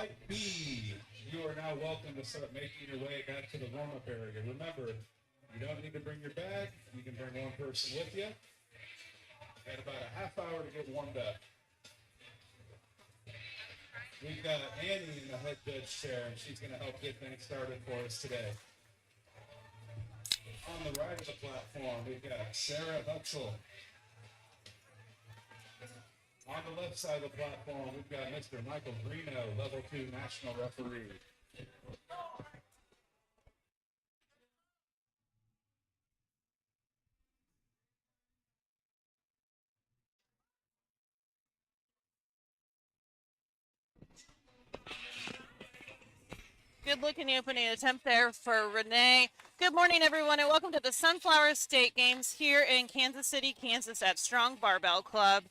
Flight B, you are now welcome to start making your way back to the warm-up area. Remember, you don't need to bring your bag. You can bring one person with you. And about a half hour to get warmed up. We've got Annie in the head judge chair, and she's going to help get things started for us today. On the right of the platform, we've got Sarah Hutzel. On the left side of the platform, we've got Mr. Michael Greeno, Level 2 National Referee. Good looking opening attempt there for Renee. Good morning, everyone, and welcome to the Sunflower State Games here in Kansas City, Kansas at Strong Barbell Club.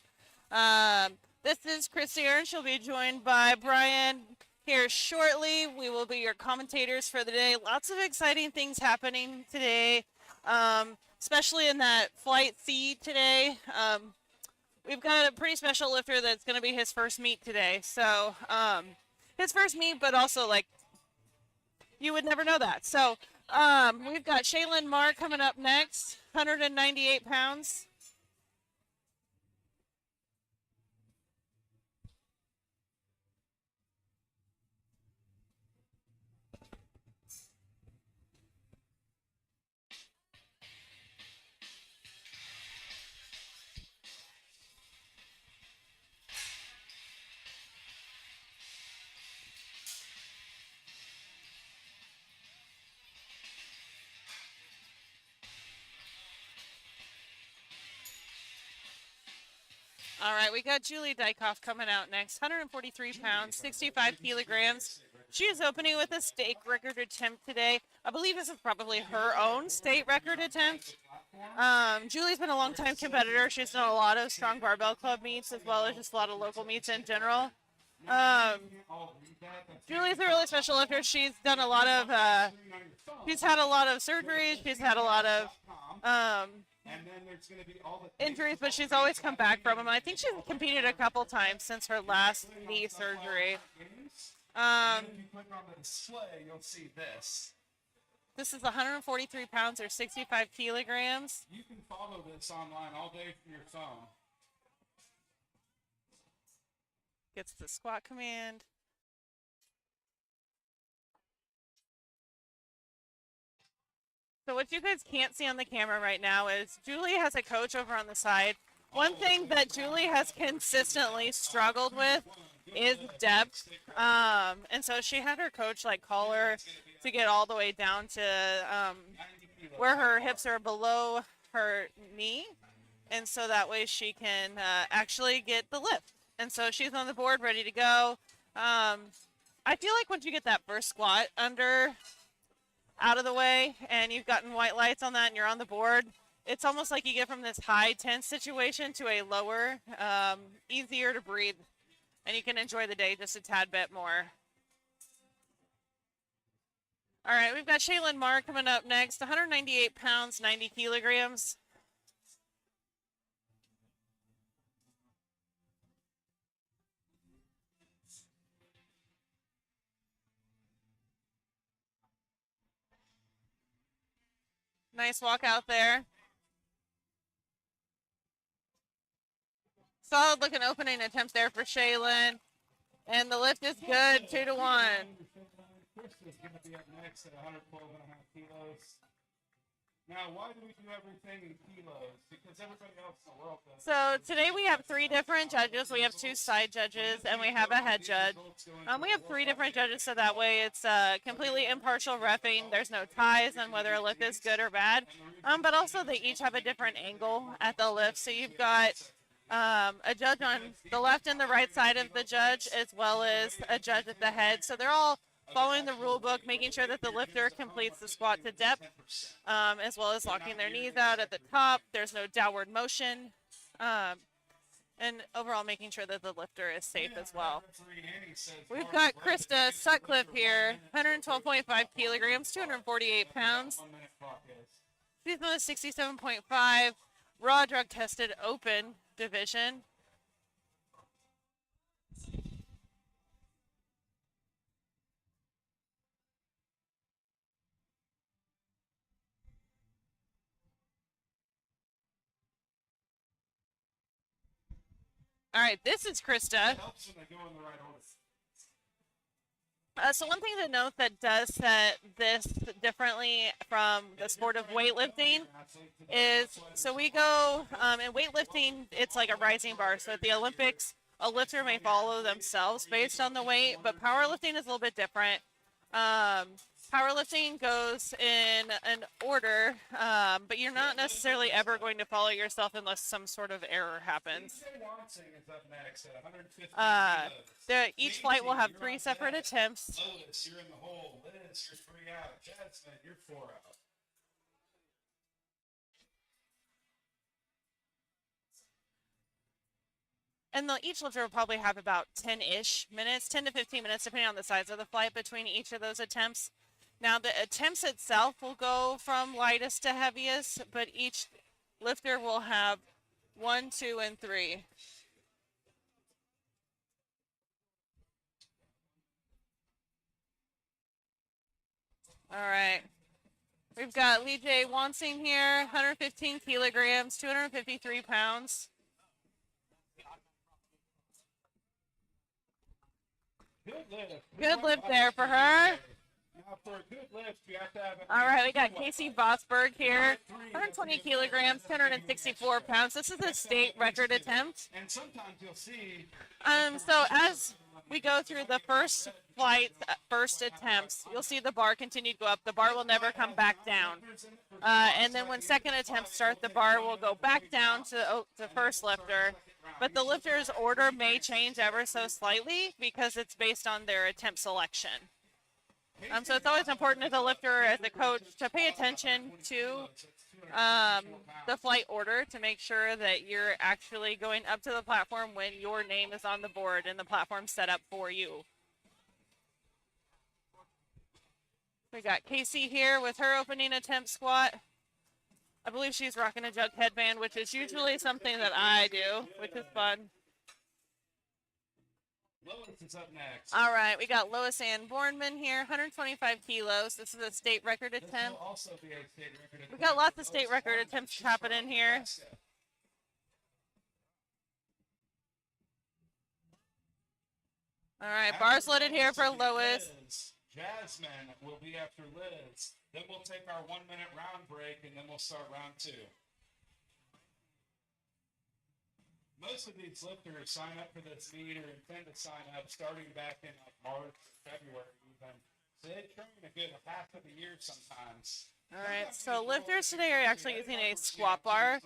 This is Christy Earn. She'll be joined by Brian here shortly. We will be your commentators for the day. Lots of exciting things happening today, especially in that Flight C today. We've got a pretty special lifter that's going to be his first meet today. So his first meet, but also like you would never know that. So we've got Shaylin Marr coming up next, 198 pounds. All right, we got Julie Dykoff coming out next, 143 pounds, 65 kilograms. She is opening with a state record attempt today. I believe this is probably her own state record attempt. Julie's been a long-time competitor. She's done a lot of Strong Barbell Club meets as well as just a lot of local meets in general. Julie's a really special lifter. She's done a lot of, she's had a lot of surgeries. She's had a lot of injuries, but she's always come back from them. I think she's competed a couple times since her last knee surgery. If you click on the display, you'll see this. This is 143 pounds or 65 kilograms. You can follow this online all day from your phone. Gets the squat command. So what you guys can't see on the camera right now is Julie has a coach over on the side. One thing that Julie has consistently struggled with is depth. And so she had her coach like call her to get all the way down to where her hips are below her knee. And so that way she can actually get the lift. And so she's on the board ready to go. I feel like once you get that first squat out of the way and you've gotten white lights on that and you're on the board, it's almost like you get from this high tense situation to a lower, easier to breathe, and you can enjoy the day just a tad bit more. All right, we've got Shaylin Marr coming up next, 198 pounds, 90 kilograms. Nice walk out there. Solid looking opening attempt there for Shaylin. And the lift is good, 2 to 1. Chris is going to be up next at 112.5 kilos. Now, why do we do everything in kilos? Because everybody else in the world does. So today we have 3 different judges. We have 2 side judges and we have a head judge. We have 3 different judges, so that way it's completely impartial reffing. There's no ties on whether a lift is good or bad. But also they each have a different angle at the lift. So you've got a judge on the left and the right side of the judge, as well as a judge at the head. So they're all following the rule book, making sure that the lifter completes the squat to depth, as well as locking their knees out at the top. There's no downward motion, and overall making sure that the lifter is safe as well. We've got Krista Sutcliffe here, 112.5 kilograms, 248 pounds. She's in the 67.5 raw drug tested open division. All right, this is Krista. It helps when they go in the right order. So one thing to note that does set this differently from the sport of weightlifting is, so we go, in weightlifting, it's like a rising bar. So at the Olympics, a lifter may follow themselves based on the weight, but powerlifting is a little bit different. Powerlifting goes in an order, but you're not necessarily ever going to follow yourself unless some sort of error happens. Each flight will have 3 separate attempts. Lois, you're in the hole. Liz, you're 3 out. Jasmine, you're 4 out. And each lifter will probably have about 10-ish minutes, 10 to 15 minutes, depending on the size of the flight between each of those attempts. Now, the attempts itself will go from lightest to heaviest, but each lifter will have 1, 2, and 3. All right. We've got Lee J. Wansing here, 115 kilograms, 253 pounds. Good lift there for her. Now for a good lift, you have to have all right, we got Casey Vosberg here, 120 kilograms, 264 pounds. This is a state record attempt. And sometimes you'll see. So as we go through the first flight, first attempts, you'll see the bar continue to go up. The bar will never come back down. And then when second attempts start, the bar will go back down to the first lifter. But the lifter's order may change ever so slightly because it's based on their attempt selection. So it's always important as a lifter, as a coach, to pay attention to the flight order to make sure that you're actually going up to the platform when your name is on the board and the platform's set up for you. We got Casey here with her opening attempt squat. I believe she's rocking a jug headband, which is usually something that I do, which is fun. Lois is up next. All right, we got Lois Ann Bornman here, 125 kilos. This is a state record attempt. We got lots of state record attempts happening here. All right, bars loaded here for Lois. Jasmine will be after Liz. Then we'll take our 1-minute round break, and then we'll start round 2. Most of these lifters sign up for this meet or intend to sign up starting back in like March, February even. So they train a good half of the year sometimes. All right, so lifters today are actually using a squat bar.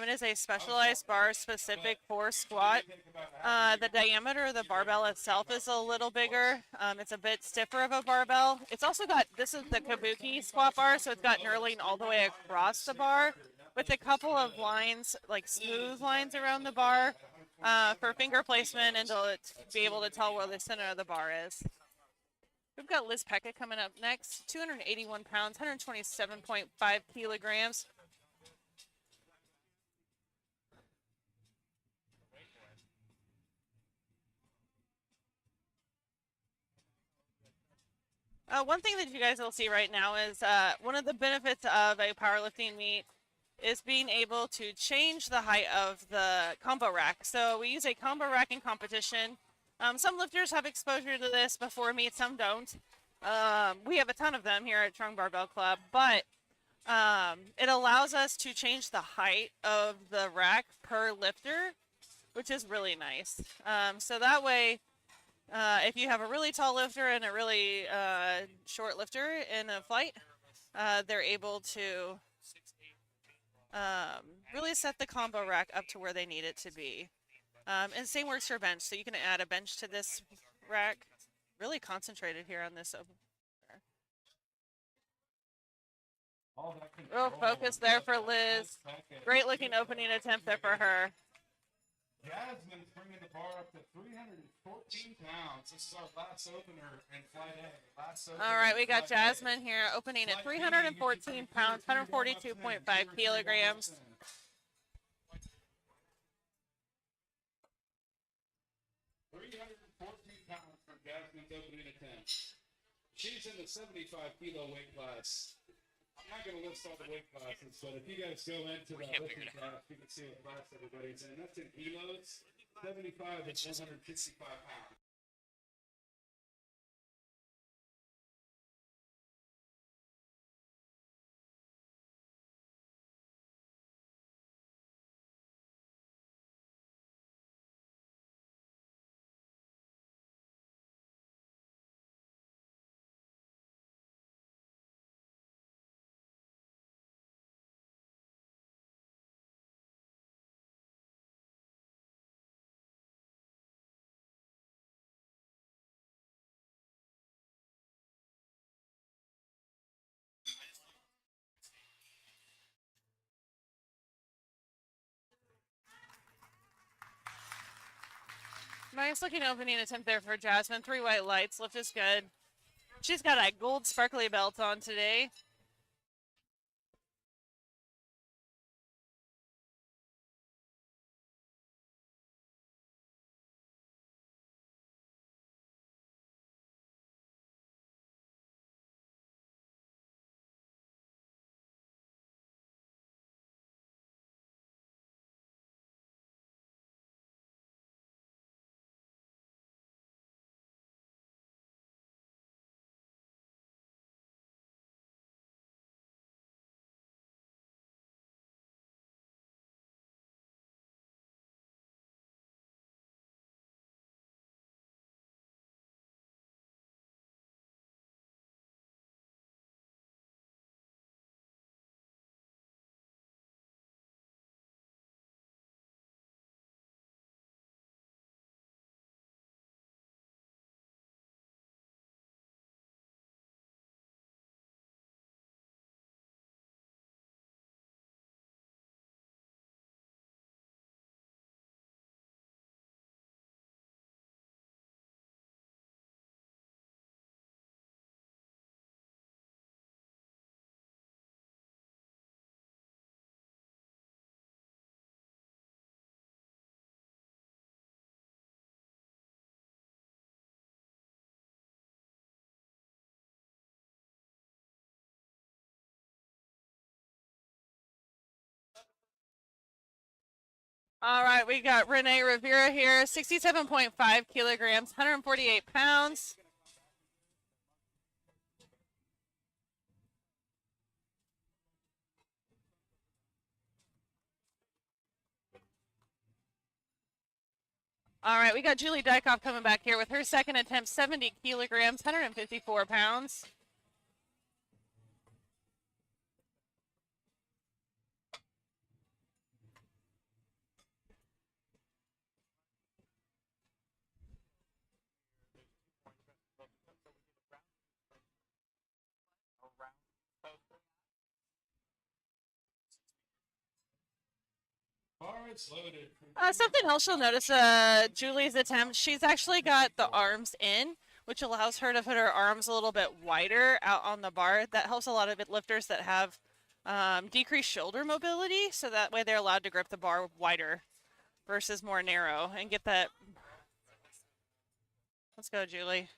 It is a specialized bar specific for squat. The diameter of the barbell itself is a little bigger. It's a bit stiffer of a barbell. It's also got, this is the kabuki squat bar, so it's got knurling all the way across the bar with a couple of lines, like smooth lines around the bar for finger placement and to be able to tell where the center of the bar is. We've got Liz Pekka coming up next, 281 pounds, 127.5 kilograms. One thing that you guys will see right now is one of the benefits of a powerlifting meet is being able to change the height of the combo rack. So we use a combo rack in competition. Some lifters have exposure to this before meet, some don't. We have a ton of them here at Strong Barbell Club, but it allows us to change the height of the rack per lifter, which is really nice. So that way, if you have a really tall lifter and a really short lifter in a flight, they're able to really set the combo rack up to where they need it to be. And same works for bench. So you can add a bench to this rack. Really concentrated here on this. Real focus there for Liz. Great looking opening attempt there for her. Jasmine's bringing the bar up to 314 pounds. This is our last opener in Flight A. All right, we got Jasmine here opening at 314 pounds, 142.5 kilograms. Jasmine's opening attempt. She's in the 75 kilo weight class. I'm not going to list all the weight classes, but if you guys go into that lifting class, you can see what class everybody's in. That's in kilos. 75 is 165 pounds. Nice looking opening attempt there for Jasmine. 3 white lights. Lift is good. She's got a gold sparkly belt on today. All right, we got Renee Rivera here, 67.5 kilograms, 148 pounds. All right, we got Julie Dykoff coming back here with her second attempt, 70 kilograms, 154 pounds. Something else you'll notice, Julie's attempt, she's actually got the arms in, which allows her to put her arms a little bit wider out on the bar. That helps a lot of lifters that have decreased shoulder mobility, so that way they're allowed to grip the bar wider versus more narrow and get that. Let's go, Julie.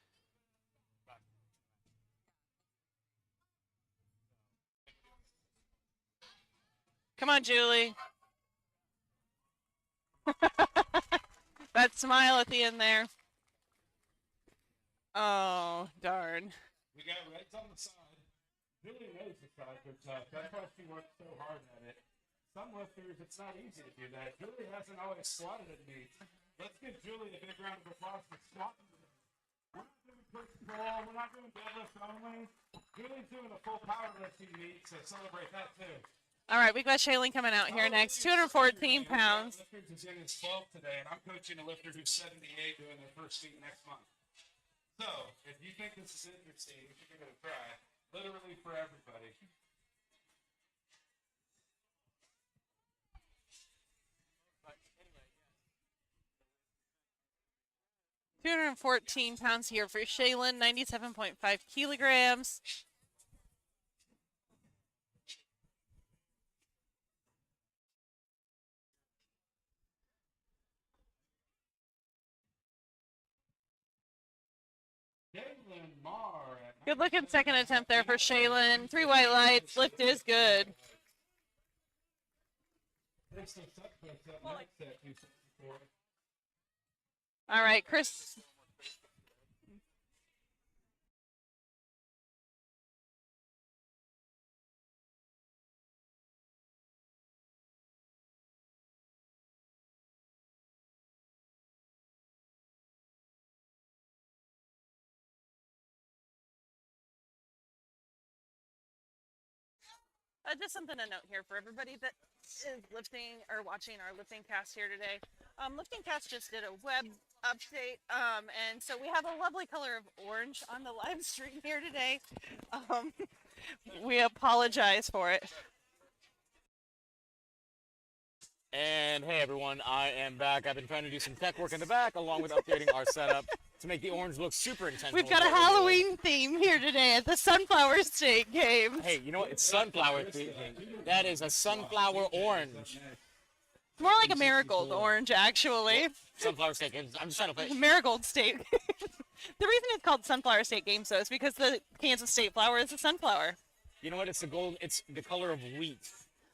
Come on, Julie. That smile at the end there. Oh, darn. We got reds on the side. Julie knows the side good tough. That's why she works so hard at it. Some lifters, it's not easy to do that. Julie hasn't always squatted at meets. Let's give Julie a big round of applause for squatting. We're not doing push pull. We're not doing deadlift only. Julie's doing a full powerlifting meet, so celebrate that too. All right, we got Shaylin coming out here next, 214 pounds. Lifters is in his 12 today, and I'm coaching a lifter who's 78 doing their first meet next month. So, if you think this is interesting, you should give it a try. Literally for everybody. £214 here for Shaylin, 97.5 kilograms. Good looking second attempt there for Shaylin. 3 white lights. Lift is good. All right, Chris. Just something to note here for everybody that is lifting or watching our lifting cast here today. Lifting cast just did a web update, and so we have a lovely color of orange on the live stream here today. We apologize for it. And hey everyone, I am back. I've been trying to do some tech work in the back along with updating our setup to make the orange look super intentional. We've got a Halloween theme here today at the Sunflower State game. Hey, you know what? It's sunflower theme. That is a sunflower orange. More like a marigold orange, actually. Sunflower State Games. I'm just trying to play. Marigold State. The reason it's called Sunflower State Games, though, is because the Kansas State flower is a sunflower. You know what? It's the gold. It's the color of wheat.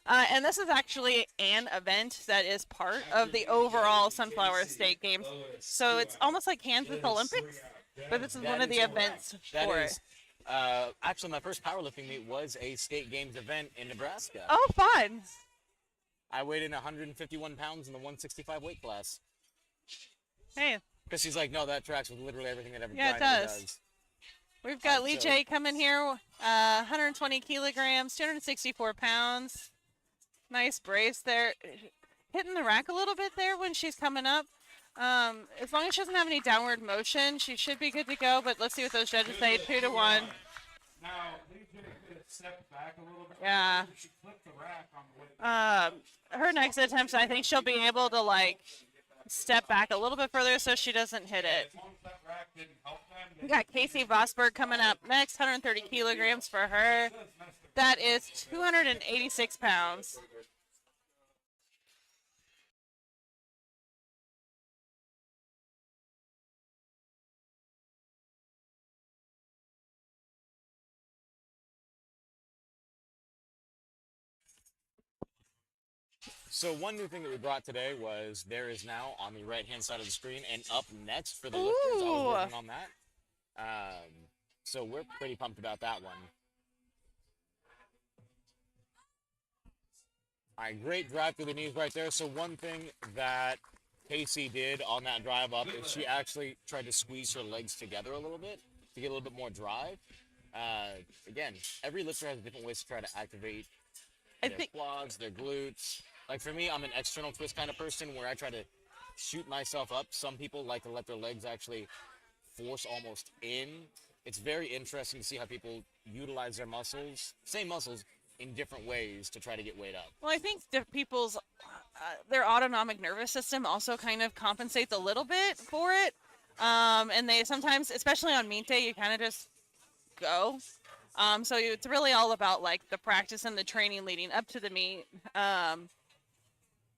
And this is actually an event that is part of the overall Sunflower State Games. So it's almost like Kansas Olympics, but this is one of the events for it. Actually, my first powerlifting meet was a state games event in Nebraska. Oh, fun. I weighed in 151 pounds in the 165 weight class. Hey. Because she's like, no, that tracks with literally everything that every Yeah, it does. We've got Lee J coming here, 120 kilograms, 264 pounds. Nice brace there. Hitting the rack a little bit there when she's coming up. As long as she doesn't have any downward motion, she should be good to go. But let's see what those judges say. 2 to 1. Now, Lee J could step back a little bit. Yeah. She flipped the rack on the way. Her next attempt, I think she'll be able to, like, step back a little bit further so she doesn't hit it. As long as that rack didn't help them, We got Casey Vosberg coming up next, 130 kilograms for her. That is 286 pounds. So one new thing that we brought today was there is now on the right-hand side of the screen and up next for the lifters. I was working on that. So we're pretty pumped about that one. All right, great drive through the knees right there. So one thing that Casey did on that drive up is she actually tried to squeeze her legs together a little bit to get a little bit more drive. Again, every lifter has different ways to try to activate their quads, their glutes. Like for me, I'm an external twist kind of person where I try to shoot myself up. Some people like to let their legs actually force almost in. It's very interesting to see how people utilize their muscles, same muscles, in different ways to try to get weight up. Well, I think people's, their autonomic nervous system also kind of compensates a little bit for it. And they sometimes, especially on meet day, you kind of just go. So it's really all about like the practice and the training leading up to the meet.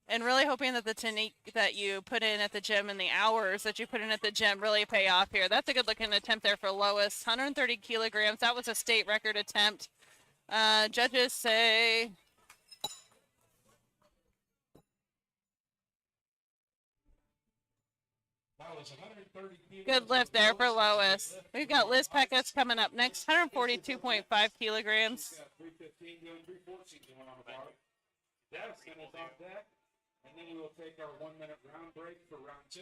And really hoping that the technique that you put in at the gym and the hours that you put in at the gym really pay off here. That's a good looking attempt there for Lois. 130 kilograms. That was a state record attempt. Judges say good lift there for Lois. We've got Liz Peckus coming up next. 142.5 kilograms. And then we will take our 1 minute round break for round 2.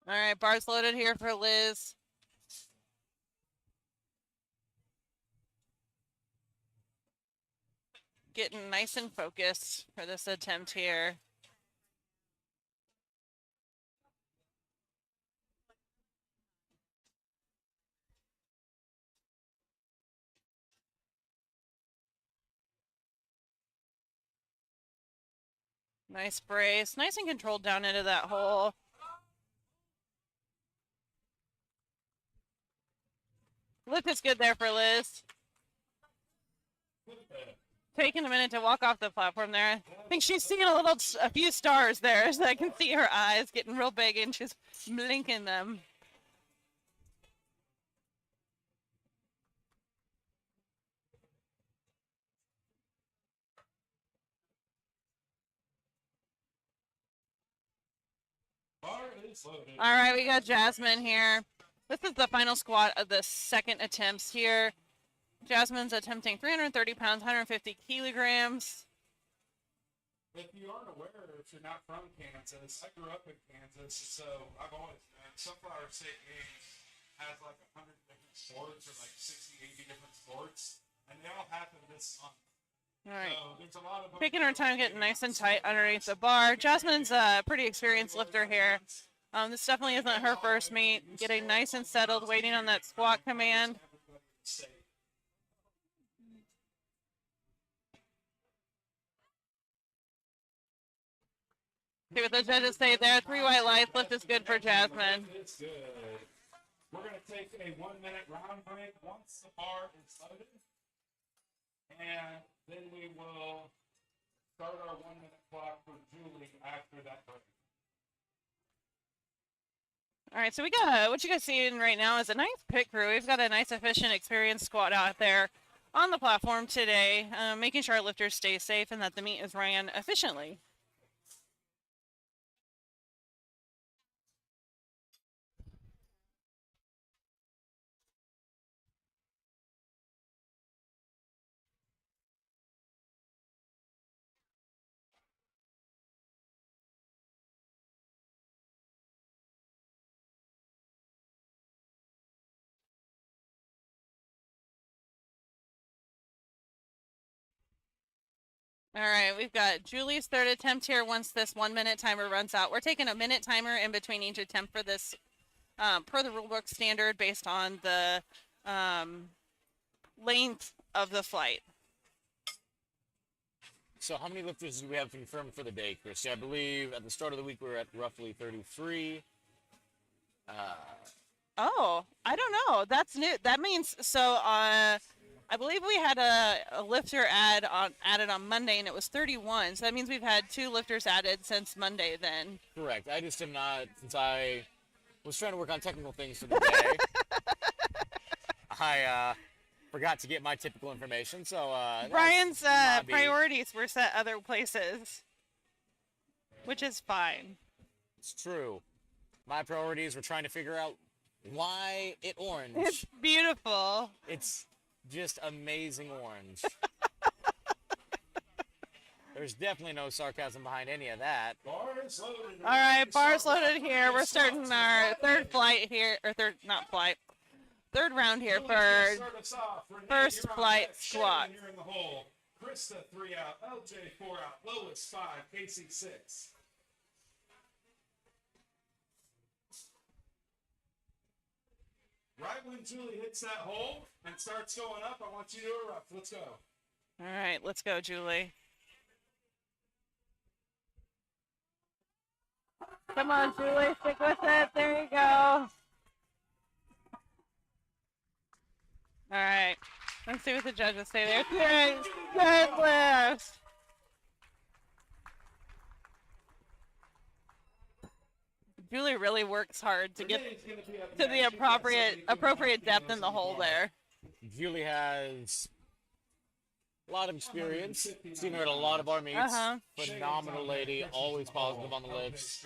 All right, bars loaded here for Liz. Getting nice and focused for this attempt here. Nice brace, nice and controlled down into that hole. Lift is good there for Liz. taking a minute to walk off the platform there. I think she's seeing a few stars there, so I can see her eyes getting real big and she's blinking them. All right, we got Jasmine here. This is the final squat of the second attempts here. Jasmine's attempting 330 pounds, 150 kilograms. If you aren't aware, if you're not from Kansas, I grew up in Kansas, so I've always been. Sunflower State Games has like 100 different sports or like 60, 80 different sports, and they all happen this month. All right. So there's a lot of taking her time getting nice and tight underneath the bar. Jasmine's a pretty experienced lifter here. This definitely isn't her first meet. Getting nice and settled, waiting on that squat command. See what the judges say there. 3 white lights. Lift is good for Jasmine. It's good. We're going to take a 1-minute round break once the bar is loaded. And then we will start our 1-minute clock for Julie after that break. All right, so we got what you guys seeing right now is a nice pit crew. We've got a nice, efficient, experienced squad out there on the platform today, making sure our lifters stay safe and that the meet is ran efficiently. All right, we've got Julie's third attempt here once this 1-minute timer runs out. We're taking a minute timer in between each attempt for this, per the rulebook standard, based on the length of the flight. So how many lifters do we have confirmed for the day, Chris? I believe at the start of the week we were at roughly 33. Oh, I don't know. That's new. That means, so I believe we had a lifter added on Monday, and it was 31. So that means we've had 2 lifters added since Monday then. Correct. I just am not, since I was trying to work on technical things for the day, I forgot to get my typical information. So Brian's priorities were set other places, which is fine. It's true. My priorities were trying to figure out why it orange. It's beautiful. It's just amazing orange. There's definitely no sarcasm behind any of that. All right, bars loaded here. We're starting our third flight here, or third round here for first flight squat. Krista 3 out, LJ 4 out, Lois 5, Casey 6. Right when Julie hits that hole and starts going up, I want you to erupt. Let's go. All right, let's go, Julie. Come on, Julie, stick with it. There you go. All right, let's see what the judges say there. Deadlift. Julie really works hard to get to the appropriate depth in the hole there. Julie has a lot of experience. Seen her at a lot of our meets. Phenomenal lady, always positive on the lifts.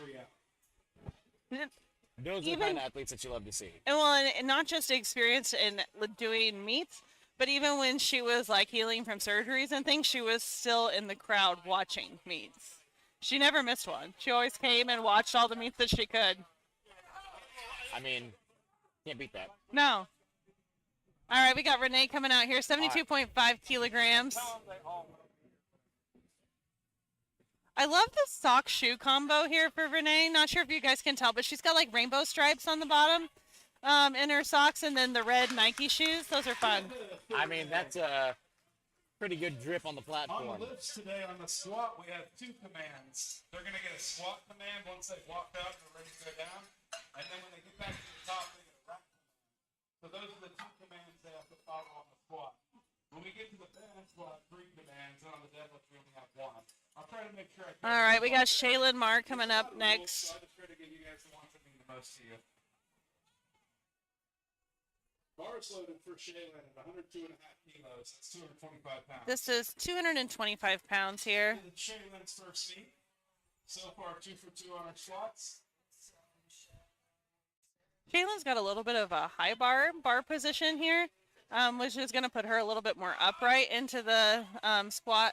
Those are the kind of athletes that you love to see. And well, and not just experience in doing meets, but even when she was like healing from surgeries and things, she was still in the crowd watching meets. She never missed one. She always came and watched all the meets that she could. I mean, can't beat that. No. All right, we got Renee coming out here, 72.5 kilograms. I love the sock shoe combo here for Renee. Not sure if you guys can tell, but she's got like rainbow stripes on the bottom in her socks, and then the red Nike shoes. Those are fun. I mean, that's a pretty good drip on the platform. On the lifts today, on the squat, we have 2 commands. They're going to get a squat command once they've walked out and they're ready to go down. And then when they get back to the top, they get a rack command. So those are the 2 commands they have to follow on the squat. When we get to the band squat, 3 demands, and on the deadlift, we only have 1. I'll try to make sure I All right, we got Shaylin Marr coming up next. So I just try to get you guys the ones that mean the most to you. Bars loaded for Shaylin at 102.5 kilos. That's 225 pounds. This is 225 pounds here. Shaylin's first meet. So far, 2 for 2 on our squats. Shaylin's got a little bit of a high bar position here, which is going to put her a little bit more upright into the squat.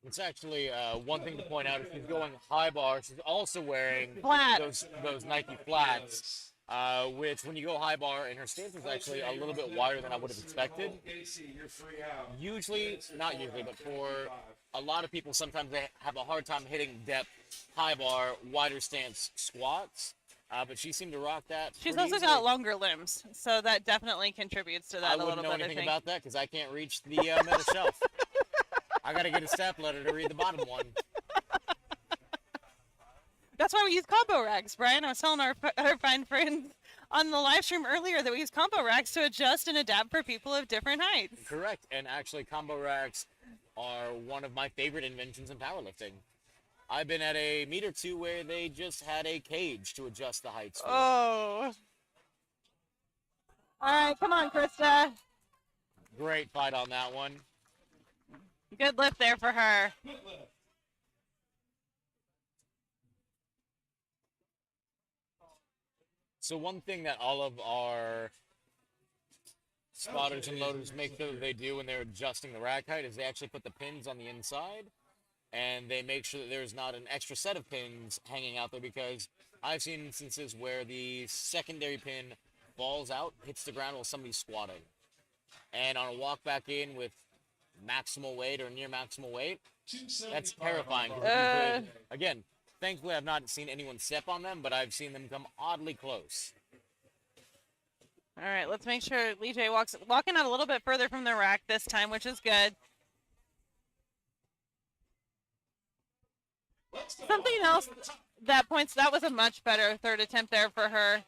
It's actually one thing to point out. If she's going high bar, she's also wearing Flat. those Nike flats, which when you go high bar, and her stance is actually a little bit wider than I would have expected. Usually, not usually, but for a lot of people, sometimes they have a hard time hitting depth high bar, wider stance squats. But she seemed to rock that. She's also got longer limbs, so that definitely contributes to that a little bit. I wouldn't know anything about that because I can't reach the middle shelf. I got to get a step ladder to read the bottom one. That's why we use combo racks, Brian. I was telling our fine friends on the live stream earlier that we use combo racks to adjust and adapt for people of different heights. Correct. And actually, combo racks are one of my favorite inventions in powerlifting. I've been at a meet or two where they just had a cage to adjust the heights for. Oh. All right, come on, Krista. Great fight on that one. Good lift there for her. So one thing that all of our spotters and loaders make sure that they do when they're adjusting the rack height is they actually put the pins on the inside, and they make sure that there's not an extra set of pins hanging out there, because I've seen instances where the secondary pin falls out, hits the ground while somebody's squatting. And on a walk back in with maximal weight or near maximal weight, that's terrifying. Again, thankfully I've not seen anyone step on them, but I've seen them come oddly close. All right, let's make sure Lee J walking out a little bit further from the rack this time, which is good. Something else that was a much better third attempt there for her.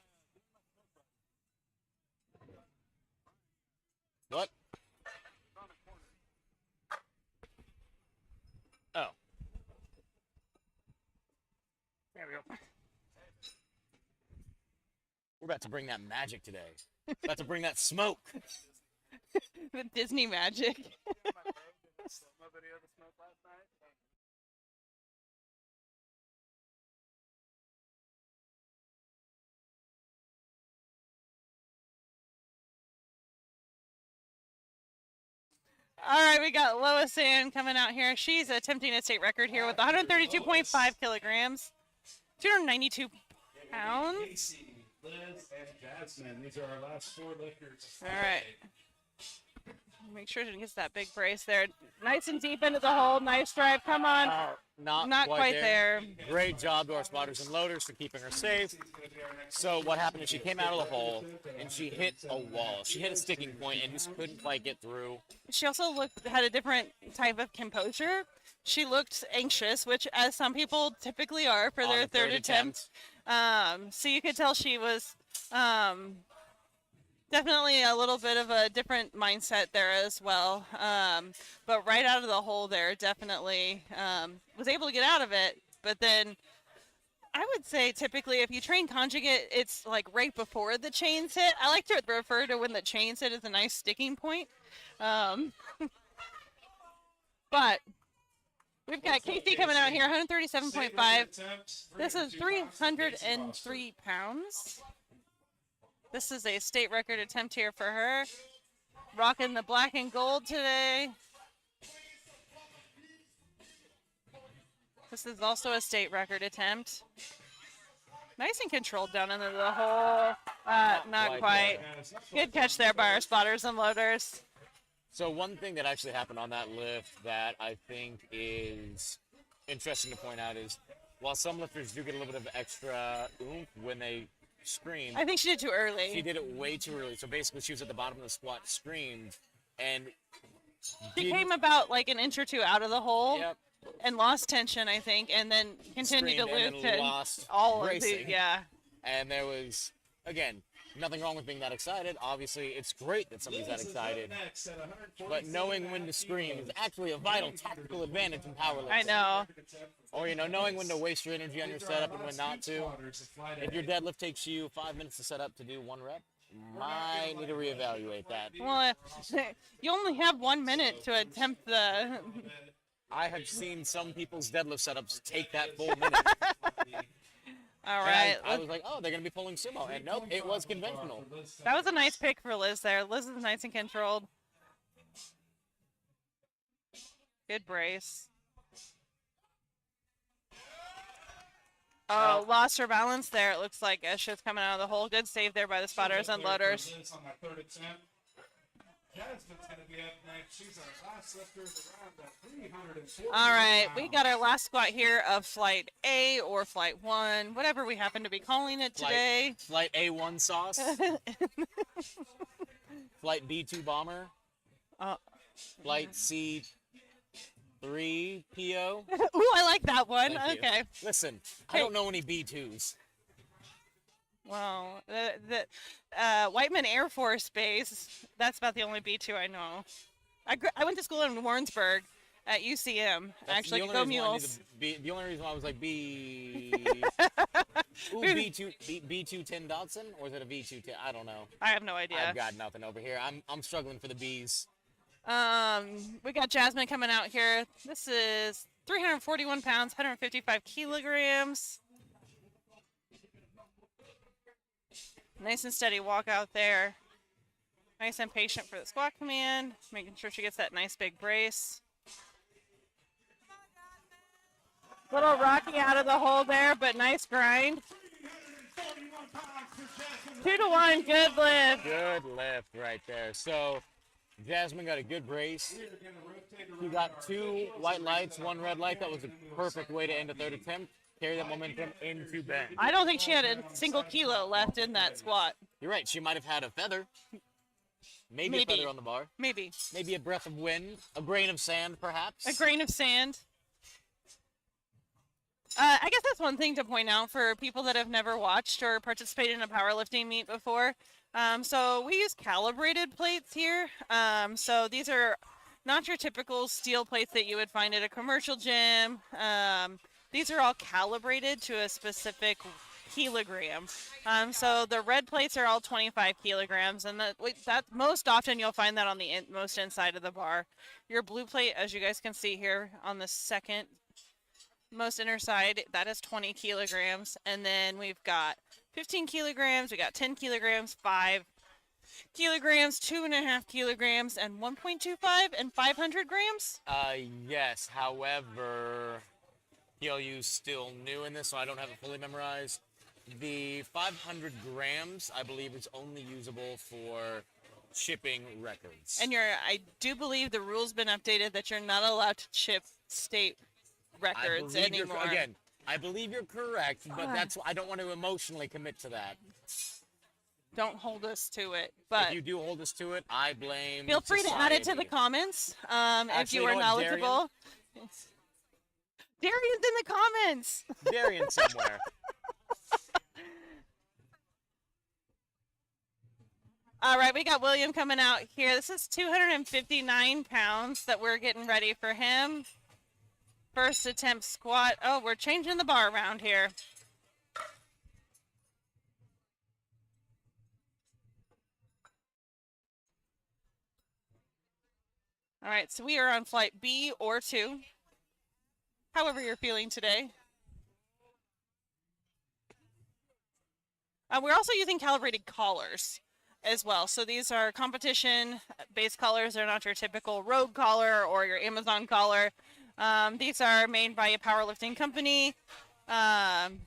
What? Oh. There we go. We're about to bring that magic today. About to bring that smoke. The Disney magic. All right, we got Lois Ann coming out here. She's attempting a state record here with 132.5 kilograms, 292 pounds. Liz and Jasmine. These are our last 4 lifters. All right. Make sure she gets that big brace there. Nice and deep into the hole. Nice drive. Come on. Not quite there. Great job to our spotters and loaders for keeping her safe. So what happened is she came out of the hole and she hit a wall. She hit a sticking point and just couldn't quite get through. She also had a different type of composure. She looked anxious, which as some people typically are for their third attempt. So you could tell she was definitely a little bit of a different mindset there as well. But right out of the hole there, definitely was able to get out of it. But then I would say typically if you train conjugate, it's like right before the chains hit. I like to refer to when the chains hit as a nice sticking point. But we've got Casey coming out here, 137.5. This is 303 pounds. This is a state record attempt here for her. Rocking the black and gold today. This is also a state record attempt. Nice and controlled down into the hole. Not quite. Good catch there by our spotters and loaders. So one thing that actually happened on that lift that I think is interesting to point out is while some lifters do get a little bit of extra oomph when they scream, I think she did too early. She did it way too early. So basically she was at the bottom of the squat, screamed, and she came about like an inch or two out of the hole. Yep. And lost tension, I think, and then continued to lose lost all bracing. of the, yeah. And there was, again, Nothing wrong with being that excited. Obviously, it's great that somebody's that excited. But knowing when to scream is actually a vital tactical advantage in powerlifting. I know. Or, you know, knowing when to waste your energy on your setup and when not to. If your deadlift takes you 5 minutes to set up to do 1 rep, might need to reevaluate that. Well, you only have 1 minute to attempt the. I have seen some people's deadlift setups take that full minute. All right. I was like, oh, they're going to be pulling sumo. And nope, it was conventional. That was a nice pick for Liz there. Liz is nice and controlled. Good brace. Oh, lost her balance there. It looks like as she's coming out of the hole. Good save there by the spotters and loaders. All right, we got our last squat here of flight A or flight 1, whatever we happen to be calling it today. Flight A1 sauce. Flight B2 bomber. Flight C3 PO. Ooh, I like that one. Thank you. Okay. Listen, I don't know any B2s. Well, the Whiteman Air Force Base, that's about the only B2 I know. I went to school in Warrensburg at UCM. Actually, go Mules. The only reason why I was like B... Ooh, B2 10 Dotson? Or is it a V2 10? I don't know. I have no idea. I've got nothing over here. I'm struggling for the Bs. We got Jasmine coming out here. This is 341 pounds, 155 kilograms. Nice and steady walk out there. Nice and patient for the squat command. Making sure she gets that nice big brace. Little rocky out of the hole there, but nice grind. 2-to-1, good lift. Good lift right there. So Jasmine got a good brace. She got 2 white lights, 1 red light. That was a perfect way to end a third attempt. Carry that momentum into bench. I don't think she had a single kilo left in that squat. You're right. She might have had a feather. Maybe a feather on the bar. Maybe. Maybe a breath of wind. A grain of sand, perhaps. A grain of sand. I guess that's one thing to point out for people that have never watched or participated in a powerlifting meet before. So we use calibrated plates here. So these are not your typical steel plates that you would find at a commercial gym. These are all calibrated to a specific kilogram. So the red plates are all 25 kilograms, and that most often you'll find that on the most inside of the bar. Your blue plate, as you guys can see here on the second most inner side, that is 20 kilograms. And then we've got 15 kilograms, we got 10 kilograms, 5 kilograms, 2.5 kilograms, and 1.25 and 500 grams? Yes. However, PLU's still new in this, so I don't have it fully memorized. The 500 grams, I believe, is only usable for chipping records. And I do believe the rule's been updated that you're not allowed to chip state records anymore. Again, I believe you're correct, but I don't want to emotionally commit to that. Don't hold us to it. But if you do hold us to it, I blame feel free society. to add it to the comments if you are knowledgeable. Darian's in the comments. Darian somewhere. All right, we got William coming out here. This is 259 pounds that we're getting ready for him. First attempt squat. Oh, we're changing the bar around here. All right, so we are on flight B or 2. However you're feeling today. We're also using calibrated collars as well. So these are competition-based collars. They're not your typical Rogue collar or your Amazon collar. These are made by a powerlifting company. And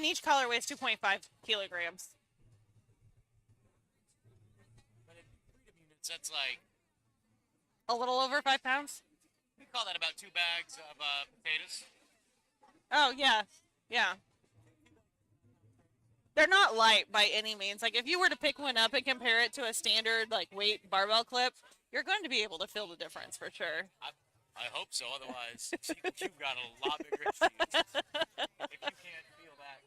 each collar weighs 2.5 kilograms. That's like a little over 5 pounds. We call that about 2 bags of potatoes. Oh, yeah. Yeah. They're not light by any means. Like, if you were to pick one up and compare it to a standard, like, weight barbell clip, you're going to be able to feel the difference for sure. I hope so. Otherwise, you've got a lot bigger issues. If you can't feel that.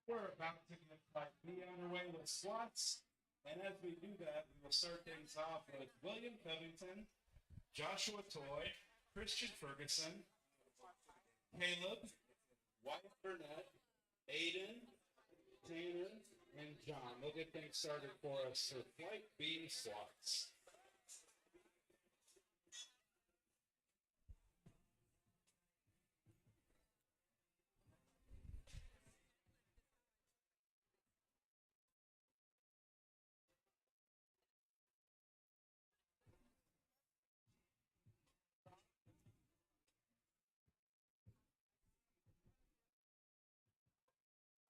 We're about to get part B underway with squats. And as we do that, we will start things off with William Covington, Joshua Toy, Christian Ferguson, Caleb, Wyatt Burnett, Aiden, Tanner, and John. They'll get things started for us for flight B squats.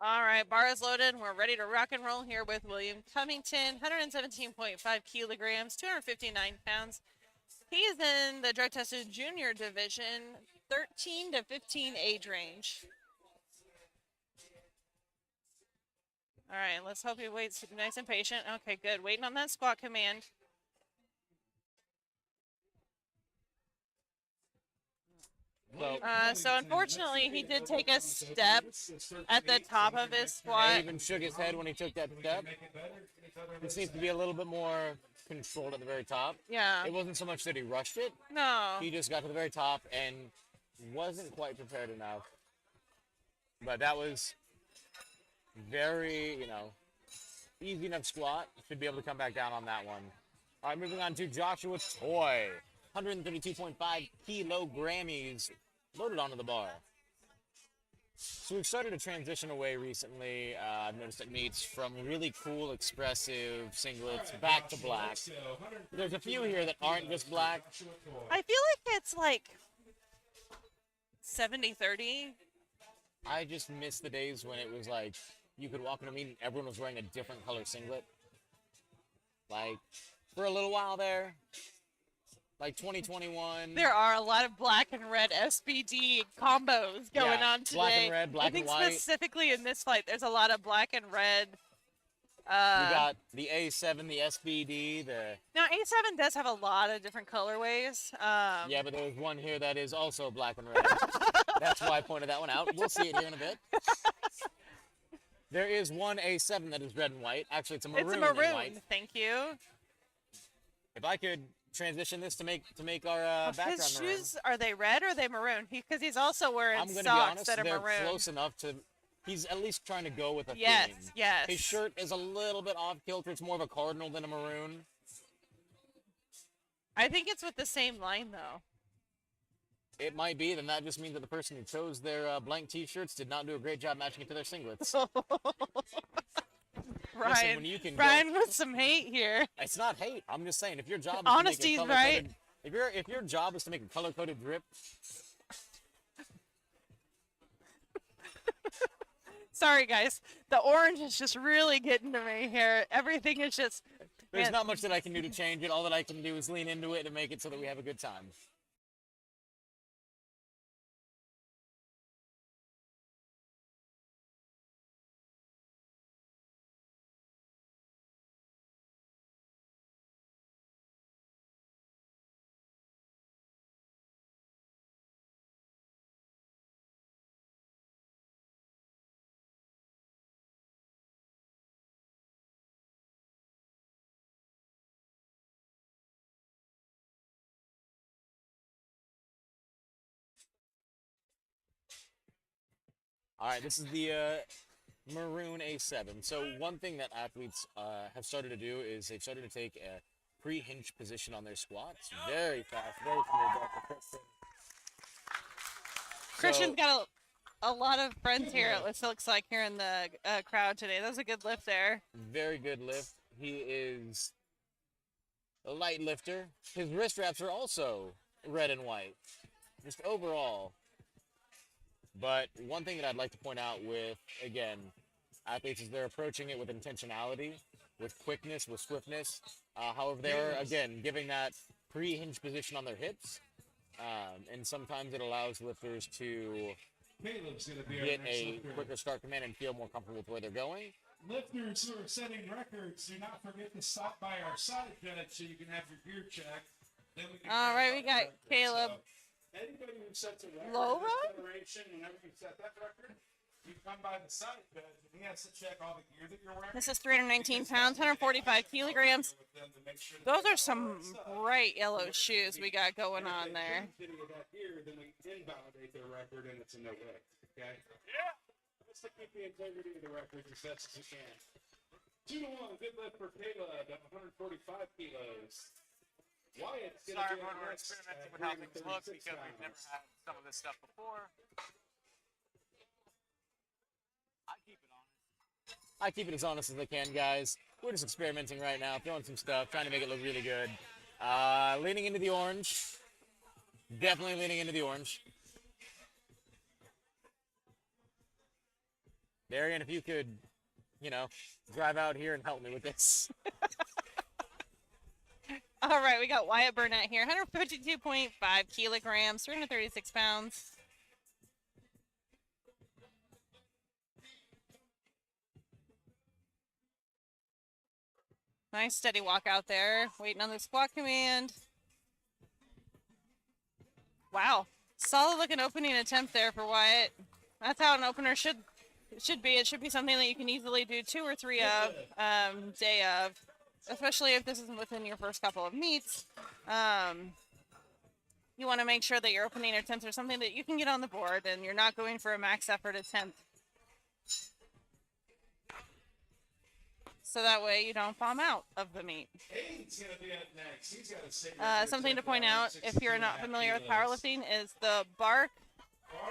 All right, bar is loaded. We're ready to rock and roll here with William Covington, 117.5 kilograms, 259 pounds. He is in the drug tested junior division, 13 to 15 age range. All right, let's hope he waits nice and patient. Okay, good. Waiting on that squat command. So unfortunately, he did take a step at the top of his squat. He even shook his head when he took that step. This needs to be a little bit more controlled at the very top. Yeah. It wasn't so much that he rushed it. No. He just got to the very top and wasn't quite prepared enough. But that was very, easy enough squat. Should be able to come back down on that one. All right, moving on to Joshua Toy. 132.5 kilograms loaded onto the bar. So we've started to transition away recently. I've noticed at meets from really cool, expressive singlets back to black. There's a few here that aren't just black. I feel like it's like 70-30. I just miss the days when it was like you could walk in a meet and everyone was wearing a different color singlet. Like, for a little while there, like 2021. There are a lot of black and red SBD combos going on today. Black and red, black and white. I think specifically in this fight, there's a lot of black and red. We got the A7, the SBD, Now, A7 does have a lot of different colorways. Yeah, but there's one here that is also black and red. That's why I pointed that one out. We'll see it here in a bit. There is one A7 that is red and white. Actually, it's a maroon. It's a maroon. And white. Thank you. If I could transition this to make our background His maroon. shoes, are they red or are they maroon? Because he's also wearing I'm gonna socks be honest, that are they're maroon. close enough to. He's at least trying to go with a Yes, theme. yes. His shirt is a little bit off kilter. It's more of a cardinal than a maroon. I think it's with the same line though. It might be. Then that just means that the person who chose their blank T-shirts did not do a great job matching it to their singlets. Ryan, when you can Ryan with some hate here. It's not hate. I'm just saying if your job is Honesty's to make a right. if your job is to make a color-coded drip. Sorry guys, the orange is just really getting to me here. Everything is just. There's not much that I can do to change it. All that I can do is lean into it and make it so that we have a good time. All right, this is the Maroon A7. So one thing that athletes have started to do is they've started to take a pre-hinge position on their squats. Very fast, very familiar. Dr. Christian. Christian's So got a lot of friends here, it looks like, here in the crowd today. That was a good lift there. very good lift. He is a light lifter. His wrist wraps are also red and white. Just overall. But one thing that I'd like to point out with, again, athletes is they're approaching it with intentionality, with quickness, with swiftness. However, they're, again, giving that pre-hinge position on their hips. And sometimes it allows lifters to get a quicker start command and feel more comfortable with where they're going. Lifters who are setting records, do not forget to stop by our side judge so you can have your gear checked. Then we can All right, we got Caleb. So, anybody who sets a record Lova? in this federation, whenever you set that record, you come by the side judge and he has to check all the gear that you're wearing. This is 319 pounds, 145 kilograms. Those are some bright yellow shoes we got going on there. Then we invalidate their record and it's a no way. Okay? Yeah. Just to keep the integrity of the record as best as you can. 2-1, good lift for Caleb at 145 kilos. Wyatt's going Sorry, to be everyone, we're next experimenting at with how things look 336 because we've never pounds. had some of this stuff before. I keep it honest. I keep it as honest as I can, guys. We're just experimenting right now, throwing some stuff, trying to make it look really good. Leaning into the orange. Definitely leaning into the orange. Darian, if you could, drive out here and help me with this. All right, we got Wyatt Burnett here, 152.5 kilograms, 336 pounds. Nice steady walk out there, waiting on the squat command. Wow, solid looking opening attempt there for Wyatt. That's how an opener should be. It should be something that you can easily do 2 or 3 of, day of, especially if this isn't within your first couple of meets. You want to make sure that your opening attempts are something that you can get on the board and you're not going for a max effort attempt. So that way you don't bomb out of the meet. Aiden's going to be up next. He's got a state record Something to at point out, if you're not 162.5 familiar with kilos. powerlifting, is the bar,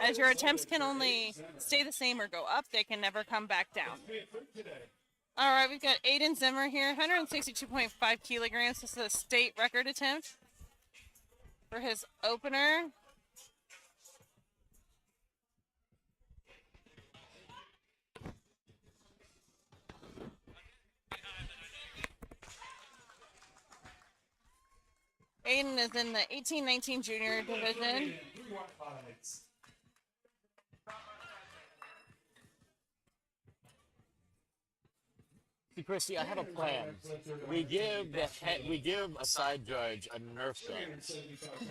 as your attempts can only stay the same or go up, they can never come back down. All right, we've got Aiden Zimmer here, 162.5 kilograms. This is a state record attempt for his opener. Aiden is in the 18-19 junior division. See, Christy, I have a plan. We give a side judge a Nerf gun,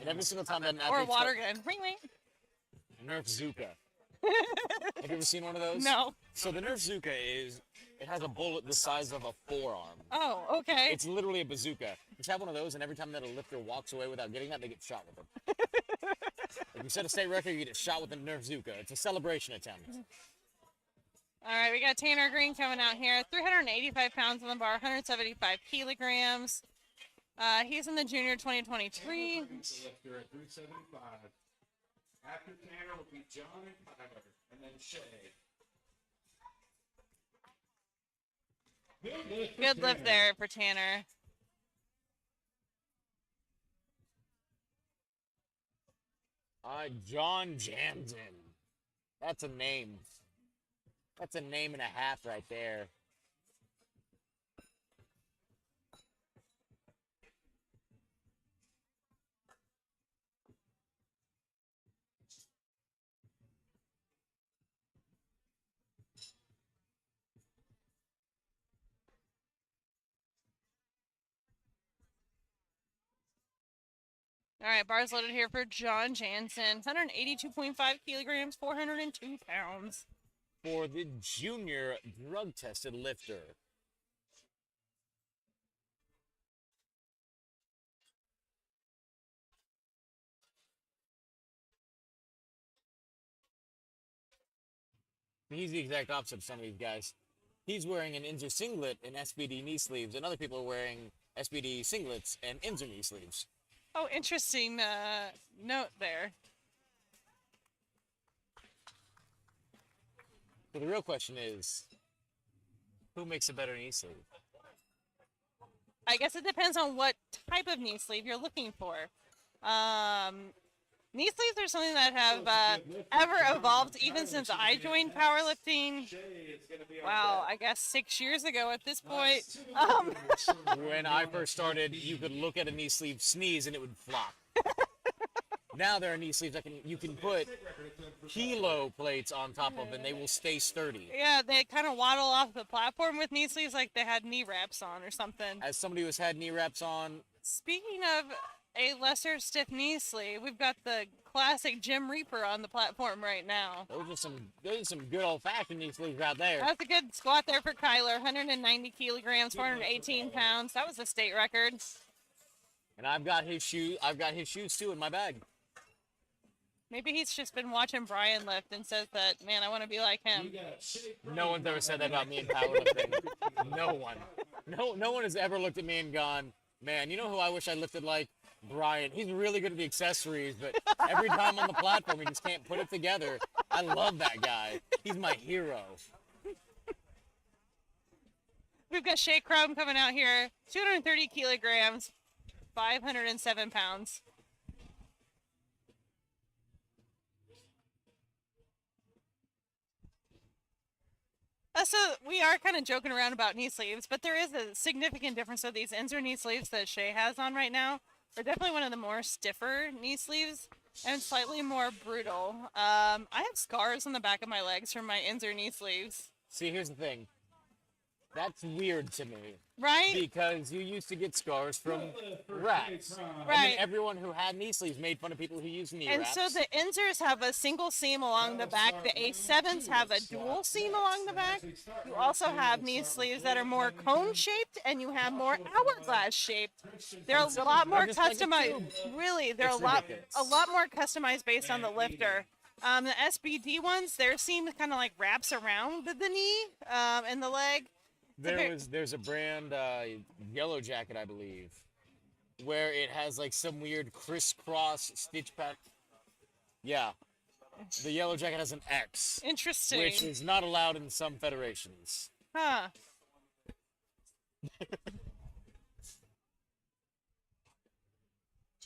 and every single time that an Or a athlete water gun. Ring, ring. Nerf Zuka. Have you ever seen one of those? No. So the Nerf Zuka it has a bullet the size of a forearm. Oh, okay. It's literally a bazooka. Just have one of those, and every time that a lifter walks away without getting that, they get shot with it. If you set a state record, you get shot with a Nerf Zuka. It's a celebration attempt. All right, we got Tanner Green coming out here, 385 pounds on the bar, 175 kilograms. He's in the junior 2023. After Tanner will be John and Tyler, and then Shay. Good lift there for Tanner. John Jansen. That's a name. That's a name and a half right there. All right, bars loaded here for John Jansen, 182.5 kilograms, 402 pounds. For the junior drug-tested lifter. He's the exact opposite of some of these guys. He's wearing an Inzer singlet and SBD knee sleeves, and other people are wearing SBD singlets and Inzer knee sleeves. Oh, interesting note there. So the real question is, who makes a better knee sleeve? I guess it depends on what type of knee sleeve you're looking for. Knee sleeves are something that have ever evolved even since I joined powerlifting. Wow, I guess 6 years ago at this point. When I first started, you could look at a knee sleeve, sneeze, and it would flop. Now there are knee sleeves that you can put kilo plates on top of, and they will stay sturdy. Yeah, they kind of waddle off the platform with knee sleeves like they had knee wraps on or something. As somebody who's had knee wraps on, Speaking of a lesser stiff knee sleeve, we've got the classic Jim Reaper on the platform right now. those are some good old-fashioned knee sleeves out there. That's a good squat there for Kyler, 190 kilograms, 418 pounds. That was a state record. And I've got his shoes too in my bag. Maybe he's just been watching Brian lift and says that, man, I want to be like him. No one's ever said that about me in powerlifting. No one. No one has ever looked at me and gone, man, you know who I wish I lifted like? Brian. He's really good at the accessories, but every time on the platform, he just can't put it together. I love that guy. He's my hero. We've got Shea Crum coming out here, 230 kilograms, 507 pounds. So we are kind of joking around about knee sleeves, but there is a significant difference. So these Inzer knee sleeves that Shea has on right now are definitely one of the more stiffer knee sleeves and slightly more brutal. I have scars on the back of my legs from my Inzer knee sleeves. See, here's the thing. That's weird to me. Right? Because you used to get scars from wraps. Right. And then everyone who had knee sleeves made fun of people who used knee And wraps. so the Inzers have a single seam along the back. The A7s have a dual seam along the back. You also have knee sleeves that are more cone shaped, and you have more hourglass shaped. They're a lot more just like a customized. Really, they're It's ridiculous. a lot more customized based on the lifter. The SBD ones, their seam kind of like wraps around the knee and the leg. There's a brand, Yellow Jacket, I believe, where it has like some weird crisscross stitch pattern. Yeah. The Yellow Jacket has an X, Interesting. which is not allowed in some federations. Huh.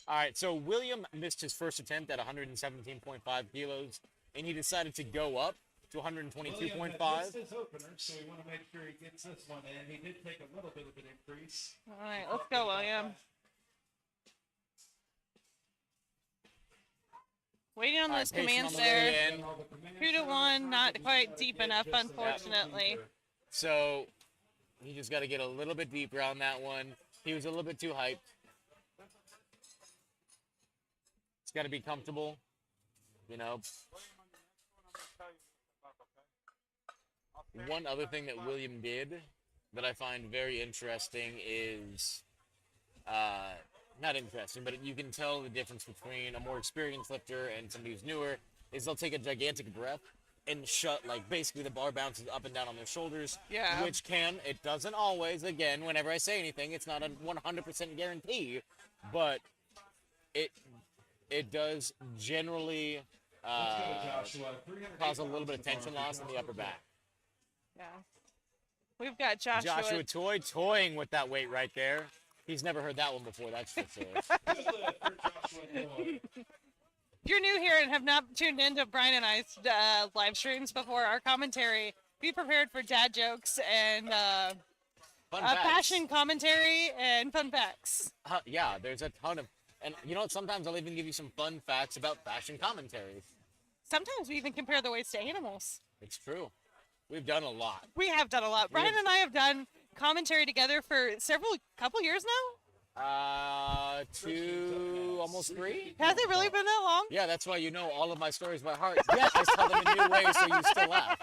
All right, so William missed his first attempt at 117.5 kilos, and he decided to go up to 122.5. This is opener, so we want to make sure he gets this one in. He did take a little bit of an increase. All right, let's go, William. Waiting on those pacing commands on the way there. in. 2 to 1, not quite deep enough, unfortunately. So he just got to get a little bit deeper on that one. He was a little bit too hyped. It's got to be comfortable, you know. One other thing that William did that I find very interesting is, not interesting, but you can tell the difference between a more experienced lifter and somebody who's newer, is they'll take a gigantic breath and shut, like, basically the bar bounces up and down on their shoulders, Yeah. which it doesn't always, again, whenever I say anything, it's not a 100% guarantee, but it does generally cause a little bit of tension loss in the upper back. Yeah. We've got Joshua toying with that weight right there. He's never heard that one before, that's for sure. If you're new here and have not tuned into Brian and I's live streams before, our commentary, be prepared for dad jokes and Fun facts. fashion commentary and fun facts. Yeah, there's a ton of, and you know what, sometimes I'll even give you some fun facts about fashion commentary. Sometimes we even compare the weights to animals. It's true. We've done a lot. We have done a lot. Brian and I have done commentary together for couple years now. 2, almost 3. Has it really been that long? Yeah, that's why you know all of my stories by heart. Yes, I tell them in new ways, so you still laugh.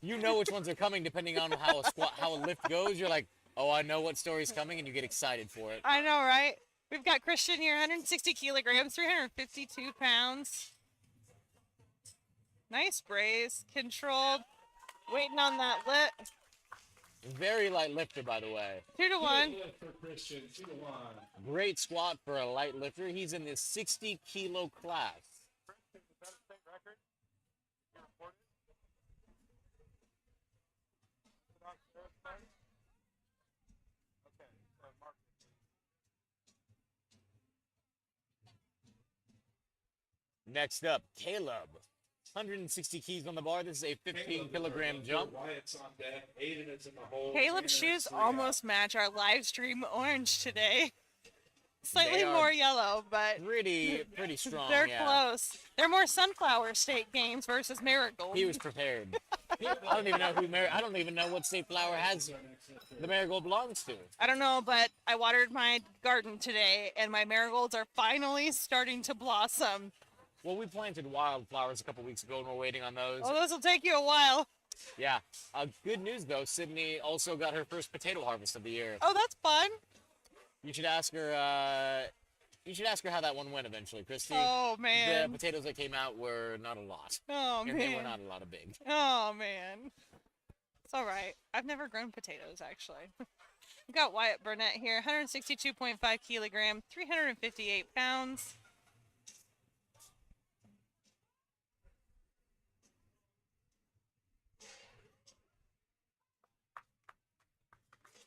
You know which ones are coming depending on how a lift goes. You're like, oh, I know what story's coming, and you get excited for it. I know, right? We've got Christian here, 160 kilograms, 352 pounds. Nice brace, controlled, waiting on that lit. Very light lifter, by the way. 2 to 1. Good lift for Christian, 2 to 1. Great squat for a light lifter. He's in the 60-kilo class. Is that a state record? You reported? Is it on Sarah's site? Okay, so mark it. Next up, Caleb. 160 keys on the bar. This is a 15-kilogram jump. Wyatt's on deck. Aiden is in the hole. Caleb's shoes almost match our live stream orange today. Slightly They are more yellow, but Pretty strong, they're yeah. close. They're more Sunflower State games versus Marigold. He was prepared. I don't even know I don't even know what state flower has the marigold belongs to. I don't know, but I watered my garden today, and my marigolds are finally starting to blossom. Well, we planted wildflowers a couple weeks ago, and we're waiting on those. Oh, those will take you a while. Yeah. Good news, though. Sydney also got her first potato harvest of the year. Oh, that's fun. You should ask her. You should ask her how that one went eventually, Christy. Oh, The man. potatoes that came out were not a lot, Oh, and they were man. not a lot of big. Oh, man. It's all right. I've never grown potatoes, actually. We got Wyatt Burnett here, 162.5 kilograms, 358 pounds.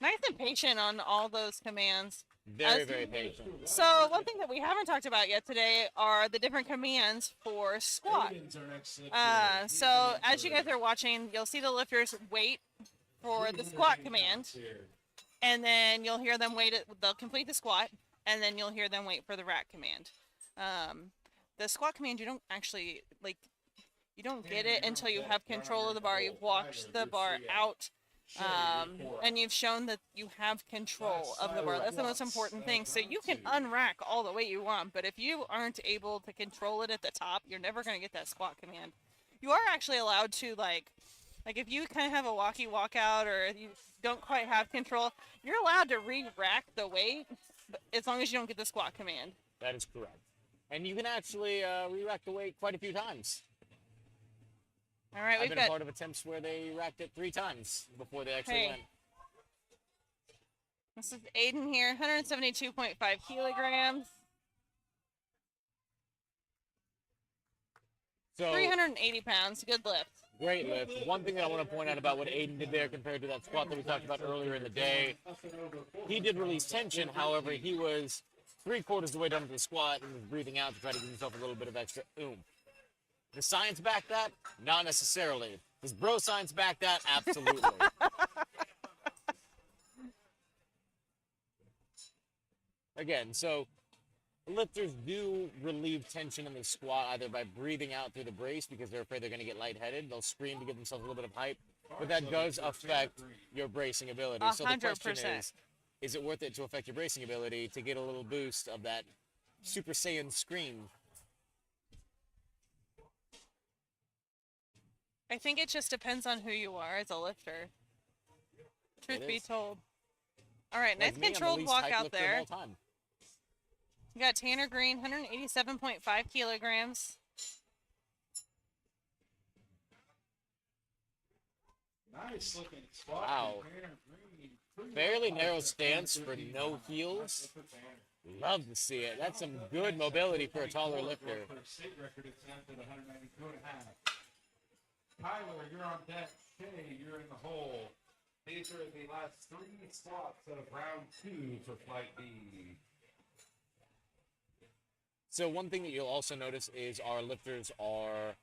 Nice and patient on all those commands. Very, very patient. So one thing that we haven't talked about yet today are the different commands for squat. Aiden's our next lifter. So as you guys are watching, you'll see the lifters wait for the squat command, and then you'll hear them wait. They'll complete the squat, and then you'll hear them wait for the rack command. The squat command, you don't actually you don't get it until you have control of the bar. You've walked the bar out. And you've shown that you have control of the bar. That's the most important thing. So you can unrack all the way you want, but if you aren't able to control it at the top, you're never going to get that squat command. You are actually allowed to, like if you kind of have a walkie walkout or you don't quite have control, you're allowed to re-rack the weight, but as long as you don't get the squat command. That is correct. And you can actually re-rack the weight quite a few times. All right, I've we've been a got part of attempts where they racked it 3 times before they actually Hey. went. this is Aiden here, 172.5 kilograms, So 380 pounds. Good lift. great lift. One thing that I want to point out about what Aiden did there compared to that squat that we talked about earlier in the day, he did release tension. However, he was 3/4 the way down to the squat and was breathing out to try to give himself a little bit of extra oomph. Does science back that? Not necessarily. Does bro science back that? Absolutely. Again, so lifters do relieve tension in the squat either by breathing out through the brace because they're afraid they're going to get lightheaded. They'll scream to give themselves a little bit of hype, but that does affect your bracing ability. So the question 100%. is it worth it to affect your bracing ability to get a little boost of that Super Saiyan scream? I think it just depends on who you are as a lifter. Truth It be is. told. All right, nice Like me, I'm the controlled least walk hype out lifter of there. all time. We got Tanner Green, 187.5 kilograms. Nice looking squat. Wow. from Tanner Green. Pretty Fairly well narrow done. stance for no heels. Love to see it. That's some good mobility for a taller lifter. For a state record attempt at 192.5. Tyler, you're on deck. Shay, you're in the hole. These are the last 3 squats of round 2 for Flight B. So one thing that you'll also notice is our lifters are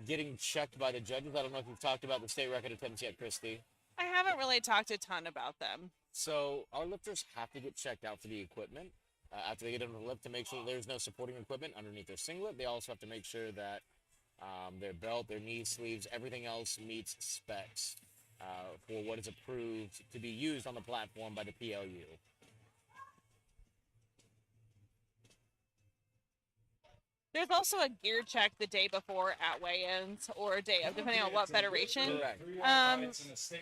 getting checked by the judges. I don't know if you've talked about the state record attempts yet, Christy. I haven't really talked a ton about them. So our lifters have to get checked out for the equipment after they get into the lift to make sure that there's no supporting equipment underneath their singlet. They also have to make sure that their belt, their knee sleeves, everything else meets specs for what is approved to be used on the platform by the PLU. There's also a gear check the day before at weigh-ins or a day of, depending on what federation Correct.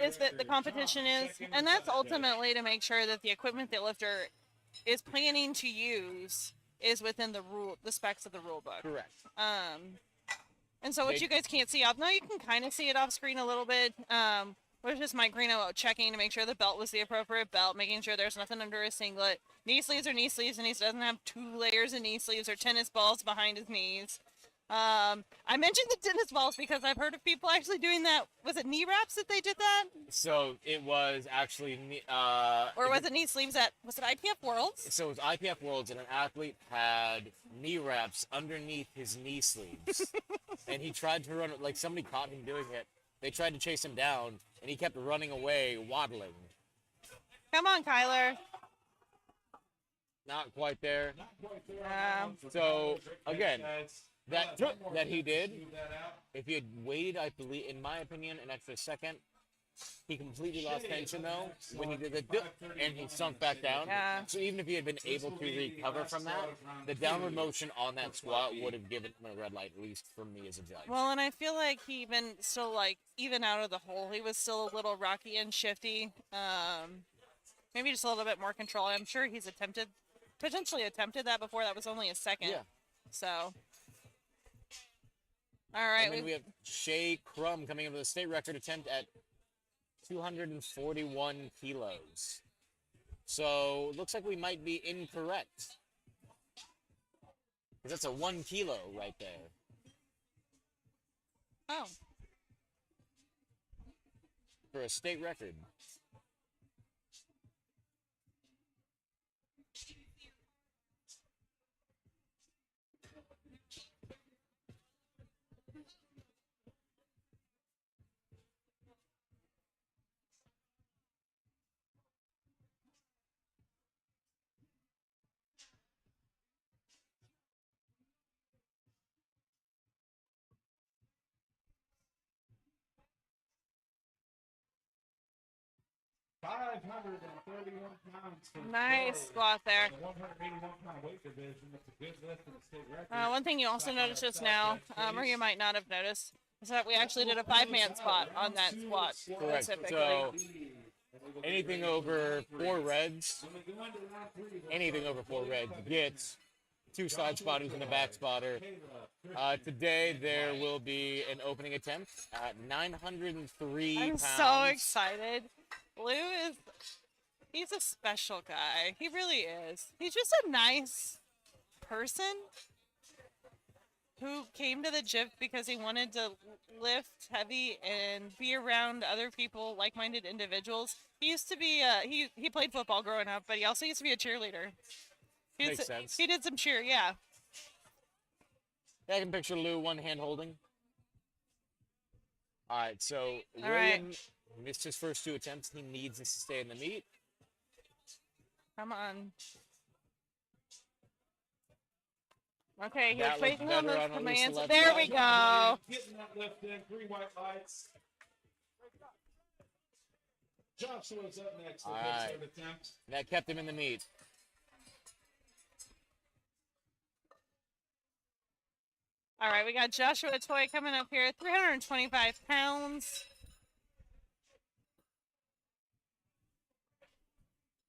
is that the competition is, and that's ultimately to make sure that the equipment the lifter is planning to use is within the specs of the rule book. Correct. And so what They- you guys can't see off, no, you can kind of see it off screen a little bit. Was just Mike Greeno checking to make sure the belt was the appropriate belt, making sure there's nothing under his singlet. Knee sleeves are knee sleeves, and he doesn't have 2 layers of knee sleeves or tennis balls behind his knees. I mentioned the tennis balls because I've heard of people actually doing that. Was it knee wraps that they did that? So it was actually, Or was it knee sleeves was it IPF Worlds? so it was IPF Worlds, and an athlete had knee wraps underneath his knee sleeves, and he tried to run. Like somebody caught him doing it. They tried to chase him down, and he kept running away, waddling. Come on, Kyler. Not quite there. Not quite there on that one. So again, Guys, that one more that he thing to did. smooth that out. If he had waited, I believe, in my opinion, an extra second, he completely lost tension though when he did the dip, and he sunk back down. Yeah. So even if he had been able to recover from that, the downward motion on that squat would have given him a red light, at least for me as a judge. Well, and I feel like he even out of the hole, he was still a little rocky and shifty. Maybe just a little bit more control. I'm sure he's potentially attempted that before. That was only his second. Yeah. So. All right. And then we have Shea Crum coming in with a state record attempt at 241 kilos. So looks like we might be incorrect. Because that's a 1 kilo right there. Oh. For a state record. £531 for Nice Joe. squat there. In the 181-pound weight division. That's a good lift for the state record. One thing you also noticed just now, or you might not have noticed, is that we actually did a 5-man spot on that squat. Correct. Specifically. So anything over 4 reds, gets 2 side spotters and a back spotter. Today there will be an opening attempt at 903 I'm pounds. so excited. He's a special guy. He really is. He's just a nice person who came to the gym because he wanted to lift heavy and be around other people, like-minded individuals. He used to be, he played football growing up, but he also used to be a cheerleader. Makes sense. He did some cheer, yeah. I can picture Lou one hand holding. All right, so All right. William missed his first 2 attempts. He needs this to stay in the meet. Come on. Okay, he was That looks waiting on better those on at least the commands. left There side. we go. Getting that lift in. 3 white lights. Joshua's up next for All his right. third attempt. That kept him in the meet. All right, we got Joshua Toy coming up here, 325 pounds.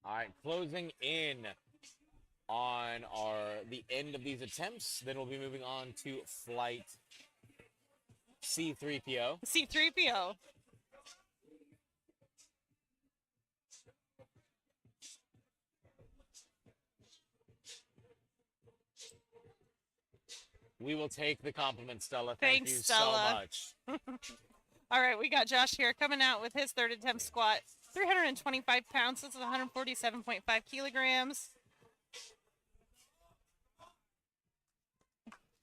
All right, closing in on the end of these attempts. Then we'll be moving on to flight C3PO. C3PO. We will take the compliment, Stella. Thanks, Thank you Stella. so much. All right, we got Josh here coming out with his third attempt squat, 325 pounds. This is 147.5 kilograms.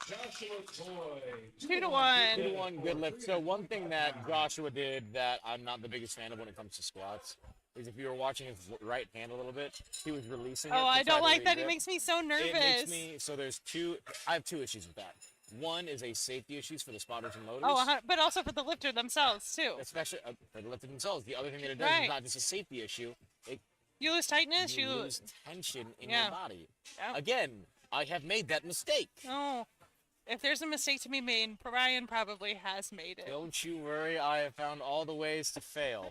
Joshua Toy. 2 to 1. 2 to 1, good lift. So one thing that Joshua did that I'm not the biggest fan of when it comes to squats is if you were watching his right hand a little bit, he was releasing it. Oh, to I try don't to like that. It re-grip. makes me so nervous. It makes me, so there's 2, I have 2 issues with that. One is a safety issues for the spotters and loaders. Oh, but also for the lifter themselves, too. Especially for the lifter themselves. The other thing that it does Right. is not just a safety issue. You lose tightness, You lose tension in Yeah. your body. Yeah. Again, I have made that mistake. Oh, if there's a mistake to be made, Brian probably has made it. Don't you worry, I have found all the ways to fail.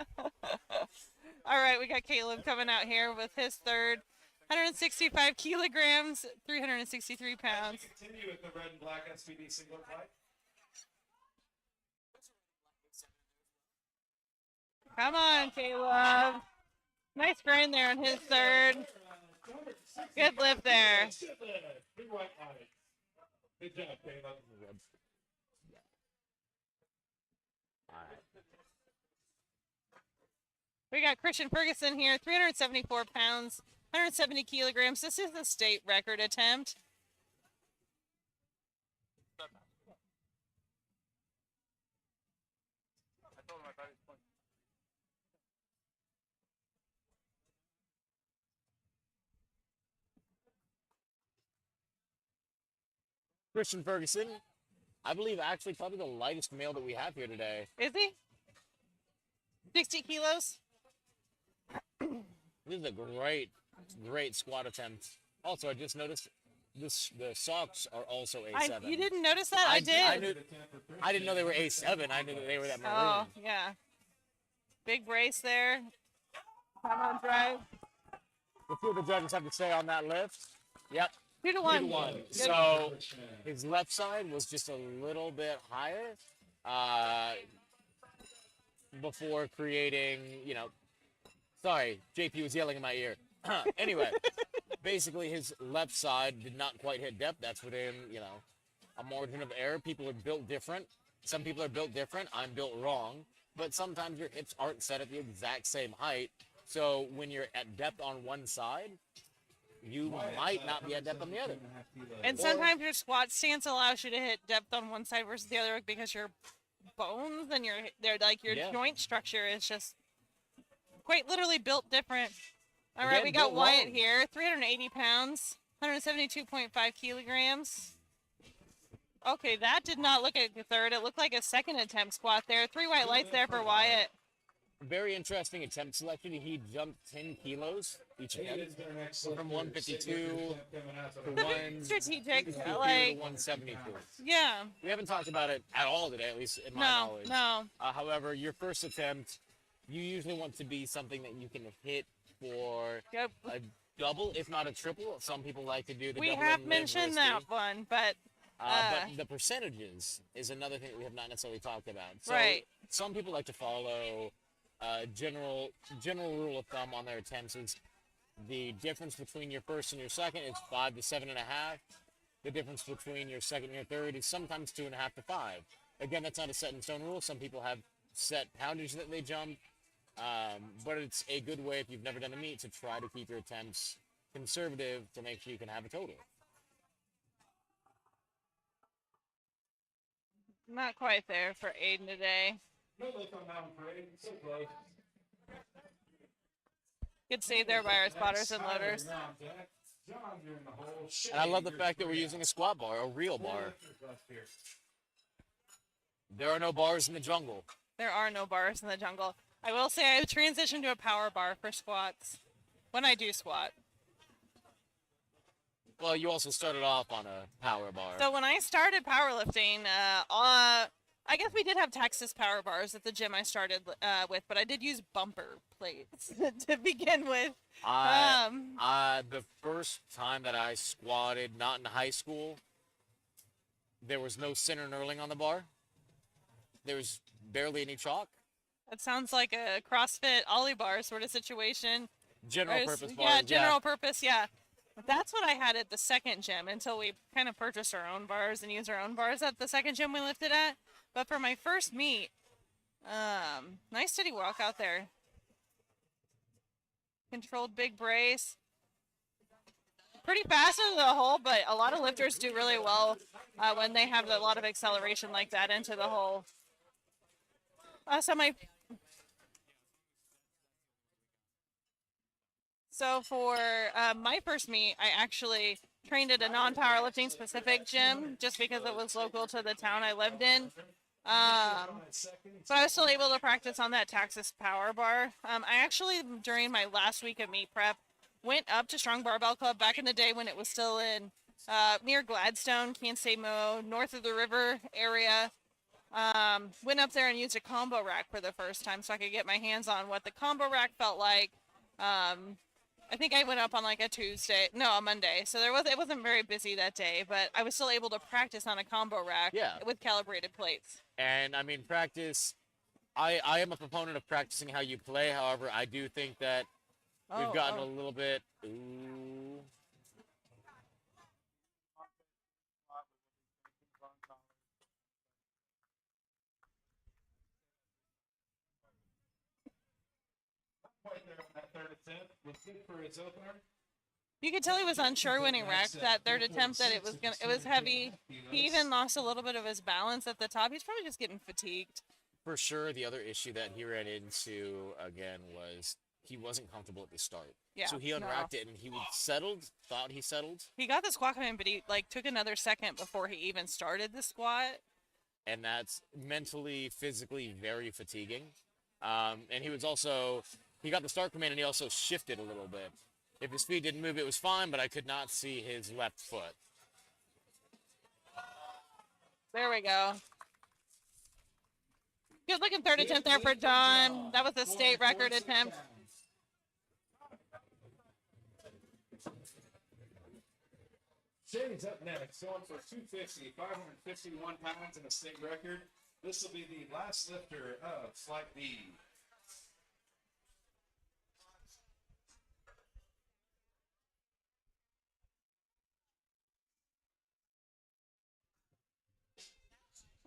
All right, we got Caleb coming out here with his third, 165 kilograms, 363 pounds. Continue with the red and black SBD singlet fight. Come on, Caleb. Nice grind there on his third. Good lift there. Big white light. Good job, Caleb. We got Christian Ferguson here, 374 pounds, 170 kilograms. This is the state record attempt. I told him I thought he was playing. Christian Ferguson, I believe actually probably the lightest male that we have here today. Is he? 60 kilos? This is a great squat attempt. Also, I just noticed the socks are also A7. You didn't notice that? I did. I didn't know they were A7. I knew that they were that maroon. Oh, yeah. Big brace there. Come on, drive. Let's see what the judges have to say on that lift. Yep. 2 to 1. 2 to 1. Good. So his left side was just a little bit higher before creating, sorry, JP was yelling in my ear. Anyway, basically his left side did not quite hit depth. That's within, a margin of error. People are built different. Some people are built different. I'm built wrong. But sometimes your hips aren't set at the exact same height. So when you're at depth on one side, you might not be at depth on the other. And sometimes your squat stance allows you to hit depth on one side versus the other because your bones and your joint structure is just quite literally built different. All right, Again, we got built Wyatt wrong. here, 380 pounds, 172.5 kilograms. Okay, that did not look like a third. It looked like a second attempt squat there. 3 white lights there for Wyatt. Very interesting attempt selection. He jumped 10 kilos each attempt from 152 to Strategic, 172. yeah. We haven't talked about it at all today, at least in my No, knowledge. no. However, your first attempt, you usually want to be something that you can hit for Yep. a double, if not a triple. Some people like to do the We double have and live mentioned that risky. one, but But the percentages is another thing that we have not necessarily talked about. So Right. some people like to follow general rule of thumb on their attempts is the difference between your first and your second is 5 to 7.5. The difference between your second and your third is sometimes 2.5 to 5. Again, that's not a set in stone rule. Some people have set poundage that they jump, but it's a good way if you've never done a meet to try to keep your attempts conservative to make sure you can have a total. not quite there for Aiden today. No look on that one, Parade. So close. Good save there by our spotters and loaders. John, you're in the hole. And I love the fact that we're using a squat bar, a real bar. There are no bars in the jungle. There are no bars in the jungle. I will say I transitioned to a power bar for squats when I do squat. Well, you also started off on a power bar. So when I started powerlifting, I guess we did have Texas power bars at the gym I started with, but I did use bumper plates to begin with. The first time that I squatted, not in high school, there was no center knurling on the bar. There was barely any chalk. That sounds like a CrossFit Ollie bar sort of situation. General purpose bars. Yeah, general purpose, yeah. That's what I had at the second gym until we kind of purchased our own bars and used our own bars at the second gym we lifted at. But for my first meet, nice steady walk out there. Controlled big brace. Pretty fast into the hole, but a lot of lifters do really well when they have a lot of acceleration like that into the hole. So for my first meet, I actually trained at a non-powerlifting specific gym just because it was local to the town I lived in. So I was still able to practice on that Texas power bar. I actually, during my last week of meet prep, went up to Strong Barbell Club back in the day when it was still in near Gladstone, Kansas, north of the river area. Went up there and used a combo rack for the first time so I could get my hands on what the combo rack felt like. I think I went up on like a Monday. So it wasn't very busy that day, but I was still able to practice on a combo rack with calibrated plates. And I mean, practice I am a proponent of practicing how you play. However, I do think that we've gotten a little bit. Ooh. Quite there on that third attempt. Was good for his opener. You could tell he was unsure when he racked that third attempt that it was heavy. He even lost a little bit of his balance at the top. He's probably just getting fatigued. For sure, the other issue that he ran into again was he wasn't comfortable at the start. Yeah, So he unracked it and he thought he settled. He got the squat coming, but he like took another second before he even started the squat. And that's mentally, physically very fatiguing. And he got the start command and he also shifted a little bit. If his feet didn't move, it was fine, but I could not see his left foot. There we go. Good looking third attempt there for John. That was a state record attempt. Shay's up next, going for 250, 551 pounds and a state record. This will be the last lifter of Flight B.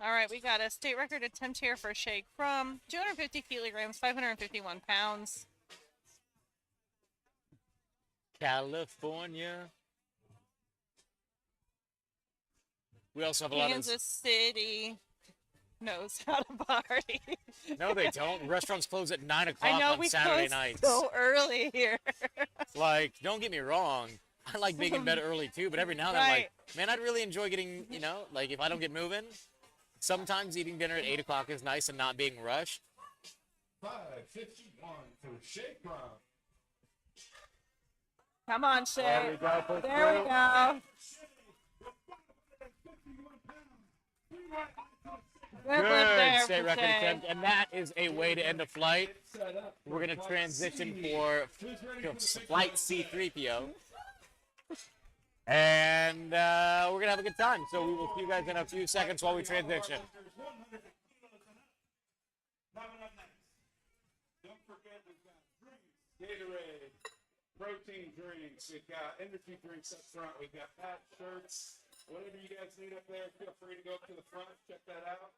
All right, we got a state record attempt here for Shay Crum. 250 kilograms, 551 pounds. California. We also have a lot of... Kansas City knows how to party. No, they don't. Restaurants close at 9 o'clock I know, on we Saturday close nights. so early here. Like, don't get me wrong. I like being in bed early too, but every now and then I'm like, man, I'd really enjoy getting, like if I don't get moving, sometimes eating dinner at 8 o'clock is nice and not being rushed. 551 for Shay Crum. Come on, Shay. There we go. Push There we through. go. Good lift Good there state for record Shay. attempt, and that is a way to end a flight. We're going to transition for flight C3PO. And we're going to have a good time. So we will see you guys in a few seconds while we transition. Don't forget, we've got drinks, Gatorade, protein drinks, we've got energy drinks up front, we've got patch shirts. Whatever you guys need up there, feel free to go up to the front, check that out.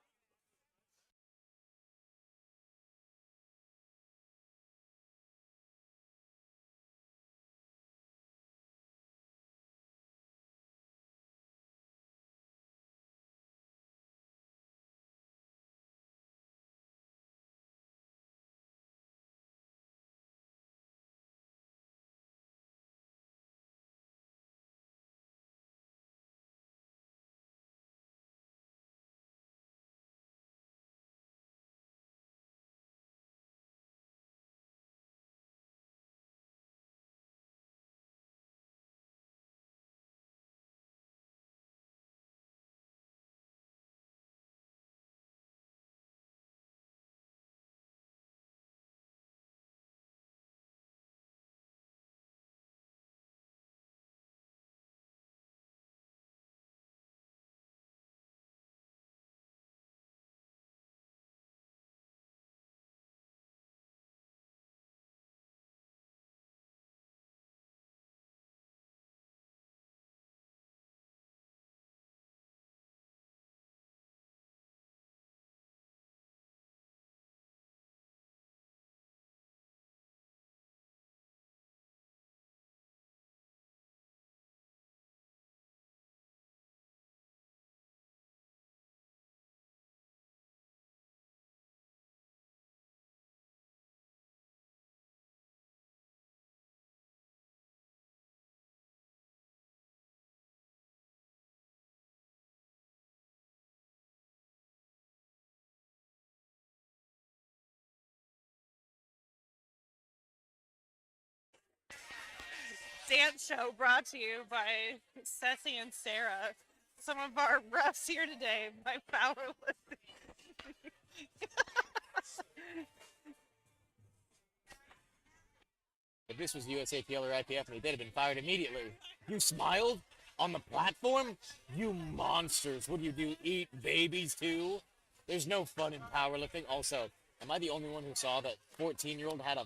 Dance show brought to you by Ceci and Sarah. Some of our refs here today by Powerlifting. If this was USAPL or IPF, and they'd have been fired immediately. You smiled on the platform? You monsters. What do? Eat babies too? There's no fun in powerlifting. Also, Am I the only one who saw that 14-year-old had a...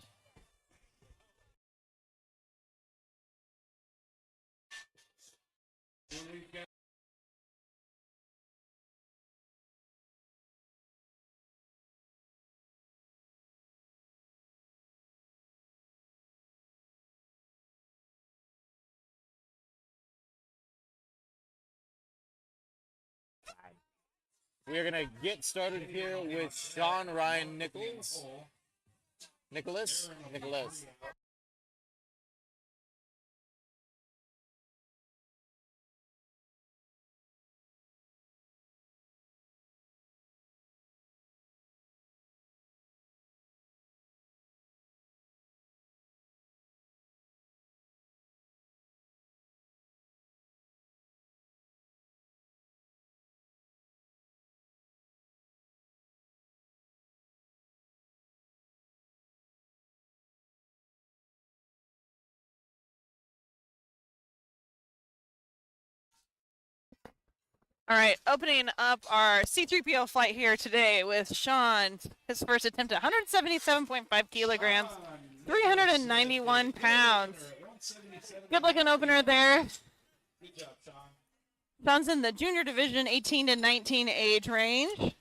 We're going to get started here with Sean Ryan Nichols. Nicholas? All right, opening up our C3PO flight here today with Sean. His first attempt at 177.5 kilograms, 391 pounds. Good looking opener there. Good job, Sean. Sean's in the junior division, 18 to 19 age range.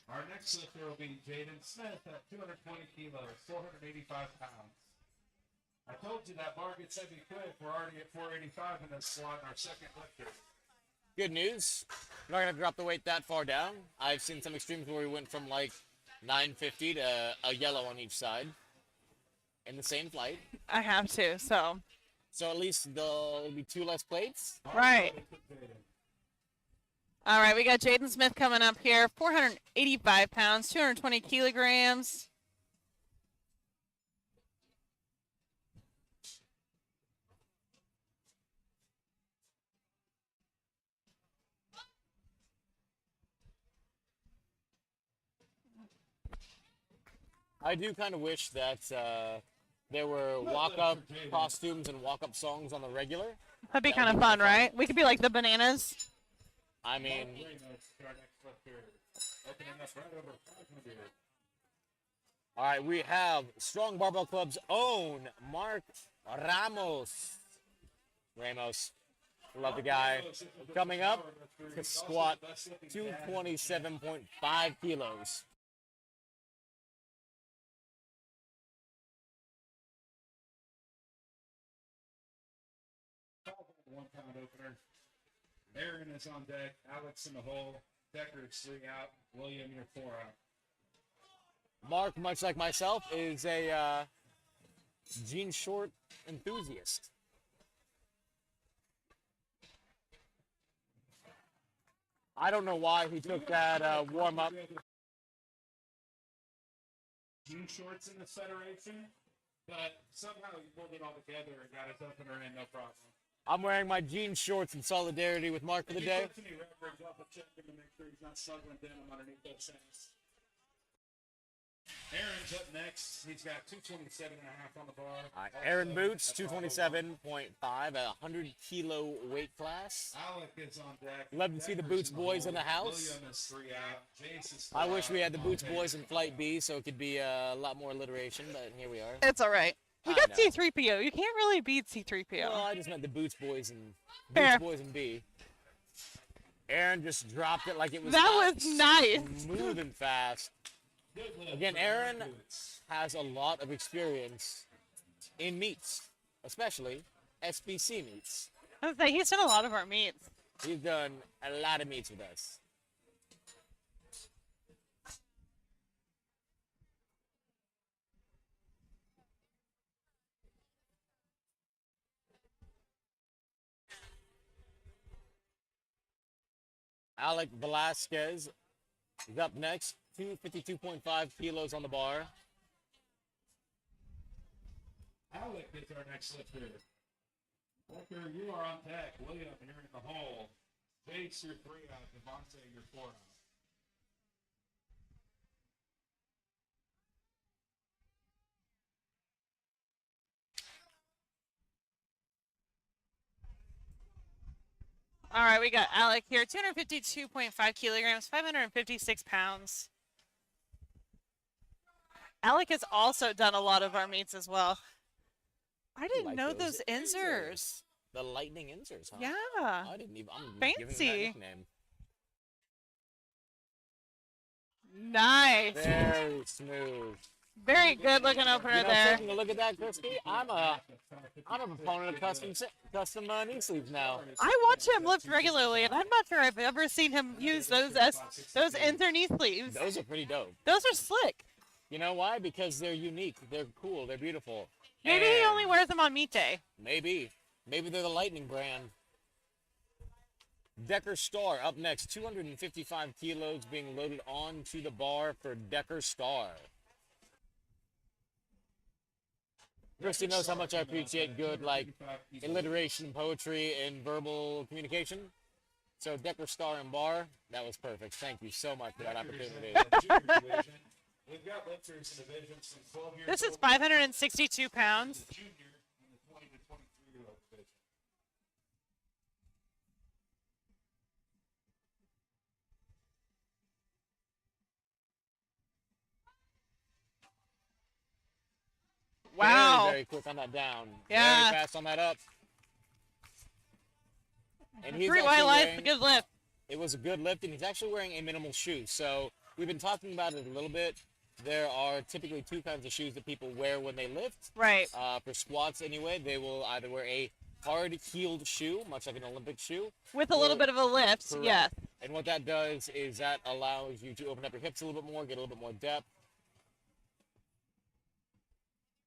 Our next lifter will be Jaden Smith at 220 kilos, 485 pounds. I told you that bar gets heavy quick. We're already at 485 in this slot, our second lifter. Good news. We're not going to drop the weight that far down. I've seen some extremes where we went from like 950 to a yellow on each side in the same flight. I have to, so. So at least there'll be 2 less plates. Right. All right, we got Jaden Smith coming up here, 485 pounds, 220 kilograms. I do kind of wish that there were walk-up costumes and walk-up songs on the regular. That'd be kind of fun, right? We could be like the bananas. I mean, all right, we have Strong Barbell Club's own Mark Ramos. Love the guy. Coming up to squat 227.5 kilos. One-pound opener. Aaron is on deck. Alex in the hole. Deckard's 3 out. William, you're 4 out. Mark, much like myself, is a jean short enthusiast. I don't know why he took that warm-up. Jean shorts in this federation, but somehow he pulled it all together and got his opener in, no problem. I'm wearing my jean shorts in solidarity with Mark for the day. If he puts any records, I'll check him to make sure he's not snuggling denim underneath those things. Aaron's up next. He's got 227.5 on the bar. All right, Aaron Boots, 227.5 at 100-kilo weight class. Alec is on deck. Love to see the Boots boys in the house. William is 3 out. Jace is 4 I wish we had the out. Boots boys in Flight B, so it could be a lot more alliteration, but here we are. It's all right. We I got know. C3PO. You can't really beat C3PO. Well, I just meant the Boots boys and Fair. Boots boys and B. Aaron just dropped it like it was That was nice. smooth and fast. Good lift Again, for Aaron Boots. has a lot of experience in meets, especially SBC meets. I was like, he's done a lot of our meets. He's done a lot of meets with us. Alec Velasquez is up next, 252.5 kilos on the bar. Alec is our next lifter. Walker, you are on deck. William, you're in the hole. Jace, you're 3 out. Devontae, you're 4 out. All right, we got Alec here, 252.5 kilograms, 556 pounds. Alec has also done a lot of our meets as well. I didn't Like know those those insers. The lightning insers, huh? Yeah. I didn't even. I'm giving them that Fancy. nickname. Nice. Very smooth. Very good looking opener You know, there. taking a look at that, Christy, I'm a proponent of custom knee sleeves now. I watch him lift regularly, and I'm not sure I've ever seen him use those inser knee sleeves. Those are pretty dope. Those are slick. You know why? Because they're unique. They're cool. They're beautiful. Maybe he And only wears them on meet day. Maybe they're the Lightning brand. Decker Star up next. 255 kilos being loaded onto the bar for Decker Star. Christy knows how much I appreciate good, like, alliteration, poetry, and verbal communication. So Decker Star and bar, that was perfect. Thank you so much for that opportunity. We've got lifters in divisions from 12 years This is old 562 pounds. to junior in the 20 to 23-year-old division. Wow. Very, very quick on that down. Yeah. Very fast on that up. And he's 3 actually white lights, wearing- good lift. It was a good lift, and he's actually wearing a minimal shoe. So we've been talking about it a little bit. There are typically two kinds of shoes that people wear when they lift. Right. For squats, anyway, they will either wear a hard-heeled shoe, much like an Olympic shoe. With a little bit of a lift, Correct. yes. And what that does is that allows you to open up your hips a little bit more, get a little bit more depth.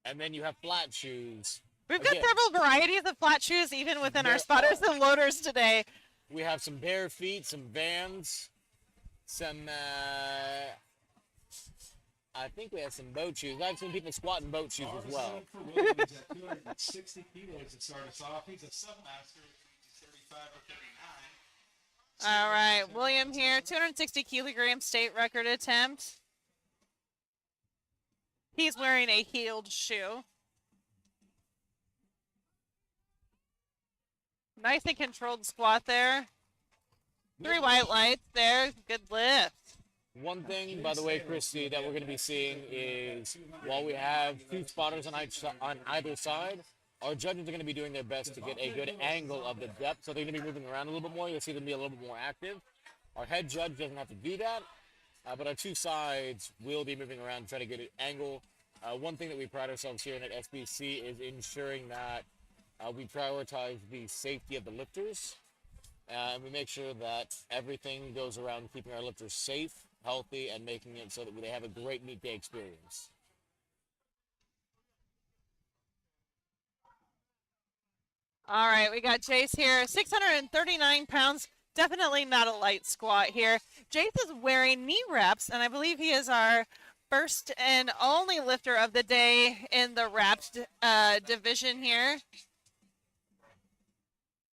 And then you have flat shoes. We've got Again, several varieties of flat shoes, even within our There spotters are. and loaders today. We have some bare feet, some Vans, some, I think we have some boat shoes. I've seen people squat in boat shoes as well. For Williams at 260 kilos to start us off. He's a submaster, which means he's 35 or 39. All right, William here, 260 kilogram state record attempt. He's wearing a heeled shoe. Nice and controlled squat there. 3 white lights there, good lift. One thing, by the way, Christy, that we're going to be seeing is while we have 2 spotters on either side, our judges are going to be doing their best to get a good angle of the depth. So they're going to be moving around a little bit more. You'll see them be a little bit more active. Our head judge doesn't have to do that, but our 2 sides will be moving around to try to get an angle. One thing that we pride ourselves here at SBC is ensuring that we prioritize the safety of the lifters. And we make sure that everything goes around keeping our lifters safe, healthy, and making it so that they have a great meet day experience. All right, we got Jace here, 639 pounds. Definitely not a light squat here. Jace is wearing knee wraps, and I believe he is our first and only lifter of the day in the wrapped division here.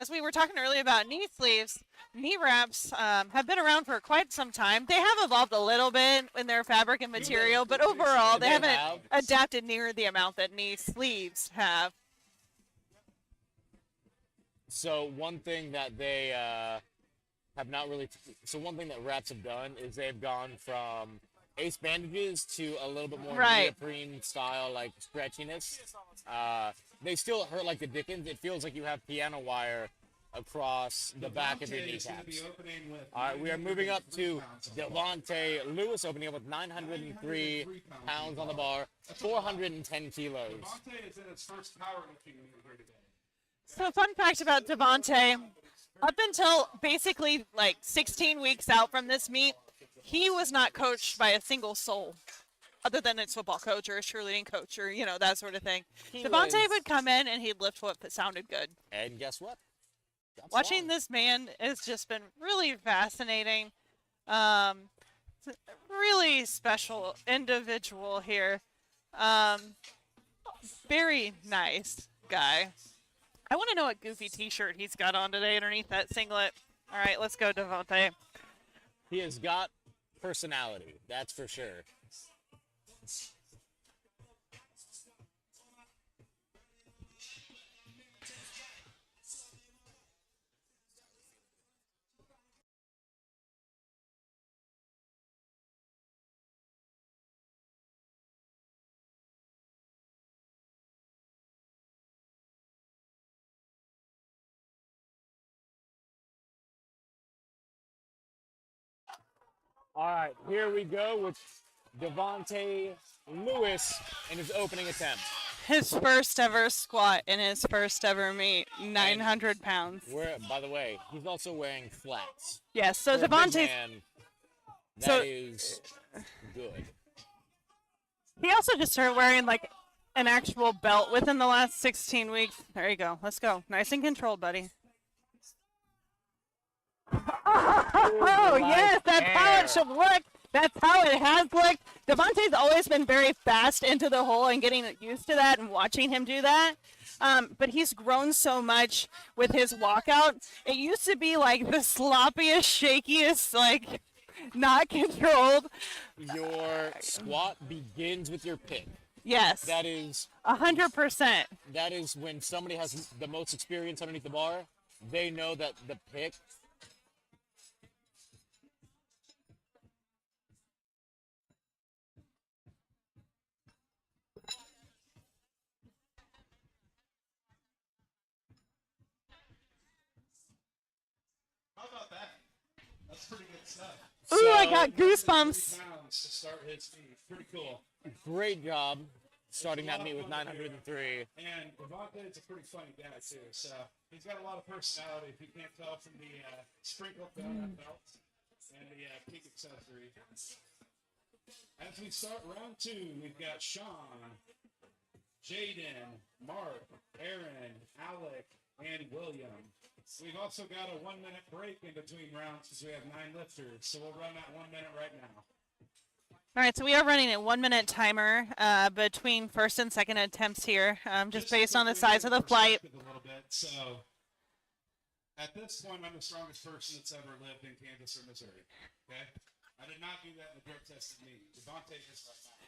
As we were talking earlier about knee sleeves, knee wraps have been around for quite some time. They have evolved a little bit in their fabric and material, but overall they haven't adapted near the amount that knee sleeves have. So one thing that they have not really, so one thing that wraps have done is they've gone from ace bandages to a little bit more Right. neoprene style, like stretchiness. They still hurt like the dickens. It feels like you have piano wire across the back of your kneecaps. All right, we are moving up to Devontae Lewis, opening up with 903 pounds on the bar, 410 kilos. Devontae is in his first powerlifting meet here today. So fun fact about Devontae, up until basically like 16 weeks out from this meet, he was not coached by a single soul other than its football coach or a cheerleading coach or, you know, that sort of thing. Devontae would come in and he'd lift what sounded good. And guess what? That's Watching wrong. this man has just been really fascinating. Really special individual here. Very nice guy. I want to know what goofy t-shirt he's got on today underneath that singlet. All right, let's go, Devontae. He has got personality, that's for sure. All right, here we go with Devontae Lewis in his opening attempt. His first ever squat in his first ever meet, 900 pounds. By the way, he's also wearing flats. Yes, so For a big Devontae's. man, that is good. He also just started wearing like an actual belt within the last 16 weeks. There you go. Let's go. Nice and controlled, buddy. Oh, yes, that's how it should look. That's how it has looked. Devontae's always been very fast into the hole and getting used to that and watching him do that. But he's grown so much with his walkout. It used to be like the sloppiest, shakiest, like not controlled. Your squat begins with your pick. Yes. That is 100%. That is when somebody has the most experience underneath the bar. They know that the pick. How about that? That's pretty good stuff. Ooh, I got goosebumps. Pounds to start his meet. Pretty cool. Great job starting that meet with 903. And Devontae is a pretty funny guy too. So he's got a lot of personality. If you can't tell from the sprinkled donut belt and the pink accessory. As we start round 2, we've got Sean, Jaden, Mark, Aaron, Alec, and William. We've also got a 1-minute break in between rounds because we have 9 lifters. So we'll run that 1 minute right now. All right, so we are running a 1-minute timer between first and second attempts here, just based on the size of the flight. A little bit. So at this point, I'm the strongest person that's ever lived in Kansas or Missouri. Okay? I did not do that in the drug tested meet. Devontae is right now.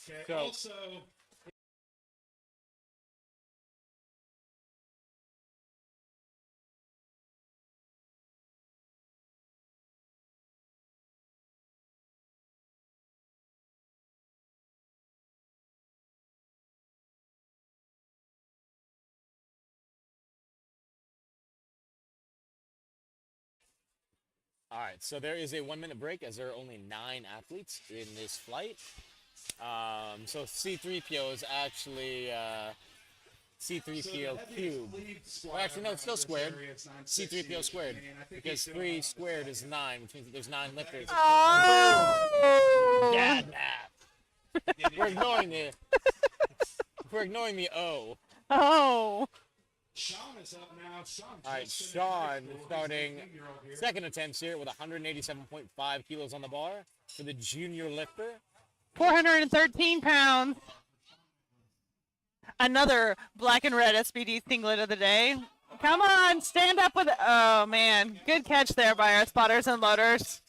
Okay. So- Also, All right, so there is a 1-minute break as there are only 9 athletes in this flight. So C3PO is actually C3PO cubed. Well, actually, no, it's still squared. C3PO squared. Because 3 squared is 9, which means that there's 9 lifters. Oh! Dad math. We're ignoring the O. Oh! Sean is up now. All right, Sean starting second attempts here with 187.5 kilos on the bar for the junior lifter. 413 pounds. Another black and red SBD singlet of the day. Come on, stand up with. Oh, man. Good catch there by our spotters and loaders.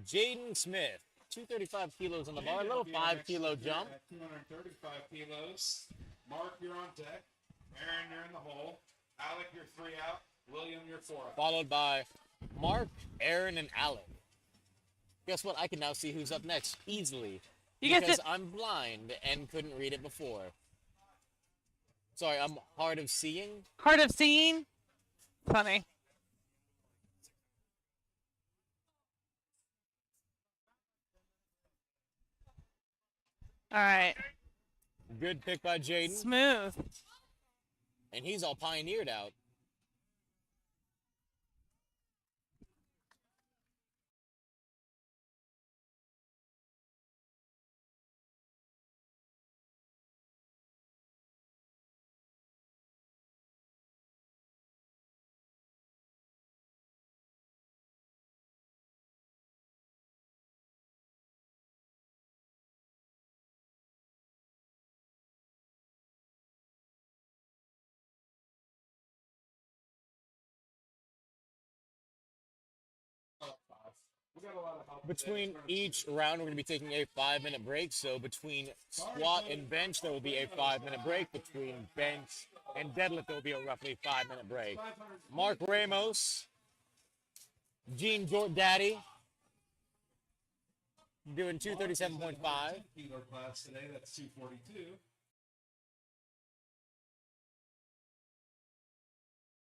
Jaden Smith, 235 kilos on the bar, a little 5-kilo jump. 235 kilos. Mark, you're on deck. Aaron, you're in the hole. Alec, you're 3 out. William, you're 4 out. Followed by Mark, Aaron, and Alec. Guess what? I can now see who's up next easily. Because I'm blind and couldn't read it before. Sorry, I'm hard of seeing. Hard of seeing? Funny. All right. Good pick by Jaden. Smooth. And he's all pioneered out. We got a lot of help Between today. each round, we're going to be taking a 5-minute break. So between squat and bench, there will be a 5-minute break. Between bench And deadlift, there will be a roughly 5-minute break. Mark Ramos, Gene Jort Daddy, doing 237.5. Kilo class today, that's 242.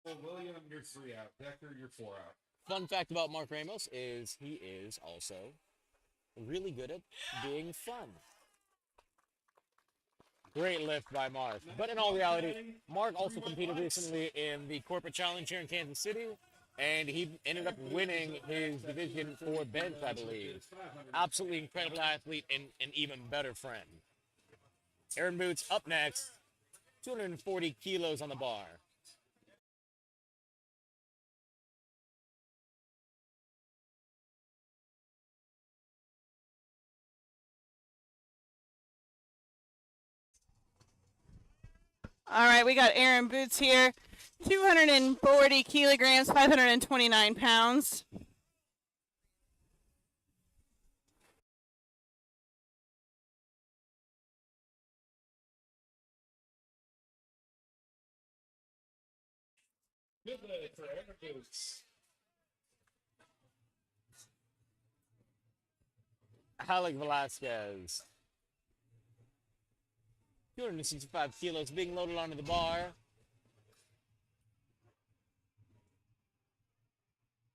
Well, William, you're 3 out. Decker, you're 4 out. Fun fact about Mark Ramos is he is also really good at being fun. Great lift by Mark. But in all reality, Mark also competed recently in the corporate challenge here in Kansas City, and he ended up winning his division for bench, I believe. Absolutely incredible athlete and an even better friend. Aaron Boots up next, 240 kilos on the bar. All right, we got Aaron Boots here, 240 kilograms, 529 pounds. Good lift for Aaron Boots. Alec Velasquez, 265 kilos being loaded onto the bar.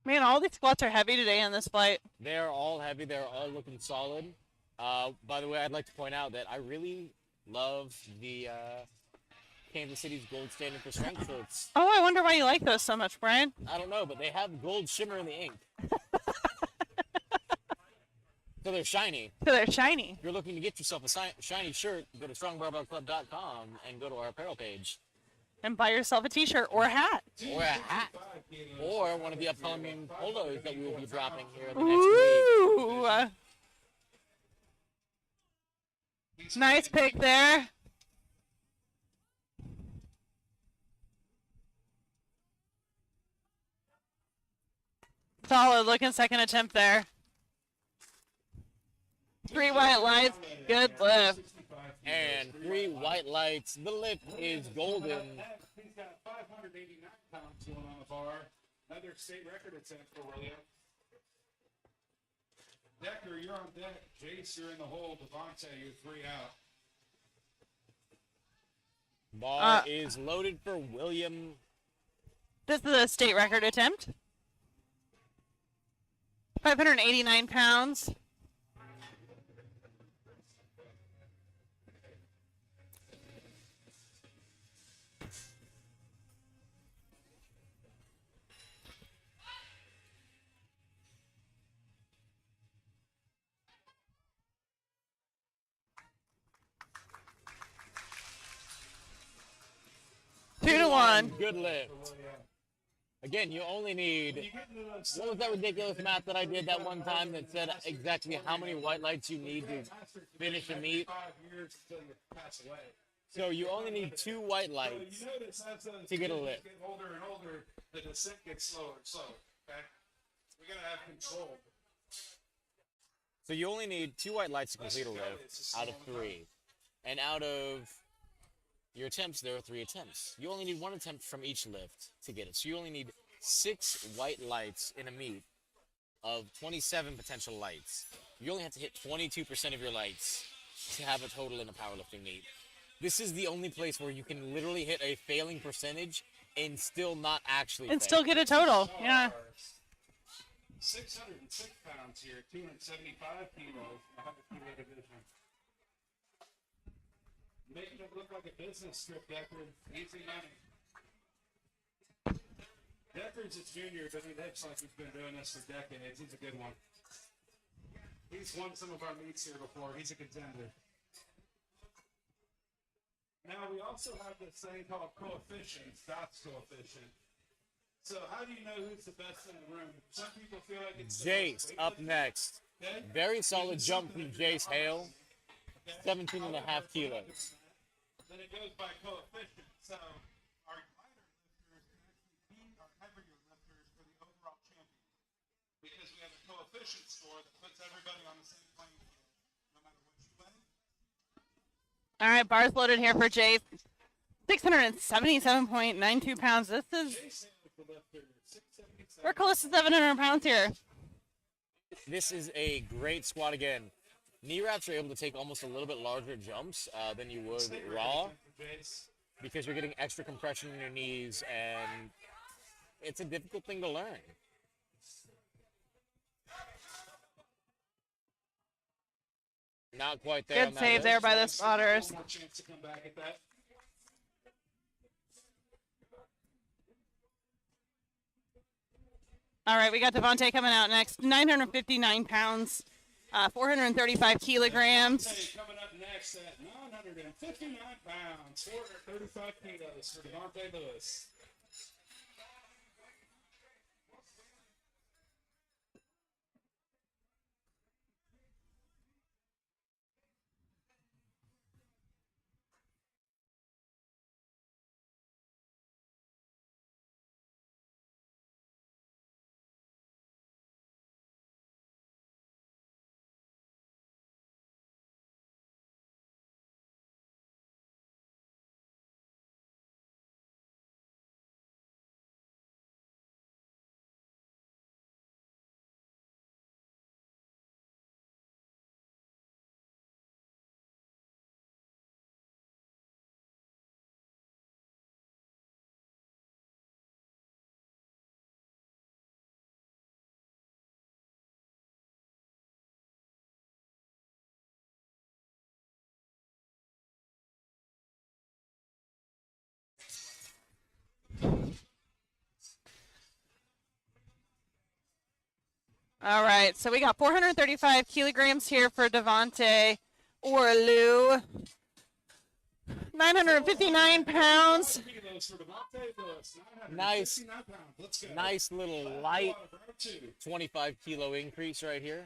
Man, all these squats are heavy today in this flight. They're all heavy. They're all looking solid. By the way, I'd like to point out that I really love the Kansas City's gold standard for strength shorts. Oh, I wonder why you like those so much, Brian. I don't know, but they have gold shimmer in the ink. So they're shiny. So they're shiny. If you're looking to get yourself a shiny shirt, go to strongbarbellclub.com and go to our apparel page. And buy yourself a t-shirt or a hat. Or a hat. Or one of the upcoming polos that we will be dropping here in the next week. Ooh. Nice pick there. Solid looking second attempt there. 3 white lights. Good lift. And 3 white lights. The lift is golden. He's got 589 pounds going on the bar. Another state record attempt for William. Decker, you're on deck. Jace, you're in the hole. Devontae, you're 3 out. Bar is loaded for William. This is a state record attempt. 589 pounds. Two to one. Good lift. Again, you only need, what was that ridiculous math that I did that one time that said exactly how many white lights you need to finish a meet? So you only need 2 white lights to get a lift. Get older and older, the descent gets slower and slower. Okay, we gotta have control. So you only need 2 white lights to complete a lift out of 3. And out of your attempts, there are 3 attempts. You only need 1 attempt from each lift to get it. So you only need 6 white lights in a meet of 27 potential lights. You only have to hit 22% of your lights to have a total in a powerlifting meet. This is the only place where you can literally hit a failing percentage and still not actually And fail. still get a total. Yeah. 606 pounds here, 275 kilos, 100 kilo division. Making it look like a business trip, Decker. Easy money. Decker's a junior, but he looks like he's been doing this for decades. He's a good one. He's won some of our meets here before. He's a contender. Now, we also have this thing called coefficients, Dots coefficient. So how do you know who's the best in the room? Some people feel like it's Jace up next. Okay? Very solid jump from Jace Hale. 17 and a half kilos. Then it goes by coefficient. So our lighter lifters can actually beat our heavier lifters for the overall champion. Because we have a coefficient score that puts everybody on the same playing field, no matter what you weigh. All right, bars loaded here for Jace. 677.92 pounds. This is, Jason with the lifter, 677. we're close to 700 pounds here. This is a great squat again. Knee wraps are able to take almost a little bit larger jumps than you would raw because you're getting extra compression in your knees, and it's a difficult thing to learn. Not quite there. Good save there by the spotters. One more chance to come back at that. All right, we got Devontae coming out next. 959 pounds, 435 kilograms. Devontae coming up next at 959 pounds, 435 kilos for Devontae Lewis. All right, so we got 435 kilograms here for Devontae Orlu. 959 pounds. Kilos for Devontae Lewis, 959 Nice. pounds. Let's go. Nice little light Round two. 25 kilo increase right here.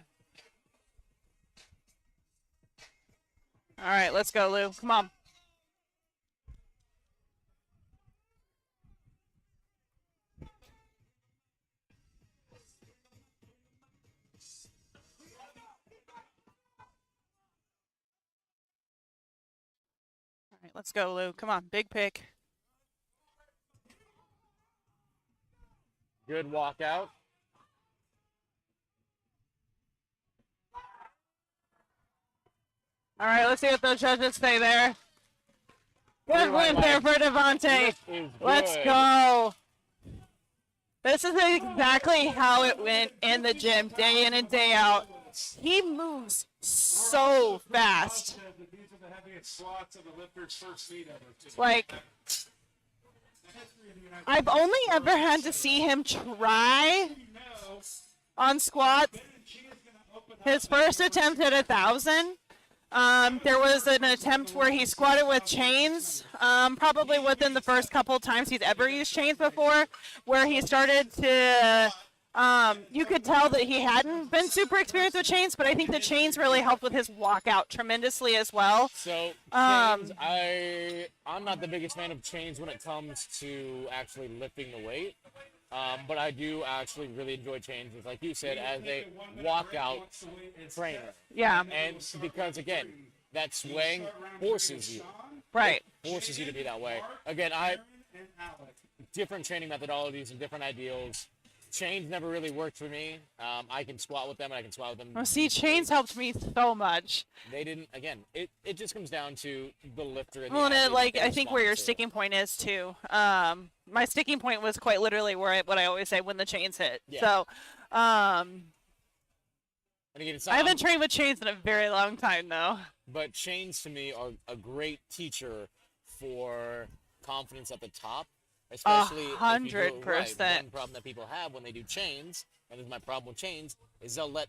All right, let's go, Lou. Come on. All right, let's go, Lou. Come on, big pick. Good walkout. All right, let's see what those judges say there. Good Pretty win right there for Devontae. Lift is Let's good. go. This is exactly how it went in the gym, day in and day out. He moves so fast. These are the heaviest squats of the lifter's first meet ever, too. Like, The history of the United I've only ever had to see him try States, you know, on squats. she is going to open up His first attempt at 1,000. There was an attempt where he squatted with chains, probably within the first couple times he's ever used chains before, where he started to, you could tell that he hadn't been super experienced with chains, but I think the chains really helped with his walkout tremendously as well. So chains, I'm not the biggest fan of chains when it comes to actually lifting the weight, but I do actually really enjoy chains, like you said, as a walkout trainer. Yeah, And because again, that swaying forces you. right. Forces you to be that way. Again, different training methodologies and different ideals. Chains never really worked for me. I can squat with them and I can squat with them. Oh, see, chains helped me so much. They didn't. Again, it just comes down to the lifter. And the Well, and athlete like that they I think where your respond to. sticking point is too. My sticking point was quite literally what I always say when the chains hit. Yeah. So, And again, it's not, I haven't trained with chains in a very long time though. but chains to me are a great teacher for confidence at the top, especially if you do it right. 100%. One problem that people have when they do chains, and this is my problem with chains, is they'll let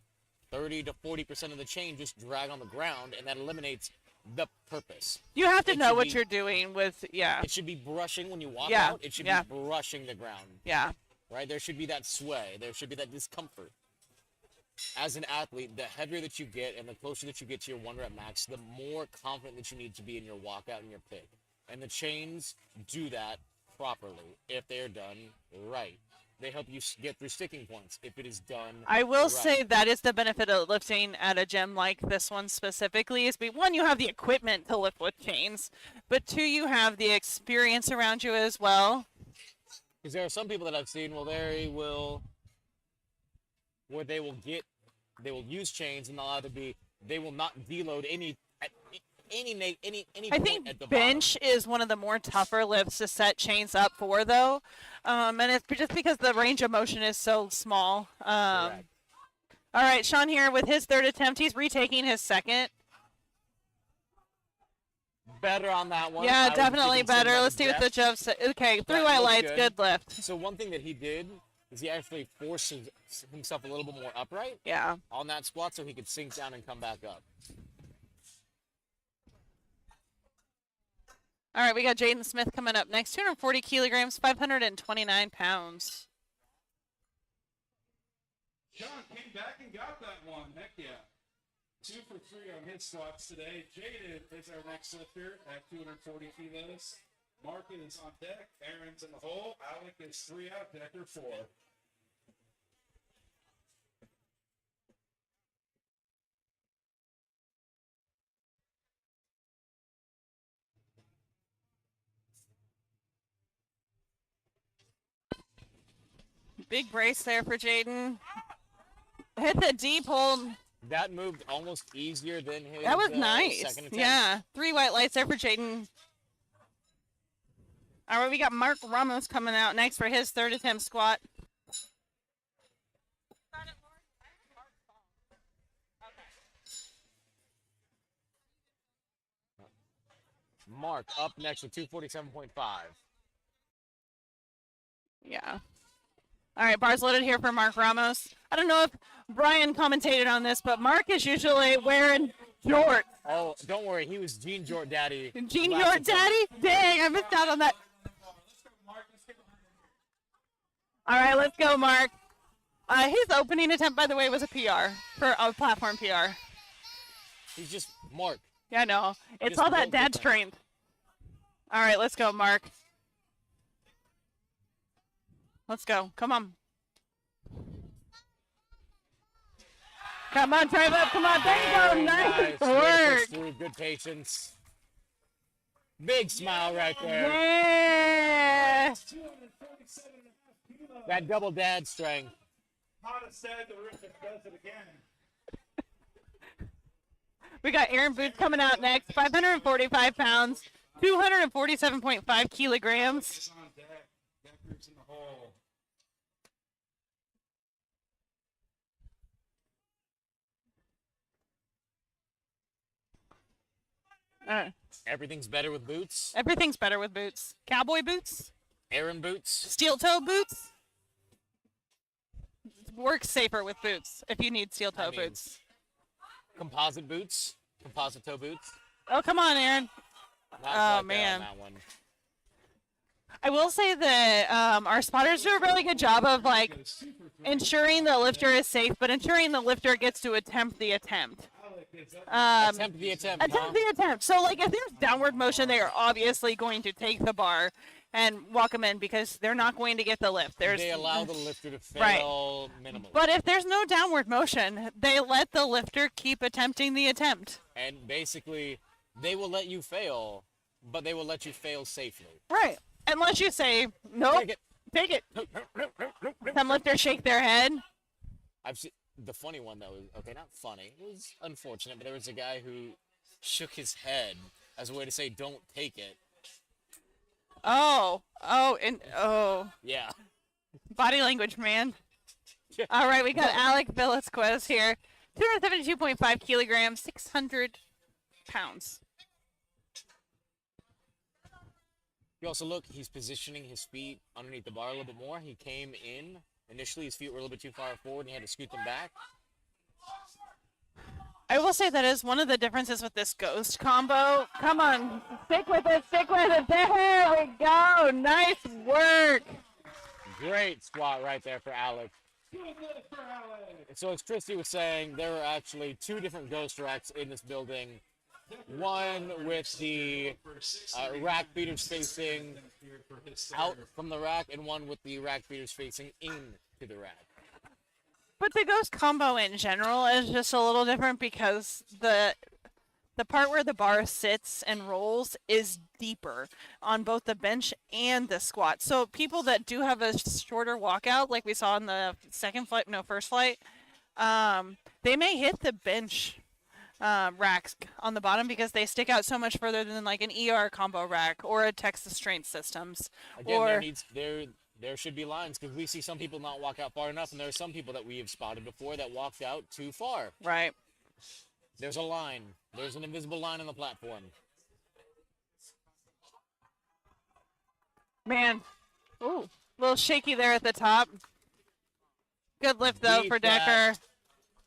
30 to 40% of the chain just drag on the ground, and that eliminates the purpose. You have to It know should what be- you're doing with It should be brushing when you walk Yeah, out. It should yeah. be brushing the ground, yeah. right? There should be that sway. There should be that discomfort. As an athlete, the heavier that you get and the closer that you get to your 1 rep max, the more confident that you need to be in your walkout and your pick. And the chains do that properly if they are done right. they help you get through sticking points if it is done. I will right. say that is the benefit of lifting at a gym like this one specifically is one, you have the equipment to lift with chains, but two, you have the experience around you as well. Because there are some people that I've seen, they will use chains and they'll either they will not deload any I point think at the bench is one of the more tougher lifts to set chains up for, though, and it's just because the range of motion is so small. Correct. All right, Sean here with his third attempt. He's retaking his second. Better on that one. Yeah, I would definitely be concerned better. about Let's see what the depth. Jove said. Okay, three That white looks lights, good lift. So one thing that he did is he actually forced himself a little bit more upright Yeah. on that squat so he could sink down and come back up. All right, we got Jaden Smith coming up next. 240 kilograms, 529 pounds. Sean came back and got that one. Heck yeah. 2 for 3 on his squats today. Jaden is our next lifter at 240 kilos. Mark is on deck. Aaron's in the hole. Alec is 3 out. Decker 4. Big brace there for Jaden. Hit the deep hold. That moved almost easier than his That was nice. second attempt. Yeah, 3 white lights there for Jaden. All right, we got Mark Ramos coming out next for his third attempt squat. Mark up next with 247.5. Yeah. All right, bars loaded here for Mark Ramos. I don't know if Brian commentated on this, but Mark is usually wearing jorts. Oh, don't worry. He was Jean Jort Daddy. Jean last Jort attempt. Daddy? Dang, I missed out on that. All right, let's go, Mark. His opening attempt, by the way, was a PR, for a platform PR. He's just Mark. Yeah, I know. It's Just all that built dad different. strength. All right, let's go, Mark. Let's go. Come on. Come on, drive up. Come on. There you go. Very Nice Way to push work. through. Good patience. Big smile right there. Yeah. 247.5 kilos. That double dad strength. Hottest dad the roof does it again. We got Aaron Booth coming out next. 545 pounds, 247.5 kilograms. Is on deck. Decker's in the hole. Everything's better with boots. Everything's better with boots. Cowboy boots, Aaron boots. steel toe boots. Works safer with boots if you need steel toe mean, boots. Composite boots. Composite toe boots. Oh, come on, Aaron. Not Oh, quite there on man. that one. I will say that our spotters do a really good job of like ensuring the lifter is safe, but ensuring the lifter gets to attempt the attempt. Attempt the attempt. Attempt the attempt. So, like, if there's downward motion, they are obviously going to take the bar and walk them in because they're not going to get the lift. They allow the lifter to Right. fail minimally. But if there's no downward motion, they let the lifter keep attempting the attempt. And basically, they will let you fail, but they will let you fail safely. Right. Unless you say, nope, take it. Some lifters shake their head. I've seen the funny one though. Okay, not funny. It was unfortunate, but there was a guy who shook his head as a way to say, "Don't take it." Oh, Yeah. body language, man. All right, we got Alec Velasquez here. 272.5 kilograms, 600 pounds. You also look, he's positioning his feet underneath the bar a little bit more. He came in. Initially, his feet were a little bit too far forward, and he had to scoot them back. I will say that is one of the differences with this ghost combo. Come on, stick with it, stick with it. There we go. Nice work. Great squat right there for Alec. So as Christy was saying, there were actually 2 different ghost racks in this building. one with the rack feeders facing out from the rack, and one with the rack feeders facing into the rack. But the ghost combo in general is just a little different because the part where the bar sits and rolls is deeper on both the bench and the squat. So people that do have a shorter walkout, like we saw in the first flight, they may hit the bench racks on the bottom because they stick out so much further than like an ER combo rack or a Texas Strength Systems. Again, there should be lines because we see some people not walk out far enough, and there are some people that we have spotted before that walked out too far. Right. There's a line. There's an invisible line on the platform. Man, ooh, a little shaky there at the top. Good lift though for Decker.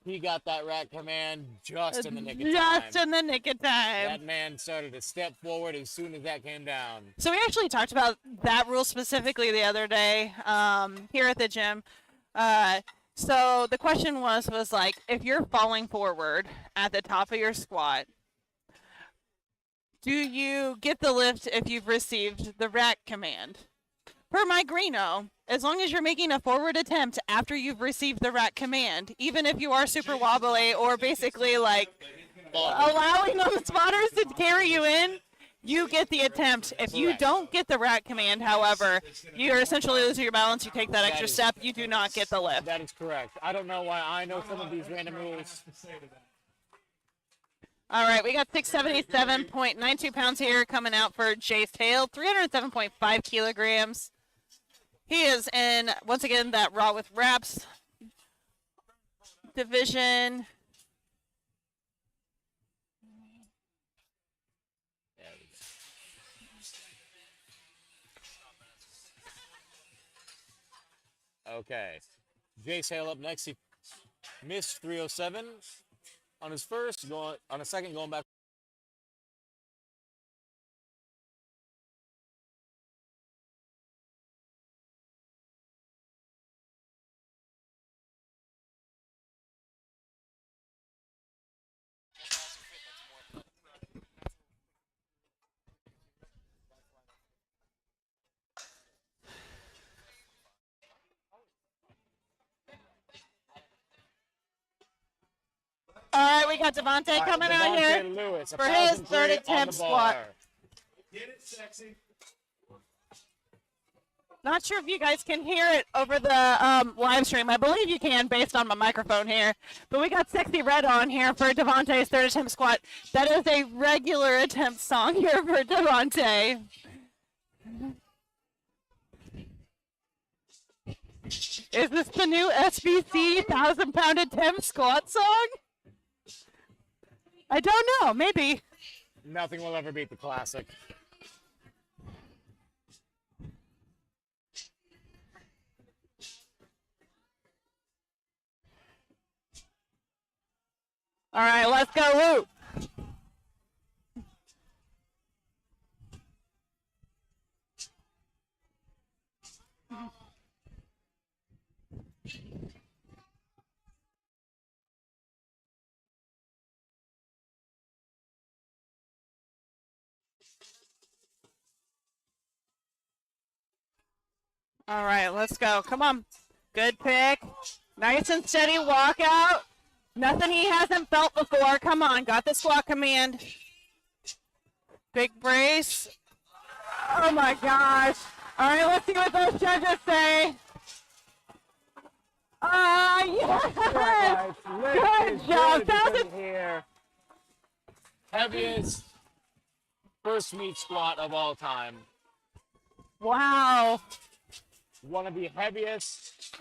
He got that rack command just in the nick of time. Just in the nick of time. That man started to step forward as soon as that came down. So we actually talked about that rule specifically the other day here at the gym. So the question was like, if you're falling forward at the top of your squat, do you get the lift if you've received the rack command? Per my Greeno, as long as you're making a forward attempt after you've received the rack command, even if you are super wobbly or basically like allowing those spotters to carry you in, you get the attempt. If you don't get the rack command, however, you're essentially losing your balance. You take that extra step. You do not get the lift. That is correct. I don't know why I know some of these random rules. All right, we got 677.92 pounds here coming out for Jace Hale, 307.5 kilograms. He is in, once again, that raw with wraps division. Okay. Jace Hale up next. He missed 307 on his first, on a second going back. All right, we got Devontae coming out here Lewis, for his 1,003 third on attempt the squat. bar. Get it sexy. Not sure if you guys can hear it over the live stream. I believe you can based on my microphone here. But we got Sexy Red on here for Devontae's third attempt squat. That is a regular attempt song here for Devontae. Is this the new SBC 1,000-pound attempt squat song? I don't know. Maybe. Nothing will ever beat the classic. All right, let's go, Luke. All right, let's go. Come on. Good pick. Nice and steady walkout. Nothing he hasn't felt before. Come on. Got the squat command. Big brace. Oh, my gosh. All right, let's see what those judges say. Yes. Good job. Here. Heaviest first meet squat of all time. Wow. One of the heaviest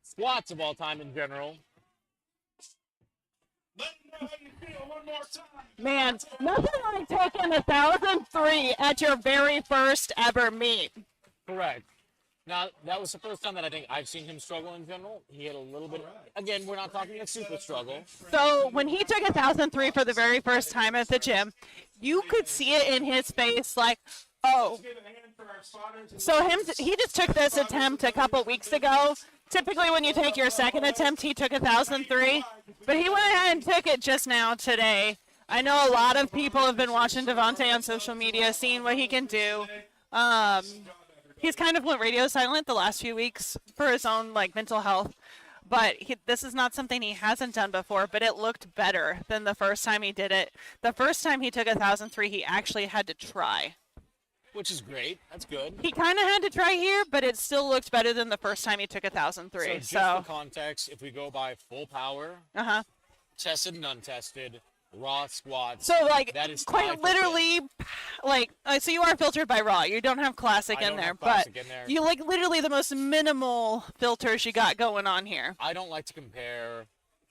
squats of all time in general. Let me know how you feel one more time. Man, nothing like taking 1,003 at your very first ever meet. Correct. Now, that was the first time that I think I've seen him struggle in general. He had a little bit. Again, we're not talking a super struggle. So when he took 1,003 for the very first time at the gym, you could see it in his face like, oh. Give a hand for our spotters. So he just took this attempt a couple weeks ago. Typically when you take your second attempt, he took 1,003. But he went ahead and took it just now today. I know a lot of people have been watching Devontae on social media, seeing what he can do. He's kind of went radio silent the last few weeks for his own like mental health, but this is not something he hasn't done before. But it looked better than the first time he did it. The first time he took 1,003, he actually had to try. Which is great. That's good. He kind of had to try here, but it still looked better than the first time he took 1,003. So just for context, if we go by full power, tested and untested, raw squats. So like that is quite literally, like so you are filtered by raw. You don't have classic I in don't there, have but classic in there. you like literally the most minimal filters you got going on here. I don't like to compare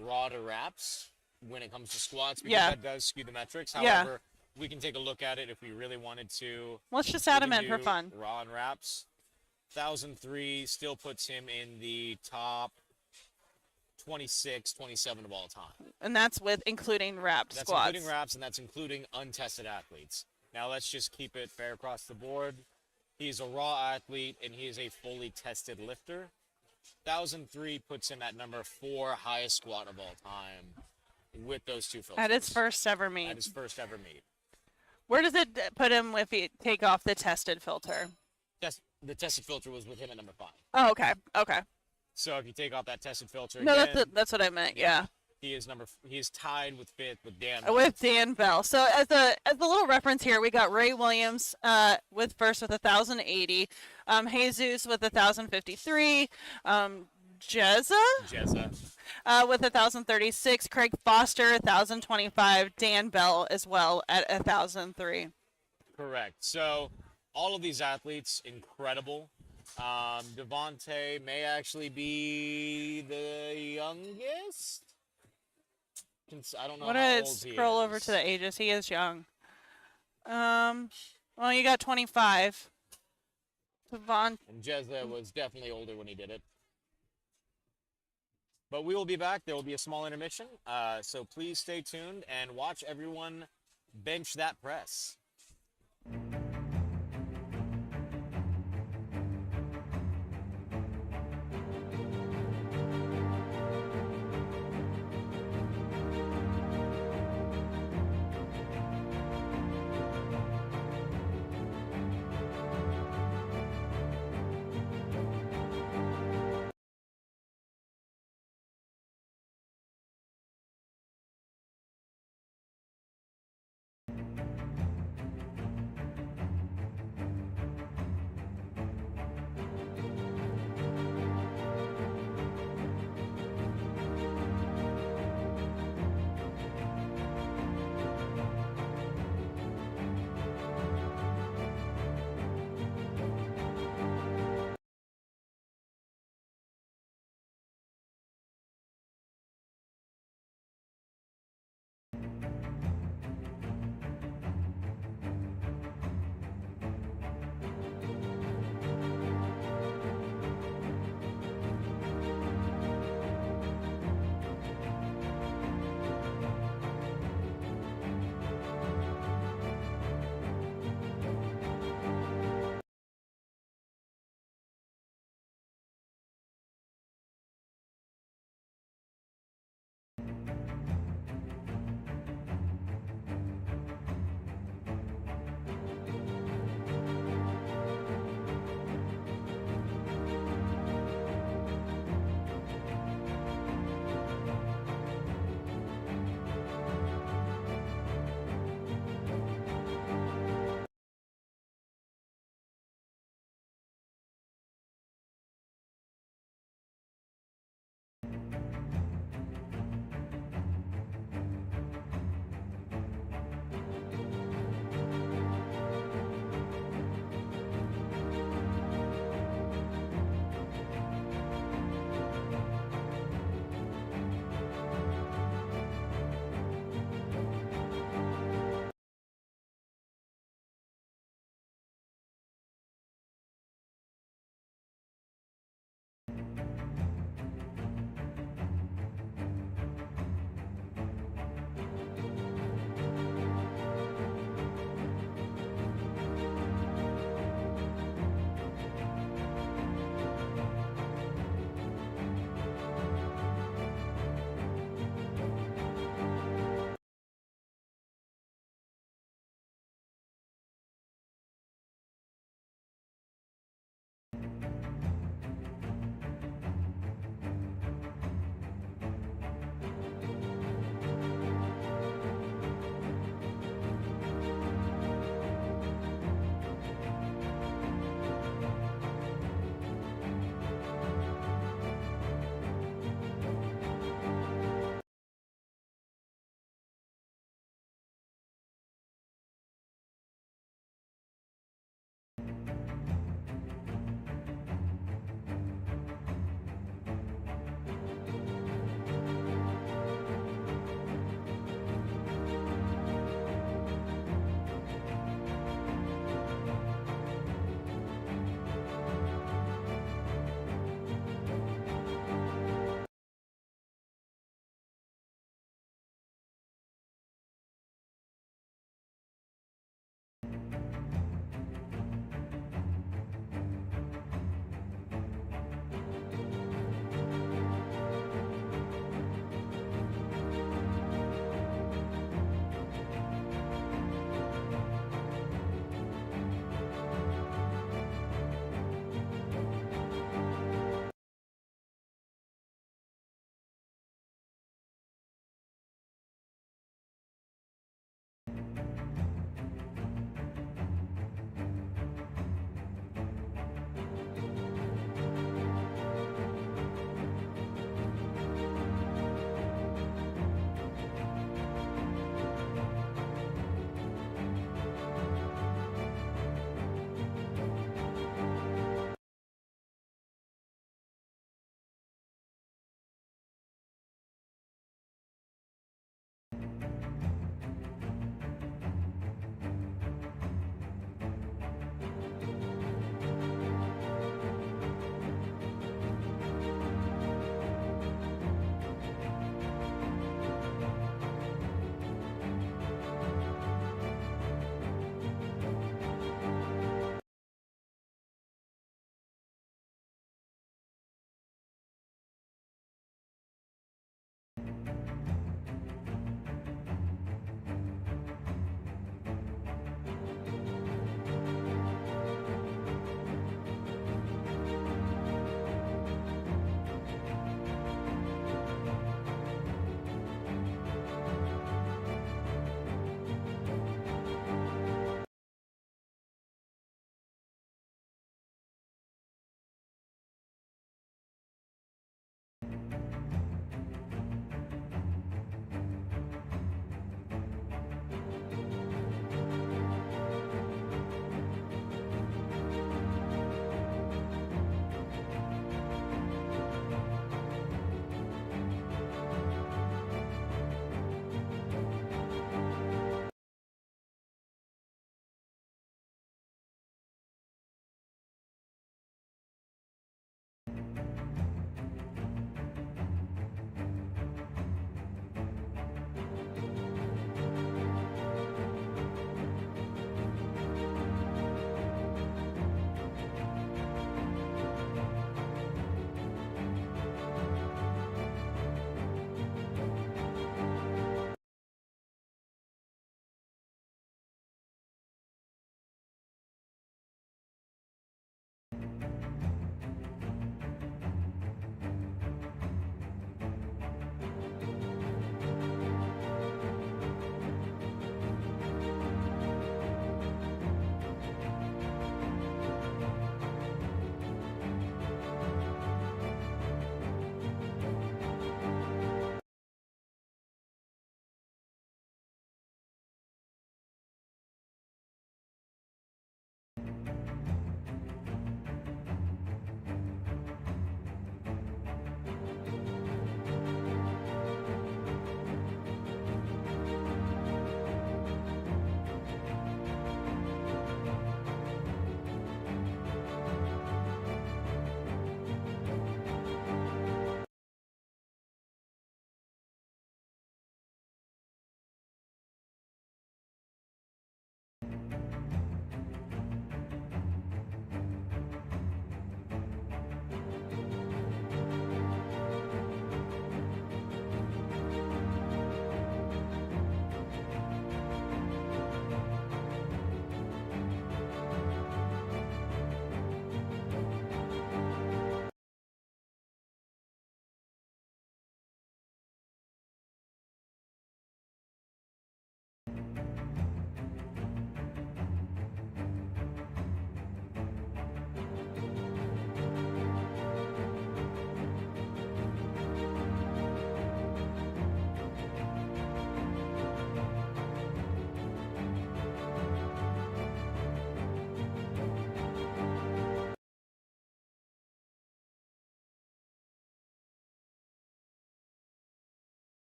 raw to reps when it comes to squats because Yeah. that does skew the metrics. Yeah. However, we can take a look at it if we really wanted to. Let's just We add can him in for do fun. Raw and wraps. 1,003 still puts him in the top 26, 27 of all time. And that's with including wrapped That's squats. including wraps, and that's including untested athletes. Now let's just keep it fair across the board. He's a raw athlete, and he is a fully tested lifter. 1,003 puts him at number 4 highest squat of all time with those two filters. At his first ever meet. At his first ever meet. Where does it put him if you take off the tested filter? The tested filter was with him at number 5. Oh, okay. Okay. So if you take off that tested filter, No, again, that's what I meant. Yeah. he is tied with 5th with Dan. With Dan Bell. So as a little reference here, we got Ray Williams with first with 1,080, Jesus with 1,053, Jezza. with 1,036, Craig Foster 1,025, Dan Bell as well at 1,003. Correct. So all of these athletes, incredible. Devontae may actually be the youngest. I don't know What how did old he scroll is. over to the ages? He is young. Well, you got 25. Devon. And Jezza was definitely older when he did it. But we will be back. There will be a small intermission. So please stay tuned and watch everyone bench that press.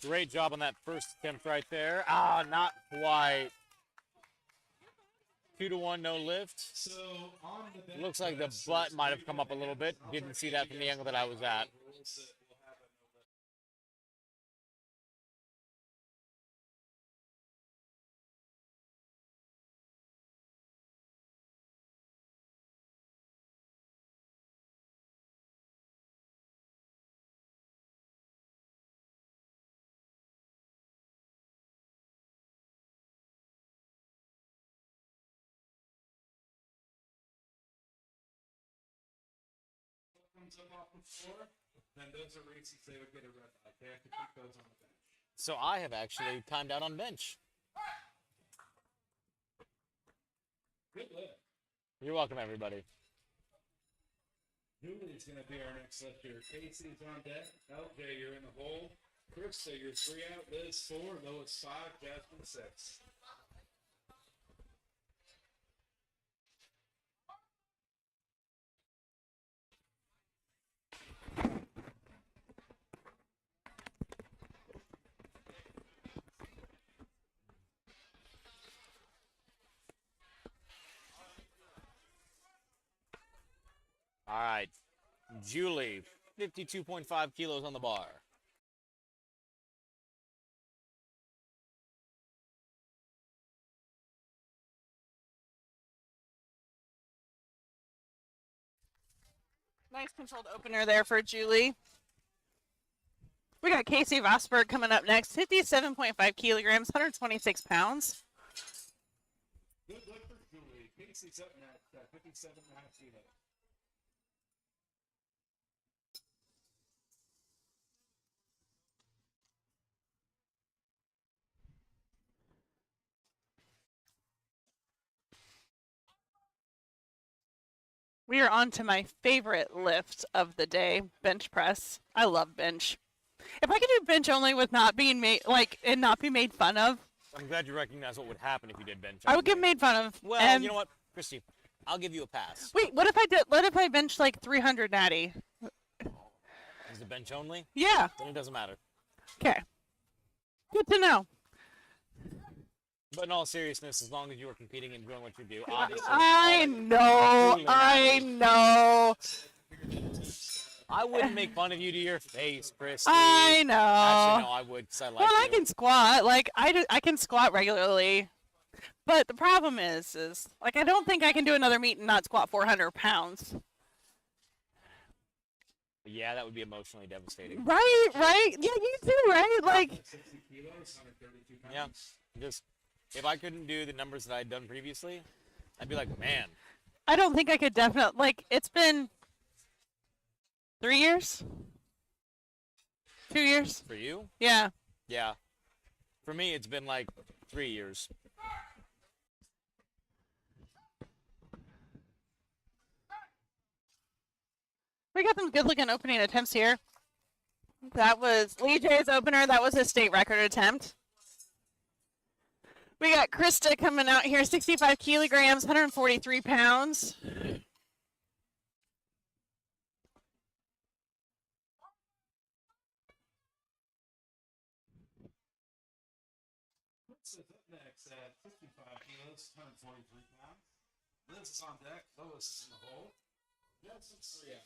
Great job on that first attempt right there. Ah, not quite. 2-to-1, no lift. So on the bench Looks like the press, butt there's might have three come up a little bit. different Didn't see rules. that from the angle that I was at. Rules that will have a no lift. Comes up off the floor, then those are races they would get a red light. They have to keep those on the bench. So I have actually timed out on bench. Good lift. You're welcome, everybody. Julie's going to be our next lifter. Casey's on deck. LJ, you're in the hole. Krista, you're 3 out. Liz 4. Lois 5. Jasmine 6. All right. Julie, 52.5 kilos on the bar. Nice controlled opener there for Julie. We got Casey Vosberg coming up next. 57.5 kilograms, 126 pounds. Good lift for Julie. Casey's up next at 57.5 kilos. We are on to my favorite lift of the day, bench press. I love bench. If I could do bench only with not being made, and not be made fun of, I'm glad you recognize what would happen if you did bench. I would get only. made fun of. Well, And you know what, Christy? I'll give you a pass. wait, what if I bench like 300 natty? Is it bench only? Yeah. Then it doesn't matter. Okay. Good to know. But in all seriousness, as long as you are competing and doing what you do, obviously. I know. I know. I wouldn't make fun of you to your face, Christy. I know. Actually, no, I would, because I like Well, you. I can squat. I can squat regularly. But the problem is I don't think I can do another meet and not squat 400 pounds. Yeah, that would be emotionally devastating. Right? Yeah, you too, right? 60 kilos, 132 pounds. Yeah, just if I couldn't do the numbers that I'd done previously, I'd be like, man. I don't think I could definitely, it's been 3 years? 2 years? For you? Yeah. Yeah. For me, it's been like 3 years. We got some good-looking opening attempts here. That was Lee J's opener. That was a state record attempt. We got Krista coming out here, 65 kilograms, 143 pounds. Liz is up next at 55 kilos, 143 pounds. Liz is on deck. Lois is in the hole. Jasmine's 3 out.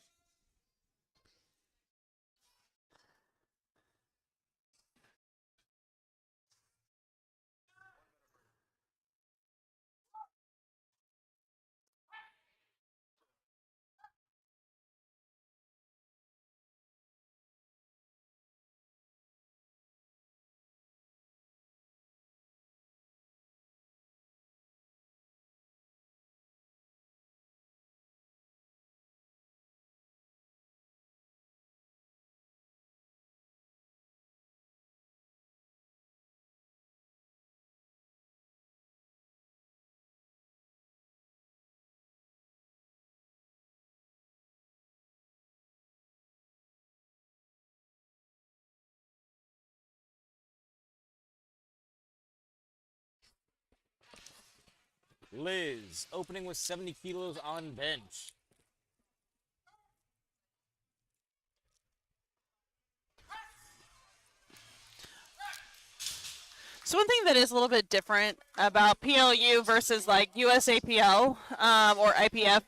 Liz, opening with 70 kilos on bench. So one thing that is a little bit different about PLU versus like USAPL or IPF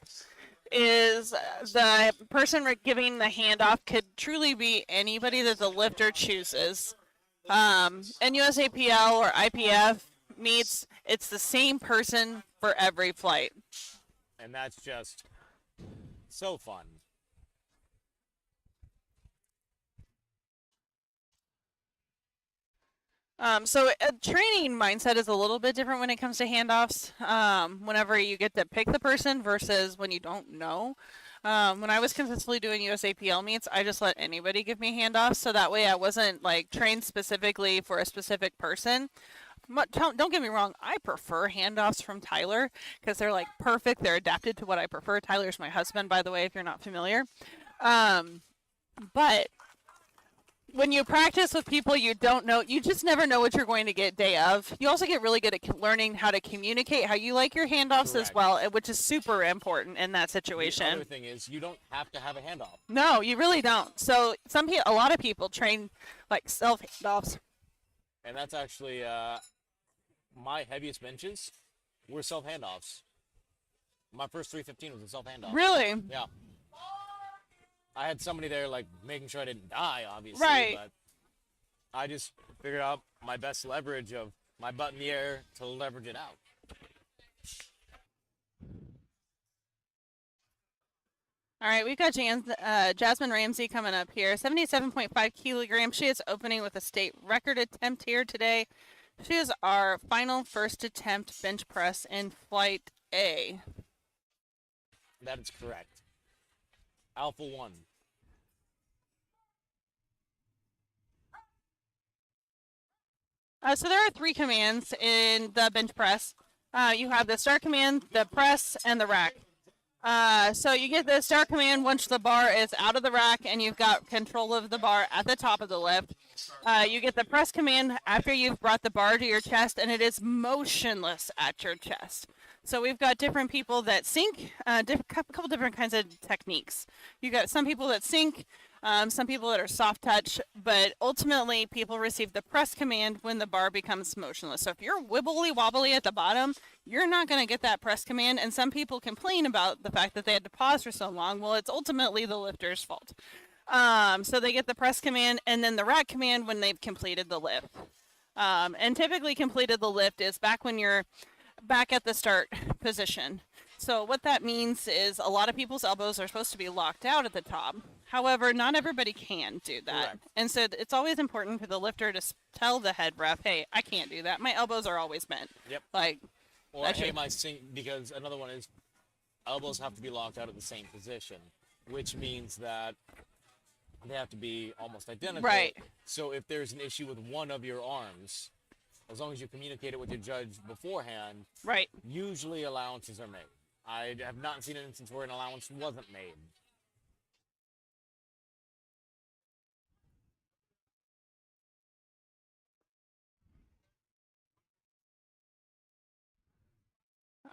is the person giving the handoff could truly be anybody that the lifter chooses. And USAPL or IPF meets, it's the same person for every flight. And that's just so fun. So a training mindset is a little bit different when it comes to handoffs. Whenever you get to pick the person versus when you don't know. When I was consistently doing USAPL meets, I just let anybody give me handoffs, so that way I wasn't like trained specifically for a specific person. Don't get me wrong, I prefer handoffs from Tyler because they're like perfect. They're adapted to what I prefer. Tyler's my husband, by the way, if you're not familiar. But when you practice with people you don't know, you just never know what you're going to get day of. You also get really good at learning how to communicate, how you like your handoffs as Correct. well, which is super important in that The situation. other thing is you don't have to have a handoff. No, you really don't. So a lot of people train like self handoffs. And that's actually my heaviest benches were self handoffs. My first 315 was a self handoff. Really? Yeah. I had somebody there like making sure I didn't die, obviously. Right. But I just figured out my best leverage of my butt in the air to leverage it out. All right, we've got Jasmine Ramsey coming up here. 77.5 kilograms. She is opening with a state record attempt here today. She is our final first attempt bench press in flight A. That is correct. Alpha 1. So there are 3 commands in the bench press. You have the start command, the press, and the rack. So you get the start command once the bar is out of the rack and you've got control of the bar at the top of the lift. You get the press command after you've brought the bar to your chest and it is motionless at your chest. So we've got different people that sink, a couple different kinds of techniques. You got some people that sink, some people that are soft touch, but ultimately people receive the press command when the bar becomes motionless. So if you're wibbly wobbly at the bottom, you're not going to get that press command. And some people complain about the fact that they had to pause for so long. Well, it's ultimately the lifter's fault. So they get the press command and then the rack command when they've completed the lift. And typically completed the lift is back when you're back at the start position. So what that means is a lot of people's elbows are supposed to be locked out at the top. However, not everybody can do that. Correct. And so it's always important for the lifter to tell the head ref, hey, I can't do that. My elbows are always bent. Yep. Like, Or that hey, should- my sink, because another one is elbows have to be locked out at the same position, which means that they have to be almost identical. Right. So if there's an issue with one of your arms, as long as you communicate it with your judge beforehand, right. usually allowances are made. I have not seen an instance where an allowance wasn't made.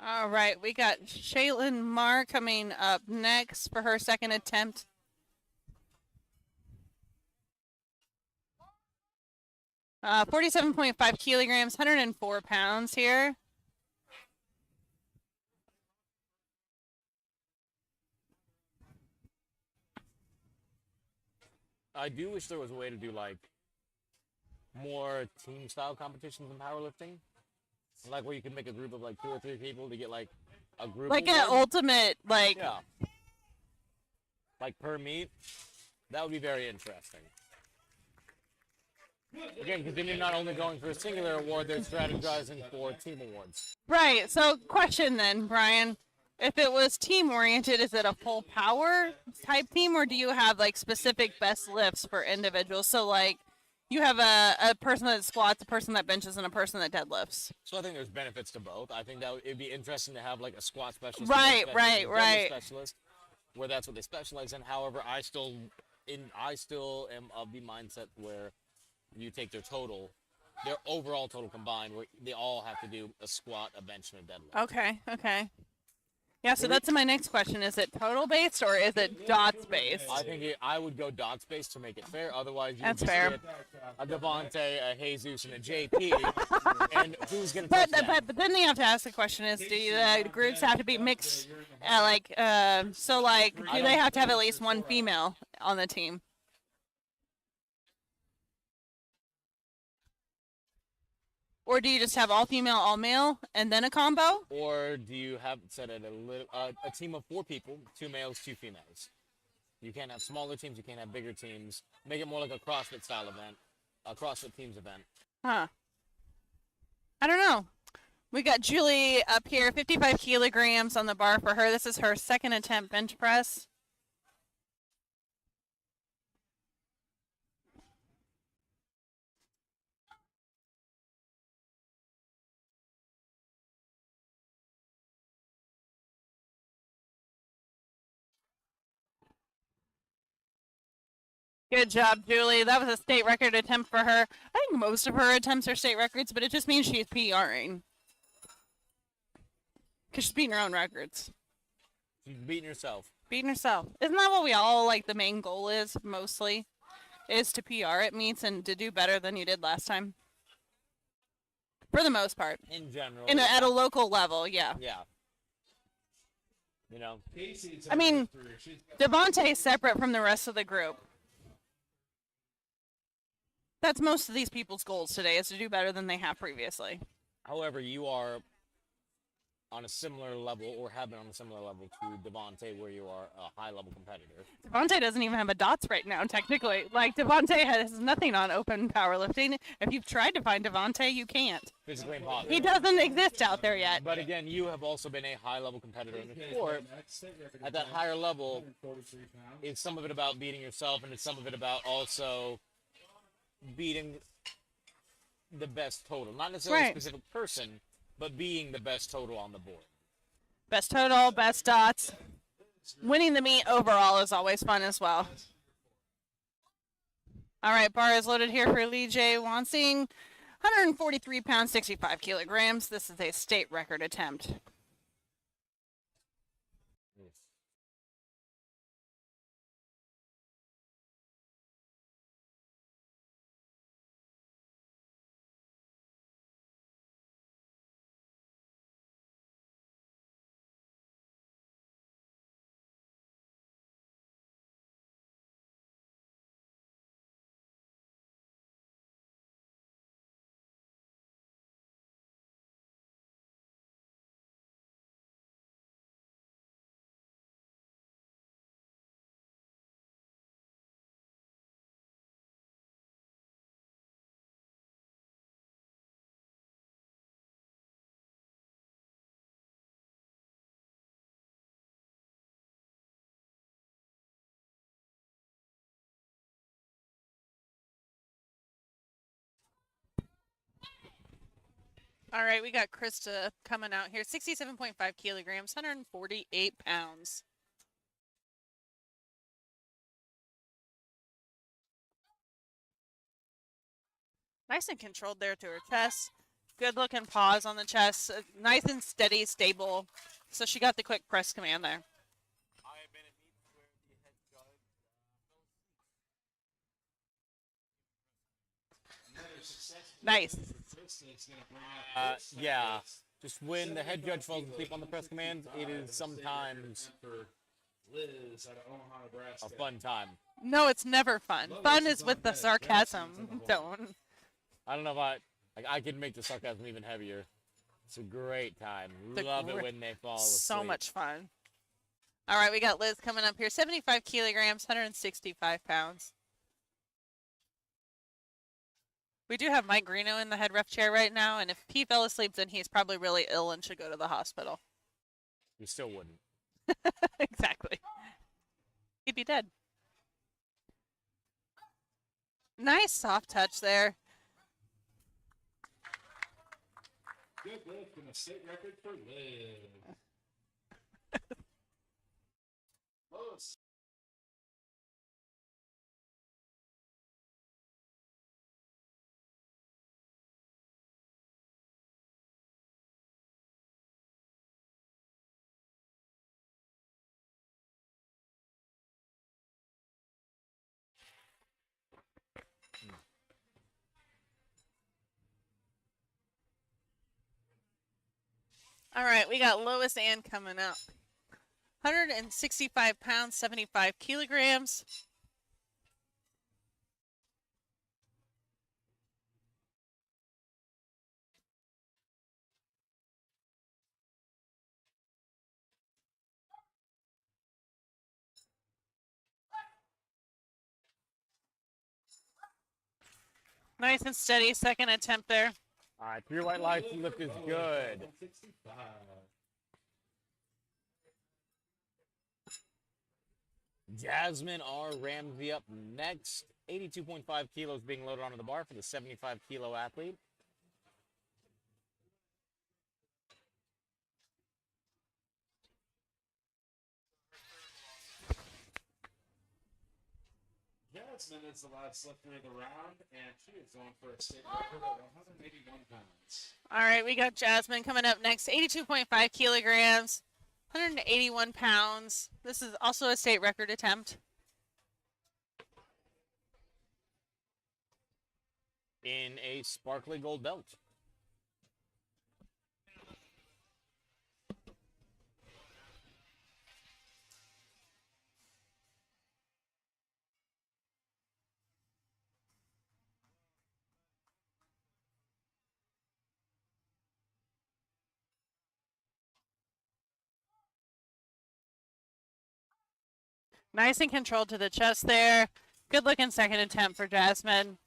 All right, we got Shaylin Marr coming up next for her second attempt. 47.5 kilograms, 104 pounds here. I do wish there was a way to do like more team style competitions in powerlifting. Like where you can make a group of like 2 or 3 people to get like a group Like an award. ultimate, like, Yeah. Like per meet. That would be very interesting. Again, because then you're not only going for a singular award, they're strategizing for team awards. right. So question then, Brian, if it was team oriented, is it a full power type team or do you have like specific best lifts for individuals? So like you have a person that squats, a person that benches, and a person that deadlifts. So I think there's benefits to both. I think that it'd be interesting to have like a squat specialist, Right, and a right, deadlift right. specialist, where that's what they specialize in. However, I still am of the mindset where you take their overall total combined, where they all have to do a squat, a bench, and a deadlift. Okay, okay. Yeah, so that's my next question. Is it total based or is it dots based? I think I would go dots based to make it fair. Otherwise, you That's just fair. get a Devontae, a Jesus, and a JP, and who's gonna But, touch that? but then you have to ask the question: is do the groups have to be mixed? Do they have to have at least one female on the team? Or do you just have all female, all male, and then a combo? Or do you have set it a team of 4 people, 2 males, 2 females? You can't have smaller teams. You can't have bigger teams. Make it more like a CrossFit style event, a CrossFit teams event. Huh. I don't know. We got Julie up here, 55 kilograms on the bar for her. This is her second attempt bench press. Good job, Julie. That was a state record attempt for her. I think most of her attempts are state records, but it just means she's PRing. Because she's beating her own records. She's beating herself. Beating herself. Isn't that what we all, like, the main goal is, mostly? Is to PR at meets and to do better than you did last time? For the most part. In general. At a local level, yeah. Yeah. You know. I mean, Devontae is separate from the rest of the group. That's most of these people's goals today, is to do better than they have previously. However, you are on a similar level, or have been on a similar level to Devontae, where you are a high-level competitor. Devontae doesn't even have a dots right now, technically. Like, Devontae has nothing on open powerlifting. If you've tried to find Devontae, you can't. Physically impossible. He doesn't exist out there yet. But again, you have also been a high-level competitor in the sport. At that higher level, it's some of it about beating yourself, and it's some of it about also beating the best total. Not necessarily a specific person, but being the best total on the board. Best total, best dots. Winning the meet overall is always fun as well. All right, bar is loaded here for Lee J. Wansing. 143 pounds, 65 kilograms. This is a state record attempt. All right, we got Krista coming out here. 67.5 kilograms, 148 pounds. Nice and controlled there to her chest. Good looking pause on the chest. Nice and steady, stable. So she got the quick press command there. Nice. Yeah. Just when the head judge falls asleep on the press command, it is sometimes a fun time. No, it's never fun. Fun is with the sarcasm. Don't. I don't know if I can make the sarcasm even heavier. It's a great time. Love it when they fall asleep. So much fun. All right, we got Liz coming up here. 75 kilograms, 165 pounds. We do have Mike Greeno in the head ref chair right now, and if he fell asleep, then he's probably really ill and should go to the hospital. You still wouldn't. Exactly. He'd be dead. Nice soft touch there. Good lift and a state record for Liz. All right, we got Lois Ann coming up. 165 pounds, 75 kilograms. Nice and steady, second attempt there. All right, 3 white lights lift is good. 165. Jasmine R. Ramsey up next. 82.5 kilos being loaded onto the bar for the 75 kilo athlete. Jasmine is the last lifter of the round, and she is going for a state record of 181 pounds. All right, we got Jasmine coming up next. 82.5 kilograms, 181 pounds. This is also a state record attempt. In a sparkly gold belt. Nice and controlled to the chest there. Good looking second attempt for Jasmine.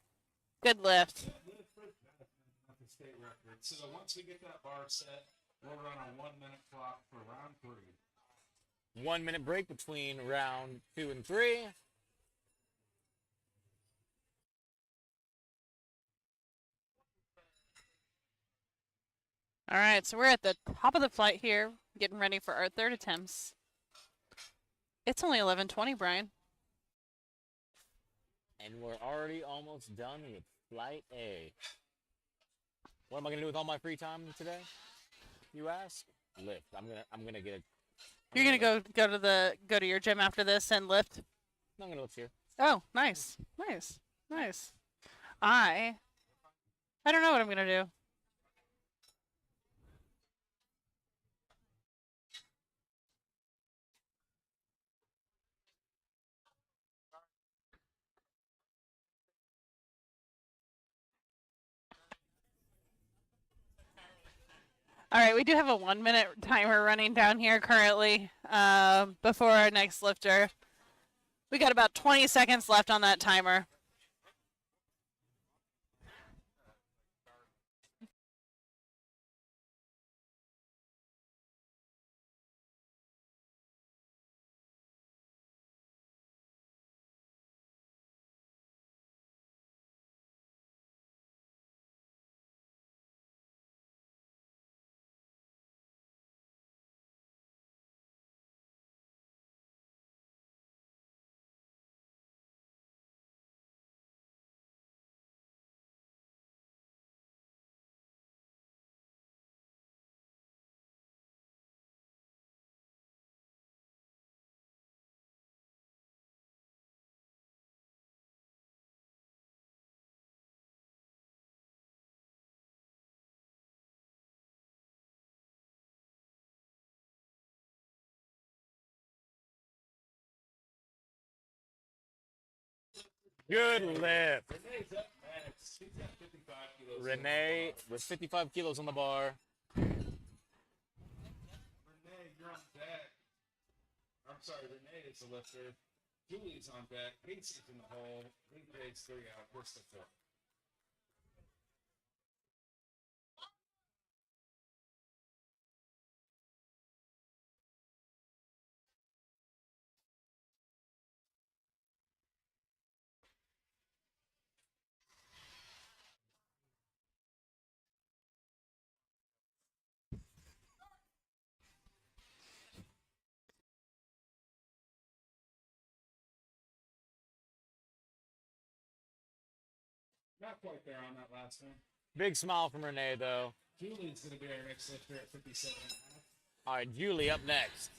Good lift. Good lift for Jasmine at the state record. So once we get that bar set, we'll run a 1 minute clock for round 3. 1 minute break between round 2 and 3. All right, so we're at the top of the flight here, getting ready for our third attempts. It's only 11:20, Brian. And we're already almost done with flight A. What am I gonna do with all my free time today? You ask? Lift. I'm gonna get. You're gonna go to your gym after this and lift. I'm gonna lift here. Oh, nice, nice, nice. I don't know what I'm gonna do. All right, we do have a 1 minute timer running down here currently before our next lifter. We got about 20 seconds left on that timer. Good lift. Renee's up next. She's got 55 kilos. Renee with 55 kilos on the bar. Renee, you're on deck. I'm sorry, Renee is the lifter. Julie's on deck. Casey's in the hole. DJ's 3 out. Where's the 4? Not quite there on that last one. Big smile from Renee, though. Julie's going to be our next lifter at 57 and a half. All right, Julie up next.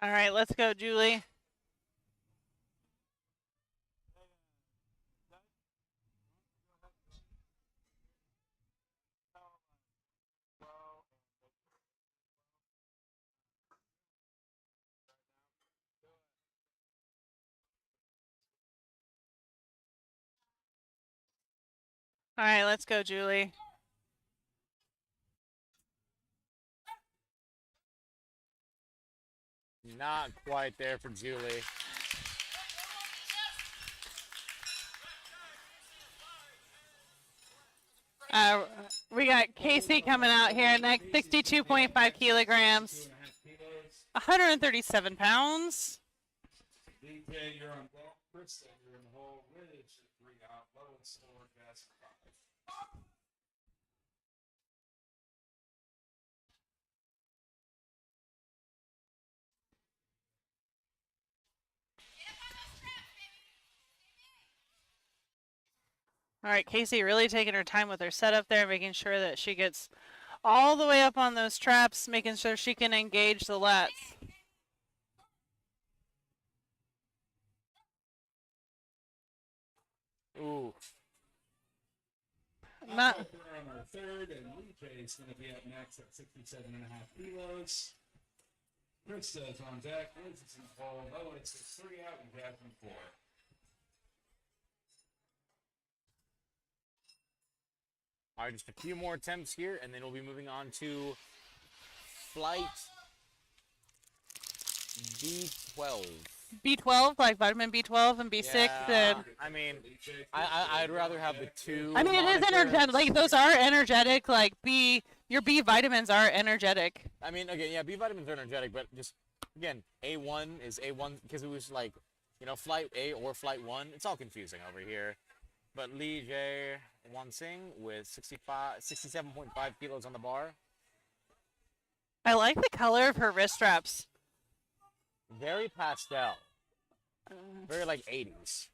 All right, let's go, Julie. All right, let's go, Julie. Not quite there for Julie. We got Casey coming out here next, 62.5 kilograms, 137 pounds. DJ, you're on deck. Krista, you're in the hole. Liz, 3 out. Lois, 4. Gas, 5. All right, Casey really taking her time with her setup there, making sure that she gets all the way up on those traps, making sure she can engage the lats. Ooh. Not. On our third, and Lee is going to be up next at 67.5 kilos. Krista is on deck. Liz is in the hole. Lois is 3 out, and Jasmine 4. All right, just a few more attempts here, and then we'll be moving on to flight B12. B12, like vitamin B12 and B6, Yeah, and I mean, I'd rather have the two. I mean, it is energetic. Like those are energetic. Like your B vitamins are energetic. I mean, again, yeah, B vitamins are energetic, but just again, A1 is A1 because it was like, you know, flight A or flight 1. It's all confusing over here. But Lee Jae Wan Sing with 67.5 kilos on the bar. I like the color of her wrist straps. Very pastel. Very like 80s.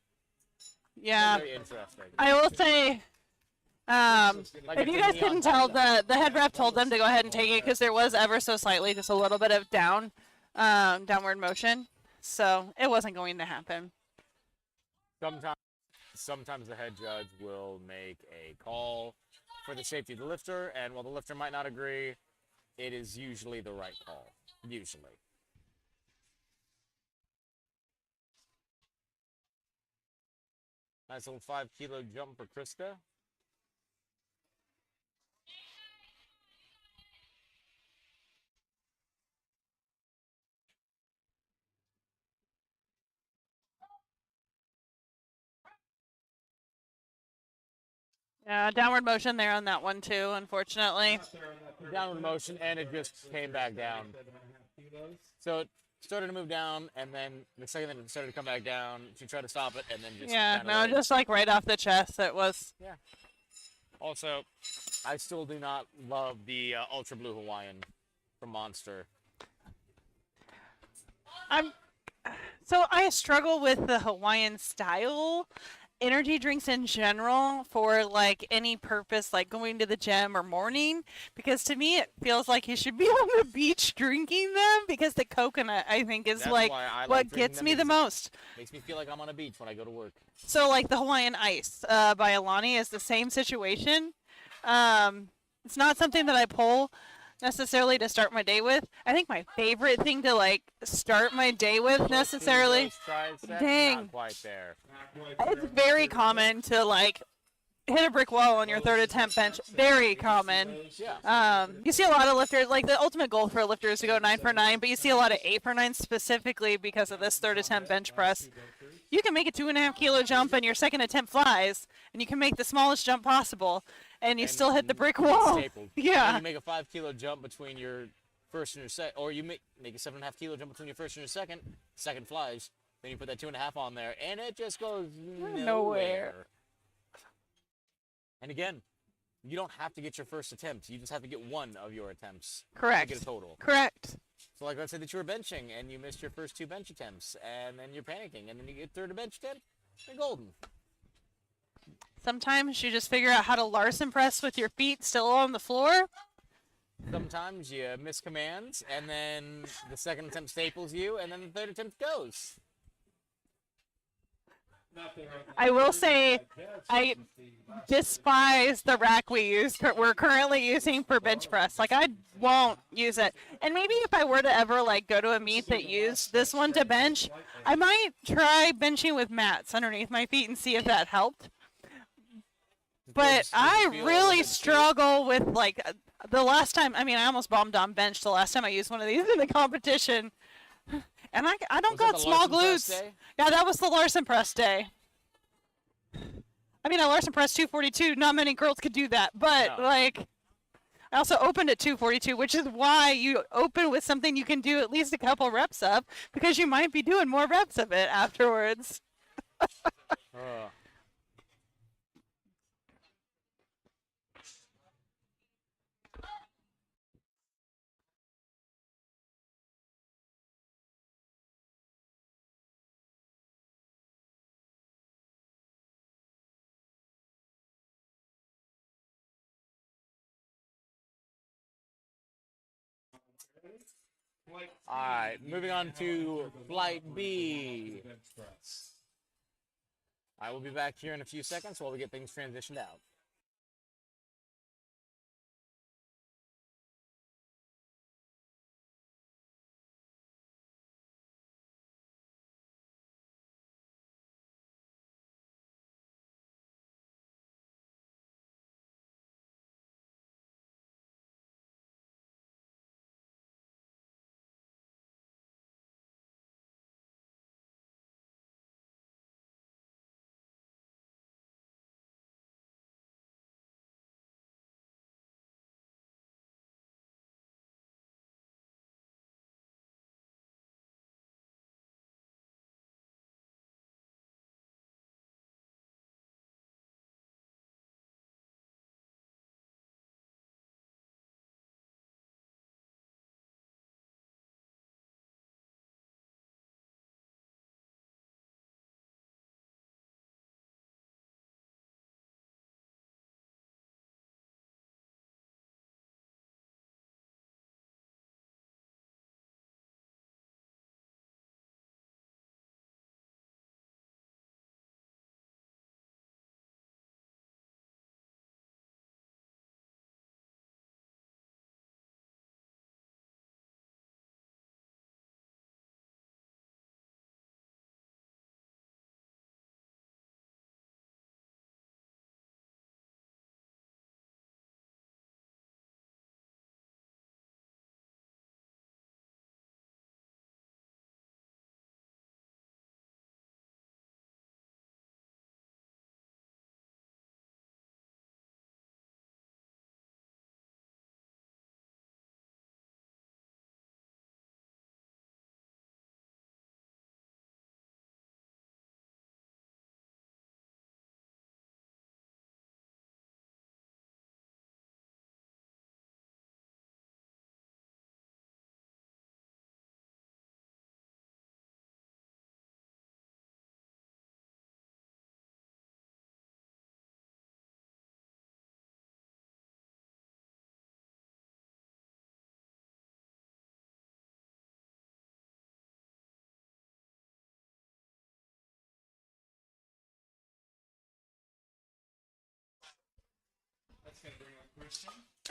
Yeah. Very interesting. I will say, Like if it's you a guys neon couldn't tell, color. the head rep told them to go ahead and take it because there was ever so slightly just a little bit of downward motion. So it wasn't going to happen. Sometimes the head judge will make a call for the safety of the lifter, and while the lifter might not agree, it is usually the right call. Usually. Nice little 5 kilo jump for Krista. Downward motion there on that one too, unfortunately. Downward motion, and it just came back down. So it started to move down, and then the second that it started to come back down, she tried to stop it, and then just Just like right off the chest. It was. Yeah. Also, I still do not love the Ultra Blue Hawaiian from Monster. So I struggle with the Hawaiian style energy drinks in general for like any purpose, like going to the gym or morning, because to me it feels like you should be on the beach drinking them, because the coconut I think is That's like why I like what drinking gets them, me the because most. Makes me feel like I'm on a beach when I go to work. So like the Hawaiian Ice by Alani is the same situation. It's not something that I pull necessarily to start my day with. I think my favorite thing to like start my day with necessarily, dang, Not quite there. it's very common to like hit a brick wall on your third attempt bench. Very common. Yeah. You see a lot of lifters, like the ultimate goal for a lifter is to go 9 for 9, but you see a lot of 8 for 9 specifically because of this third attempt bench press. You can make a 2.5 kilo jump and your second attempt flies, and you can make the smallest jump possible, and you still hit the brick wall. Stapled. Yeah. And you make a 5 kilo jump between your first and your second, or you make a 7.5 kilo jump between your first and your second flies, then you put that 2.5 on there, and it just goes nowhere. And again, you don't have to get your first attempt. You just have to get one of your attempts. Correct. To get a total. Correct. So like let's say that you were benching and you missed your first 2 bench attempts, and then you're panicking, and then you get third bench attempt, you're golden. Sometimes you just figure out how to Larson press with your feet still on the floor. Sometimes you miss commands, and then the second attempt staples you, and then the third attempt goes. I will say, I despise the rack we're currently using for bench press. Like, I won't use it. And maybe if I were to ever like go to a meet that used this one to bench, I might try benching with mats underneath my feet and see if that helped. But I really struggle with like the last time. I mean, I almost bombed on bench the last time I used one of these in the competition. And I don't got small glutes. Yeah, that was the Larson press day. I mean, I Larson press 242. Not many girls could do that. But, like, I also opened at 242, which is why you open with something you can do at least a couple reps of, because you might be doing more reps of it afterwards. All right, moving on to Flight B. I will be back here in a few seconds while we get things transitioned out.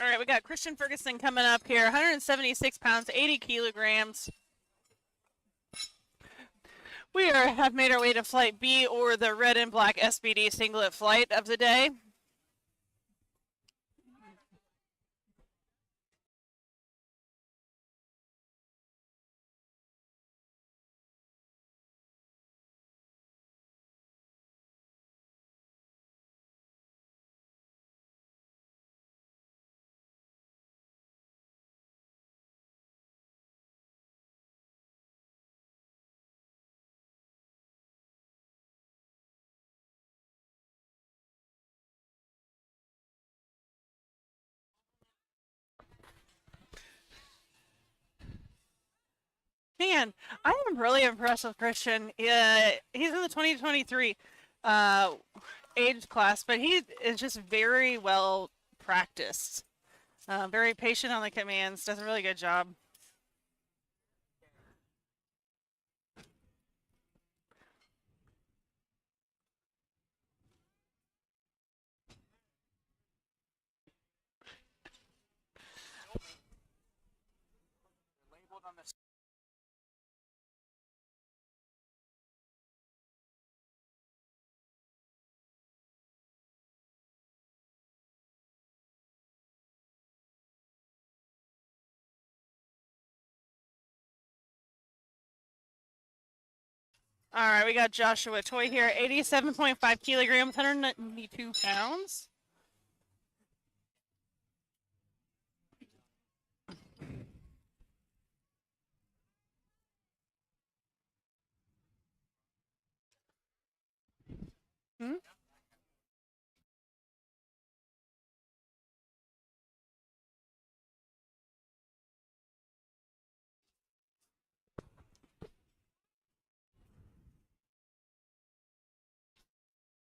All right, we got Christian Ferguson coming up here, 176 pounds, 80 kilograms. We have made our way to Flight B, or the red and black SBD singlet flight of the day. Man, I am really impressed with Christian. He's in the 2023 age class, but he is just very well practiced. Very patient on the commands. Does a really good job. All right, we got Joshua Toy here, 87.5 kilograms, 192 pounds. Hmm?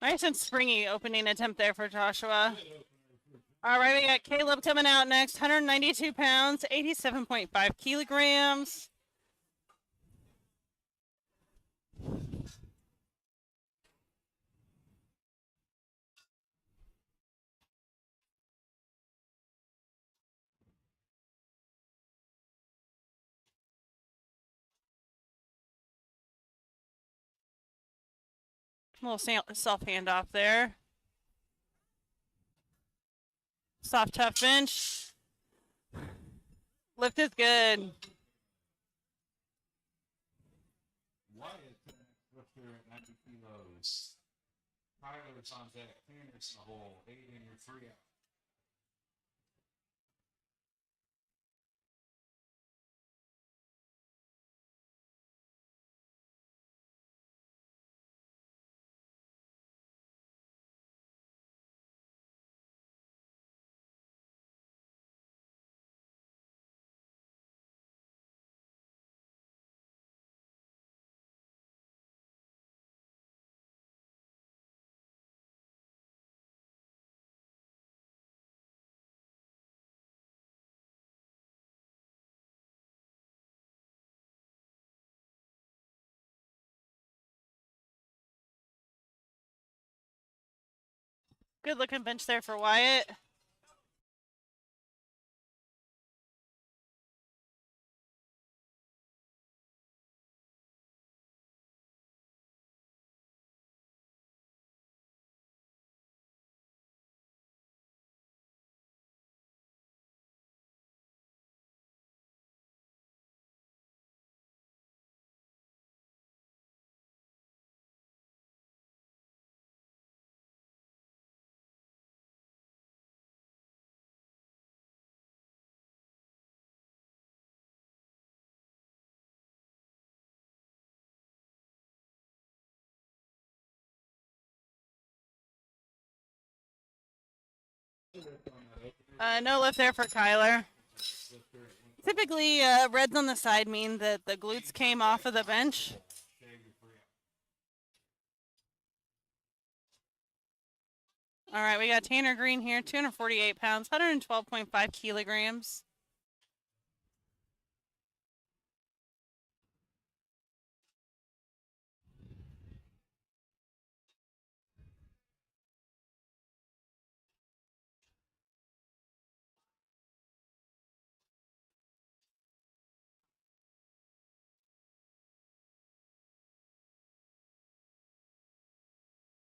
Nice and springy opening attempt there for Joshua. All right, we got Caleb coming out next, 192 pounds, 87.5 kilograms. A little self handoff there. Soft, tough bench. Lift is good. Wyatt to the next lifter at 90 kilos. Tyler's on deck. Tanner's in the hole. 8 in your 3 out. Good looking bench there for Wyatt. No lift there for Kyler. Typically, reds on the side mean that the glutes came off of the bench. All right, we got Tanner Green here, 248 pounds, 112.5 kilograms.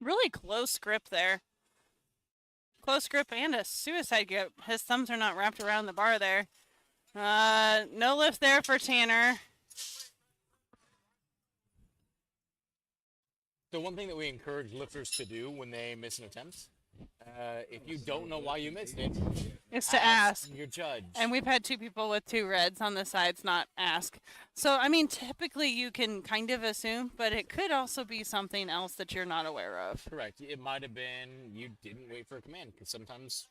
Really close grip there. Close grip and a suicide grip. His thumbs are not wrapped around the bar there. No lift there for Tanner. So one thing that we encourage lifters to do when they miss an attempt, if you don't know why you missed it, Is to ask. your judge. And we've had 2 people with 2 reds on the sides not ask. So, I mean, typically you can kind of assume, but it could also be something else that you're not aware of. Correct. It might have been you didn't wait for a command, because sometimes.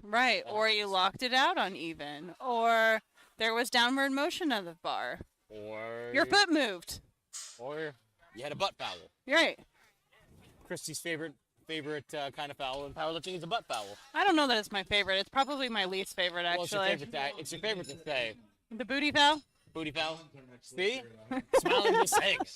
Right. Or you locked it out uneven. Or there was downward motion of the bar. Or Your foot moved. Or you had a butt foul. Right. Christy's favorite favorite kind of foul in powerlifting is a butt foul. I don't know that it's my favorite. It's probably my least favorite, Well, it's your actually. favorite to, it's your favorite to say. The booty foul? Booty foul. See? Smiling just saying it.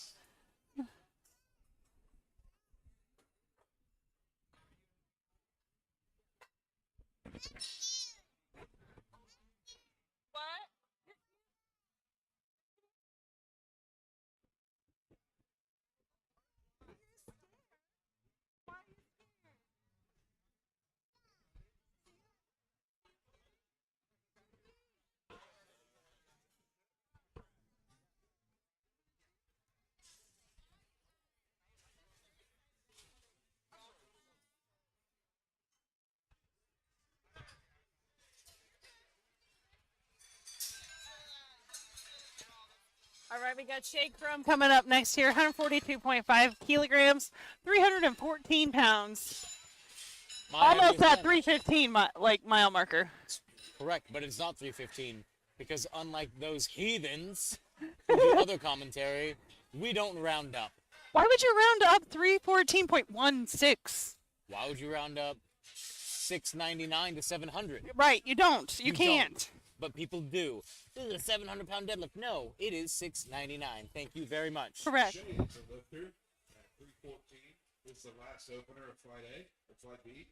All right, we got shake drum coming up next here. 142.5 kilograms, 314 pounds. Almost at 315 mile marker. Correct, but it's not 315 because unlike those heathens who do other commentary, we don't round up. Why would you round up 314.16? Why would you round up 699 to 700? Right, you don't. You can't. Don't. But people do. This is a 700-pound deadlift. No, it is 699. Thank you very much. Correct. Shane, the lifter at 314 is the last opener of Flight A or Flight B.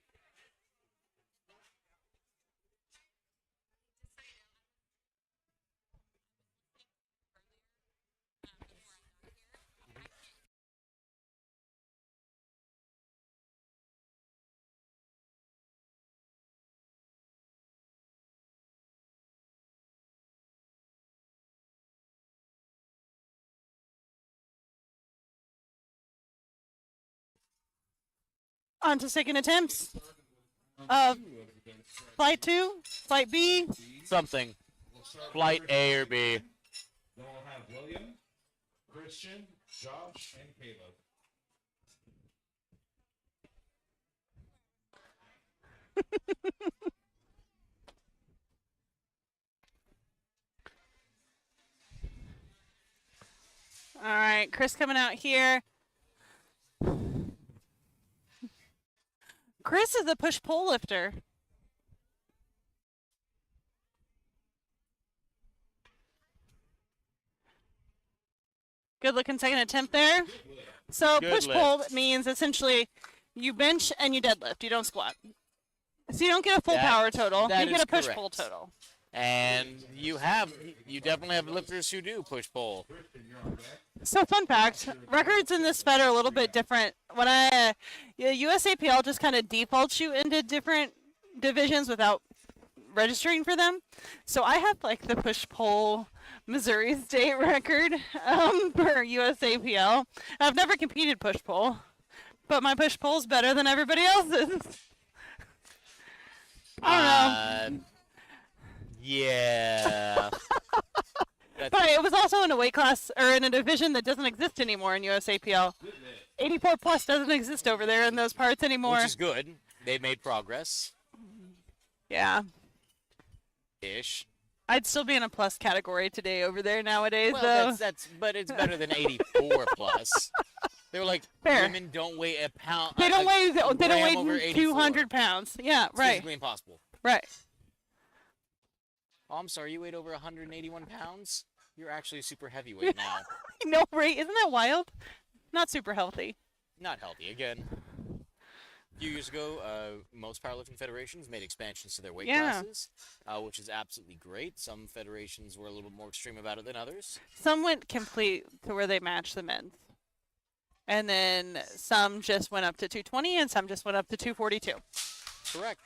On to second attempts. Flight 2, Flight B. Something. Flight A or B. Then we'll have William, Christian, Josh, and Caleb. All right, Chris coming out here. Chris is a push-pull lifter. Good looking second attempt there. So Good push-pull lift. means essentially you bench and you deadlift. You don't squat. So you don't get a full That- power total. that You get is a push-pull correct. total. And you definitely have lifters who do push pull. So fun fact, records in this fed are a little bit different. When USAPL just kind of defaults you into different divisions without registering for them. So I have like the push-pull Missouri state record for USAPL. I've never competed push-pull, but my push-pull is better than everybody else's. I don't know. Yeah. But it was also in a weight class or in a division that doesn't exist anymore in USAPL. 84 plus doesn't exist over there in those parts anymore. Which is good. They made progress. Yeah. Ish. I'd still be in a plus category today over there nowadays, Well, though. but it's better than 84 plus. They were like, Fair. women don't weigh a pound. They don't weigh. They don't over weigh 84. 200 pounds. Yeah, It's right, physically impossible. right. Oh, I'm sorry, you weighed over 181 pounds? You're actually super heavyweight now. No, right? Isn't that wild? Not super healthy. Not healthy. Again, a few years ago, most powerlifting federations made expansions to their weight Yeah. classes, which is absolutely great. Some federations were a little bit more extreme about it than others. Some went complete to where they matched the men's, and then some just went up to 220, and some just went up to 242. Correct.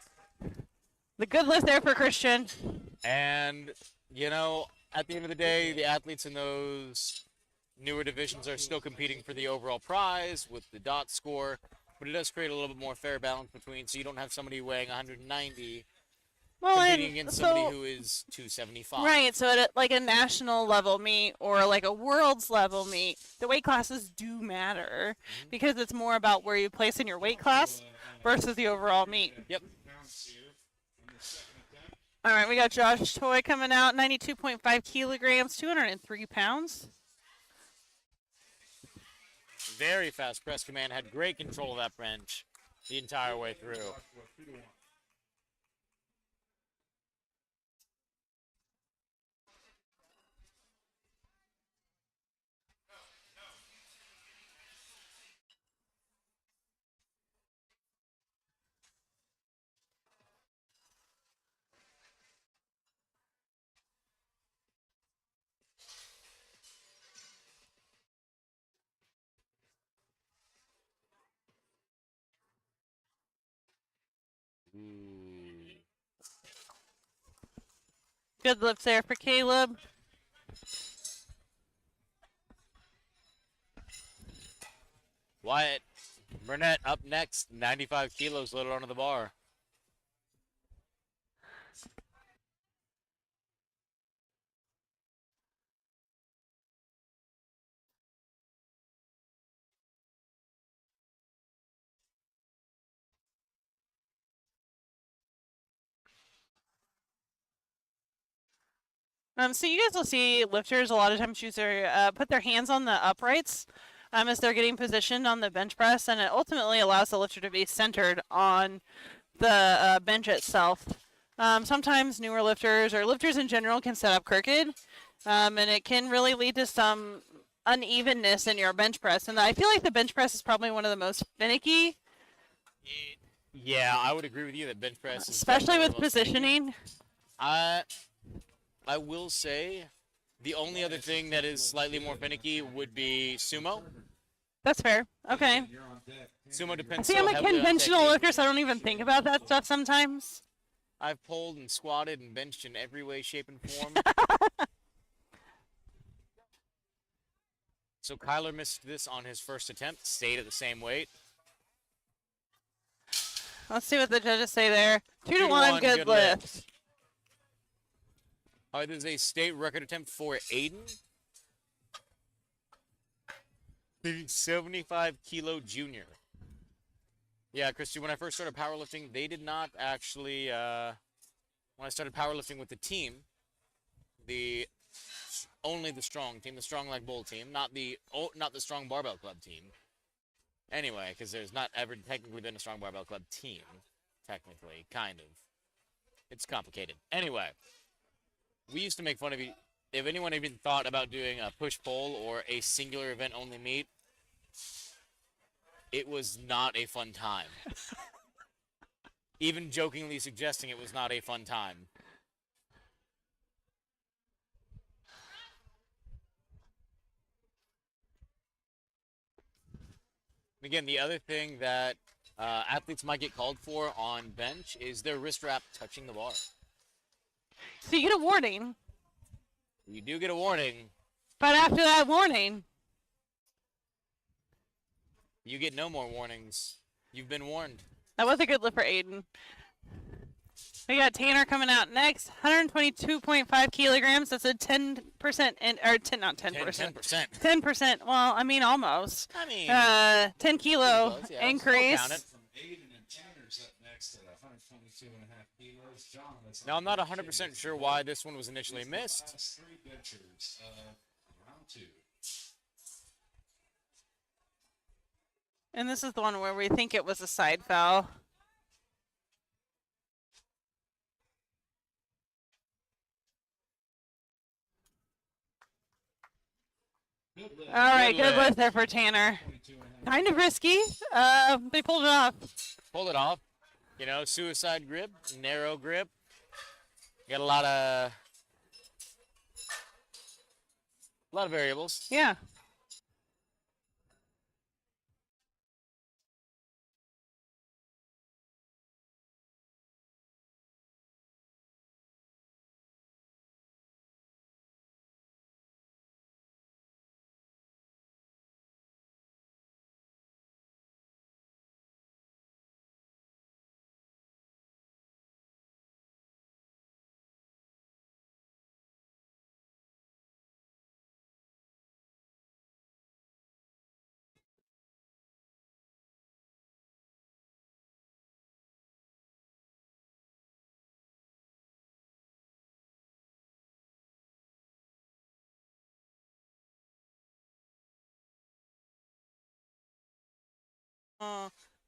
The good lift there for Christian. And, you know, at the end of the day, the athletes in those newer divisions are still competing for the overall prize with the dot score, but it does create a little bit more fair balance between, so you don't have somebody weighing 190 Well, competing and against so somebody who is 275. right, so at like a national level meet or like a world's level meet, the weight classes do matter because it's more about where you place in your weight class versus the overall meet. Yep. All right, we got Josh Toy coming out, 92.5 kilograms, 203 pounds. Very fast press command, had great control of that bench. the entire way through. 2-1. Ooh. Good lifts there for Caleb. Wyatt Burnett up next, 95 kilos loaded onto the bar. So you guys will see lifters a lot of times use their put their hands on the uprights as they're getting positioned on the bench press, and it ultimately allows the lifter to be centered on the bench itself. Sometimes newer lifters or lifters in general can set up crooked, and it can really lead to some unevenness in your bench press. And I feel like the bench press is probably one of the most finicky, Yeah, I would agree with you that bench press is especially definitely with the most finicky. positioning. I will say the only other thing that is slightly more finicky would be sumo. That's fair. Okay. You're on deck. Sumo depends See, so I'm a heavily on conventional technique. lifter, so I don't even think about that stuff sometimes. I've pulled and squatted and benched in every way, shape, and form. So Kyler missed this on his first attempt, stayed at the same weight. Let's see what the judges say there. 2 to 1, 1, good lift. All right, this is a state record attempt for Aiden. The 75-kilo junior. Yeah, Christy, when I first started powerlifting, they did not actually, when I started powerlifting with the team, only the strong team, the strong like bull team, not the strong barbell club team. Anyway, because there's not ever technically been a strong barbell club team, technically, kind of. It's complicated. Anyway, we used to make fun of you. If anyone even thought about doing a push-pull or a singular event-only meet, it was not a fun time. Even jokingly suggesting it was not a fun time. Again, the other thing that athletes might get called for on bench is their wrist wrap touching the bar. So you get a warning, You do get a warning. but after that warning, You get no more warnings. You've been warned. that was a good lift for Aiden. We got Tanner coming out next, 122.5 kilograms. That's a 10% or 10, not 10%. 10%. 10%. Well, I mean almost. I mean, 10 kilo close, yeah. increase. We'll count it. From Aiden and Tanner's up next at 122.5 kilos. John, that's Now, I'm not 100% sure why this one was initially missed. last 3 benchers of round 2. And this is the one where we think it was a side foul. All right, good lift there for Tanner. Kind of risky. They pulled it off. Pulled it off. You know, suicide grip, narrow grip. Got a lot of variables. Yeah.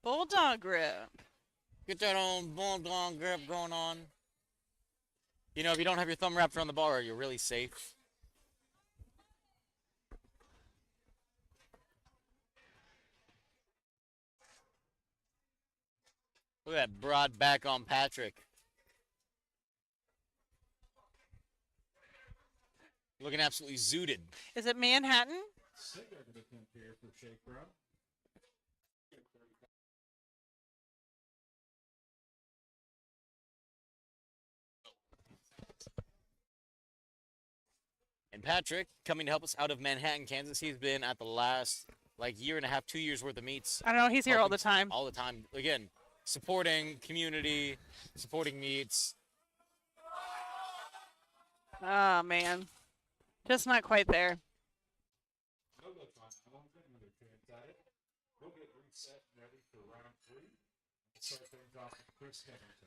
Bulldog grip. Get that old bulldog grip going on. You know, if you don't have your thumb wrapped around the bar, you're really safe. Look at that broad back on Patrick. Looking absolutely zooted. Is it Manhattan? Cigarette attempt here for Shake Bro. And Patrick, coming to help us out of Manhattan, Kansas. He's been at the last, like, year and a half, 2 years worth of meets. I don't know. He's here all the time. All the time. Again, supporting community, supporting meets. Oh, man. Just not quite there. No good fun. I won't get another chance at it. We'll get reset and ready for round 3. Start things off with Chris Henderson.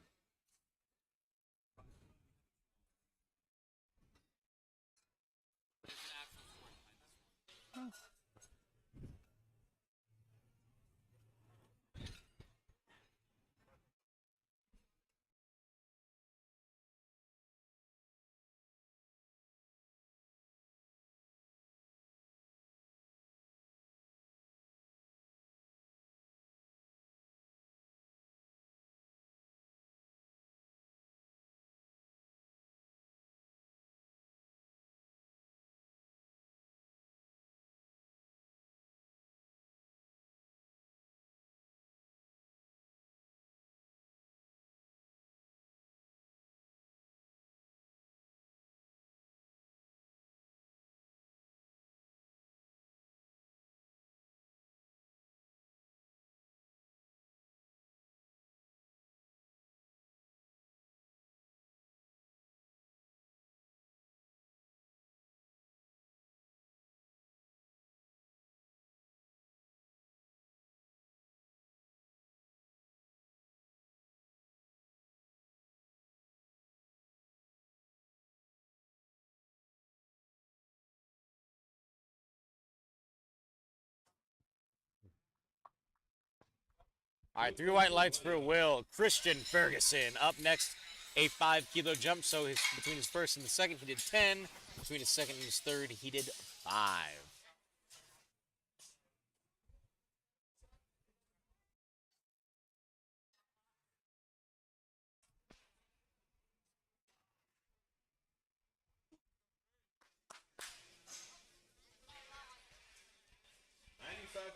All right, 3 white lights for Will. Christian Ferguson up next, a 5-kilo jump. So between his first and the second, he did 10. Between his second and his third, he did 5.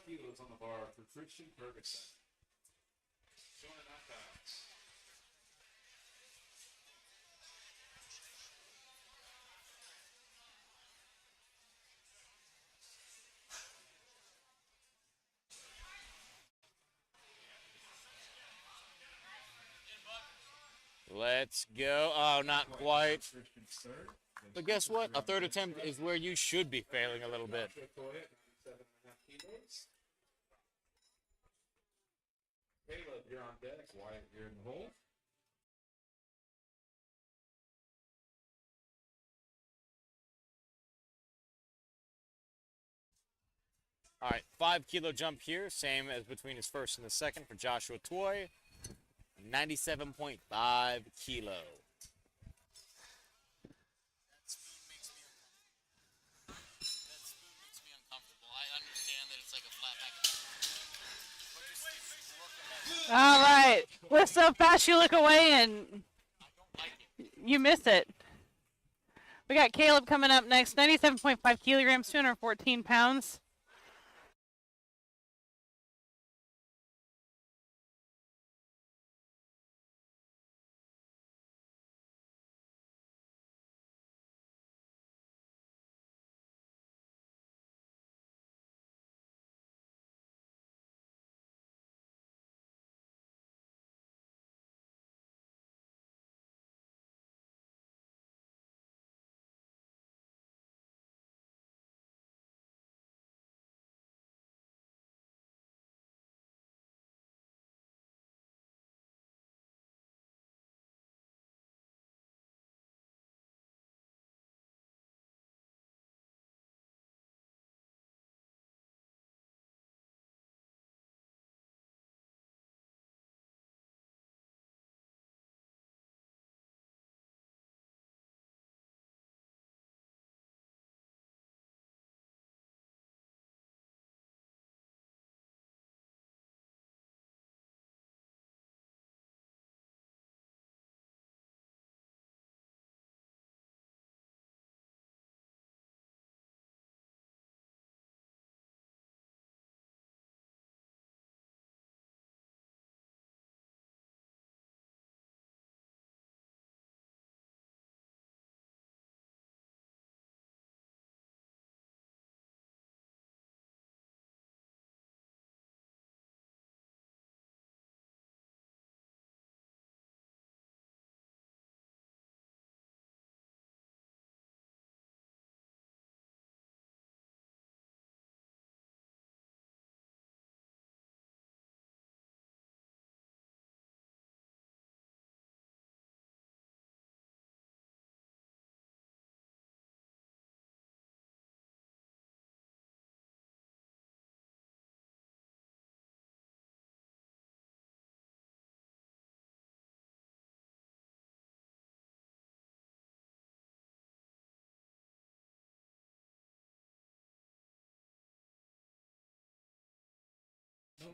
Kilos on the bar for Christian Ferguson. 2.5 pounds. Let's go. Oh, not quite. But guess what? A third attempt is where you should be failing a little bit. Caleb, you're on deck. Wyatt, you're in the hole. All right, 5-kilo jump here, same as between his first and the second for Joshua Toy. 97.5 kilo. That spoon makes me uncomfortable. I understand that it's like a flat pack. All right. Lift so fast you look away and you miss it. We got Caleb coming up next. 97.5 kilograms, 214 pounds.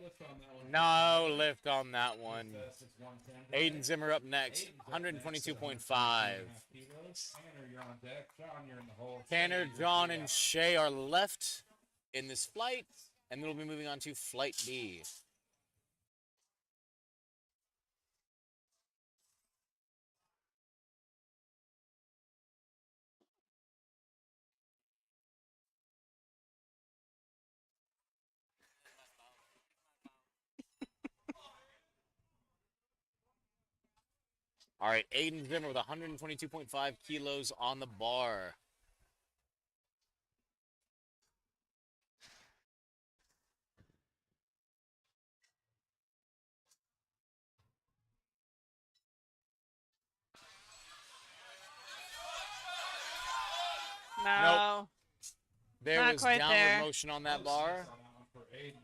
lift on that one. No lift on that one. Best is 110 today. Aiden Zimmer up next, Aiden's up next at 122.5. 122.5 kilos. Tanner, you're on deck. John, you're in the hole. Tanner, Shay, you're John, three and out. Shay are left in this flight, and then we'll be moving on to Flight B. All right, Aiden Zimmer with 122.5 kilos on the bar. No. There Not was quite downward there. motion on that bar. On that one for Aiden.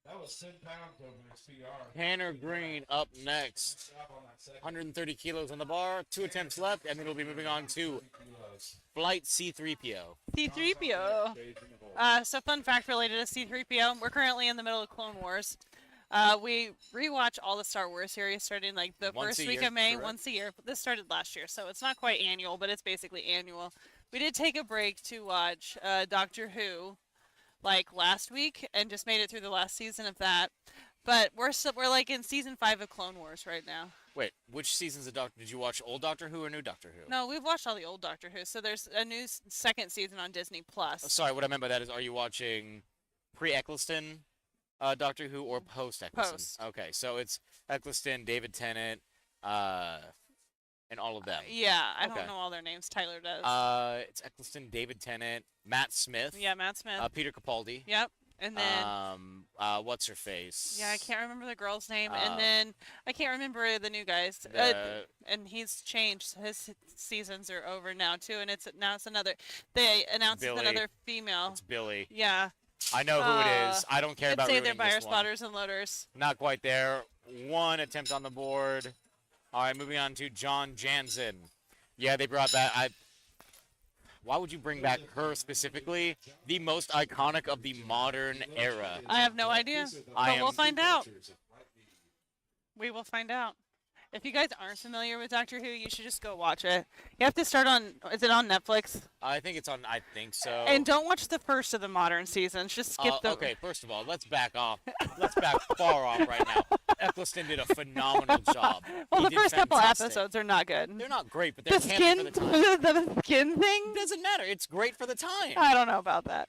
That was 10 pounds over his PR. Tanner Green up next. Job on that second 130 kilos on the bar. 2 attempts left, and then we'll be moving on to kilos. Flight C3PO. C3PO. Shay's in the hole. So fun fact related to C3PO, we're currently in the middle of Clone Wars. We rewatch all the Star Wars series starting like the Once first a week year, of May, correct? once a year. This started last year, so it's not quite annual, but it's basically annual. We did take a break to watch Doctor Who, like last week, and just made it through the last season of that. But we're like in season 5 of Clone Wars right now. Wait, which seasons of Doctor? Did you watch old Doctor Who or new Doctor Who? No, we've watched all the old Doctor Who, so there's a new second season on Disney Plus. Sorry, what I meant by that is, are you watching pre-Eccleston Doctor Who or post-Eccleston? Post. Okay, so it's Eccleston, David Tennant, and all of them. Yeah, I Okay. don't know all their names. Tyler does. It's Eccleston, David Tennant, Matt Smith, Yeah, Matt Smith. Peter Capaldi. Yep. And then What's her face? yeah, I can't remember the girl's name. Uh, And then I can't remember the new guys. And he's changed. His seasons are over now too, and it's another. They announced Billy. another female. It's Billy. Yeah. I know who it is. I don't care I'd about say they're ruining buyer this one. spotters and loaders. Not quite there. 1 attempt on the board. All right, moving on to John Jansen. Yeah, they brought back. Why would you bring back her specifically? The most iconic of the modern era. I have no idea, but we'll find out. We will find out. If you guys aren't familiar with Doctor Who, you should just go watch it. You have to start on. Is it on Netflix? I think it's on. I think so. And don't watch the first of the modern seasons. Just skip the. Okay, first of all, let's back off. Let's back far off right now. Eccleston did a phenomenal job. Well, He the did first couple fantastic. episodes are not good. They're not great, but they're The campy skin, for the time. the skin thing. It doesn't matter. It's great for the time. I don't know about that.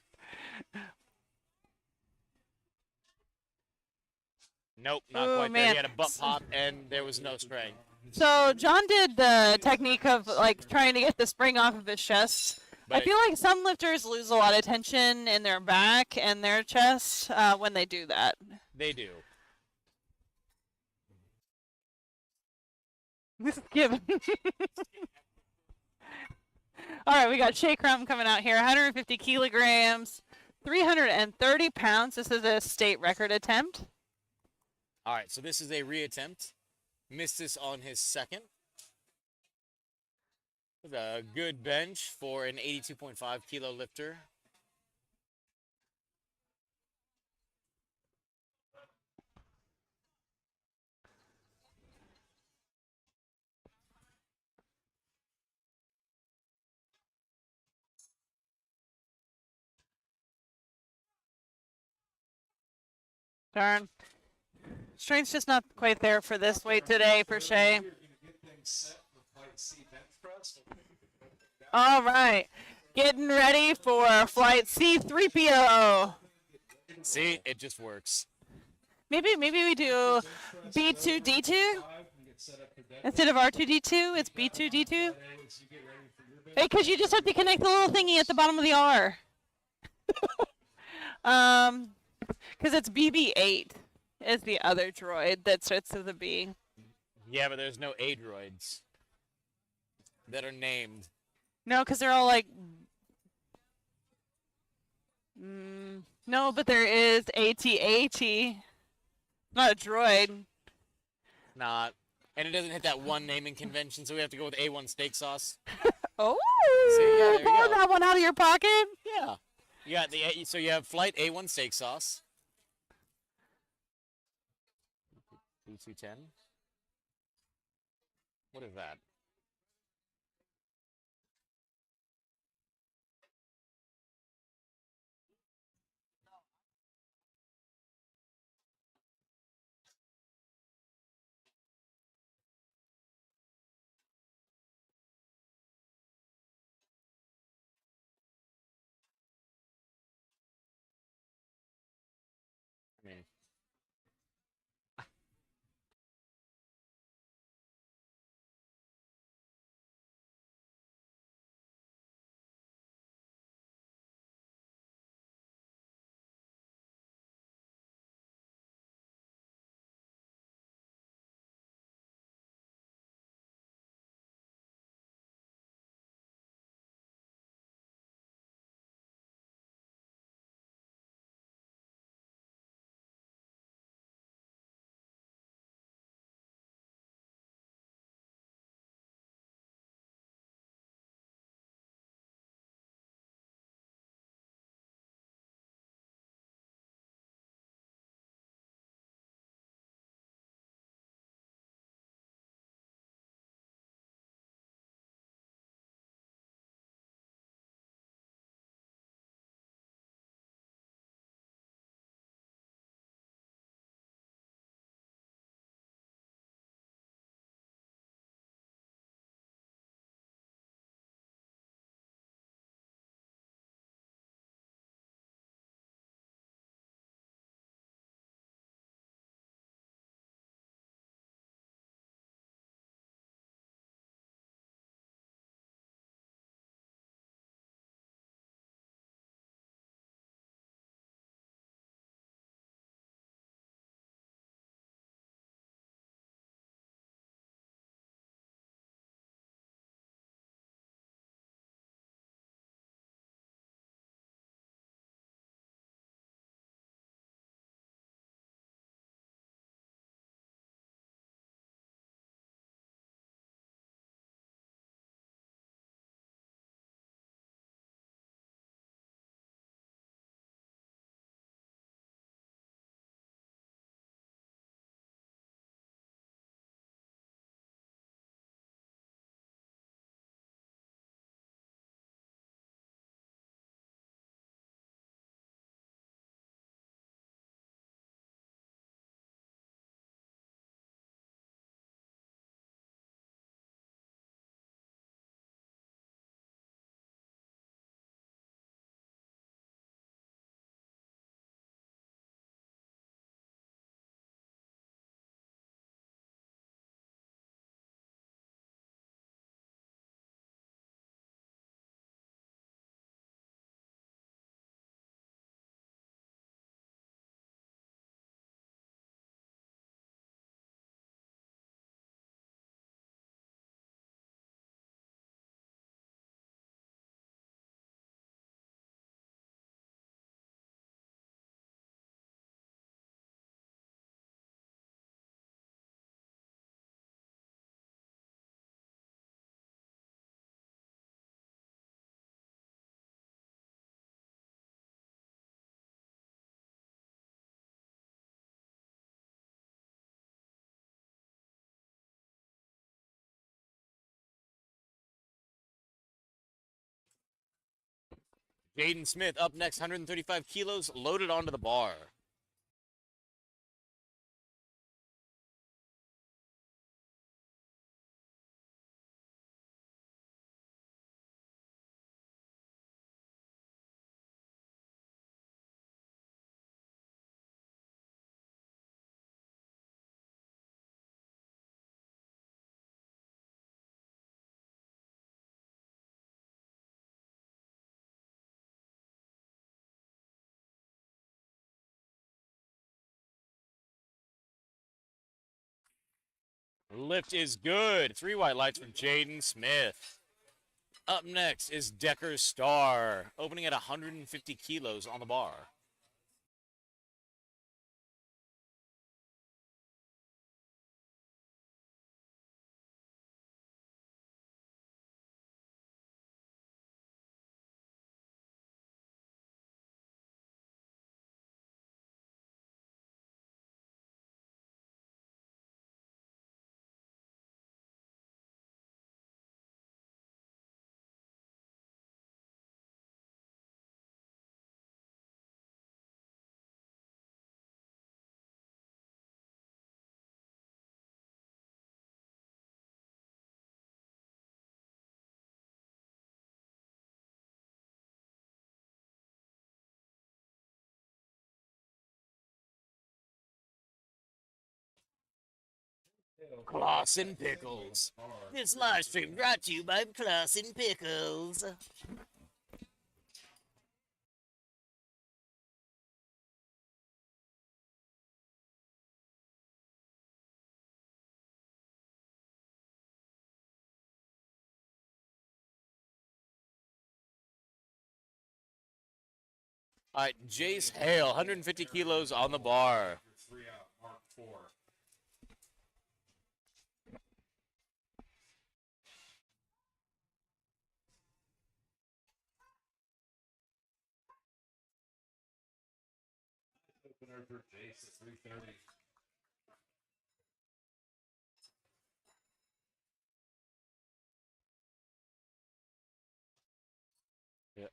Nope, not Ooh, quite there. man. He had a butt pop, and there was no spray. So John did the technique of like trying to get the spring off of his chest. I But feel like some lifters lose a lot of tension in their back and their chest when they do that. they do. This is given. All right, we got Shay Crum coming out here, 150 kilograms, 330 pounds. This is a state record attempt. All right, so this is a reattempt. Missed this on his second. With a good bench for an 82.5 kilo lifter. Darn. Strength's just not quite there for this weight today for Shay. You're going to get things set for Flight C bench press. All right. Getting ready for flight C3PO. See, it just works. Maybe we do B2D2 And get set up for deadlift. instead of R2D2. It's B2D2. As you get ready for your bench. Hey, because you just have to connect the little thingy at the bottom of the R. Because it's BB-8 is the other droid that starts with a B. Yeah, but there's no A-droids that are named. No, because they're all like. No, but there is AT-AT. Not a droid. Not. And it doesn't hit that one naming convention, so we have to go with A1 steak sauce. Oh, See, yeah, there you pull go. that one out of your pocket. Yeah. You got so you have flight A1 steak sauce. B210. What is that? I mean, Jaden Smith up next, 135 kilos, loaded onto the bar. Lift is good. 3 white lights from Jaden Smith. Up next is Decker Star, opening at 150 kilos on the bar. Clausen Pickles. This live stream brought to you by Clausen Pickles. All right, Jace Hale, 150 kilos on the bar. 3 out, Mark 4. Opener for Jace at 330. Yeah.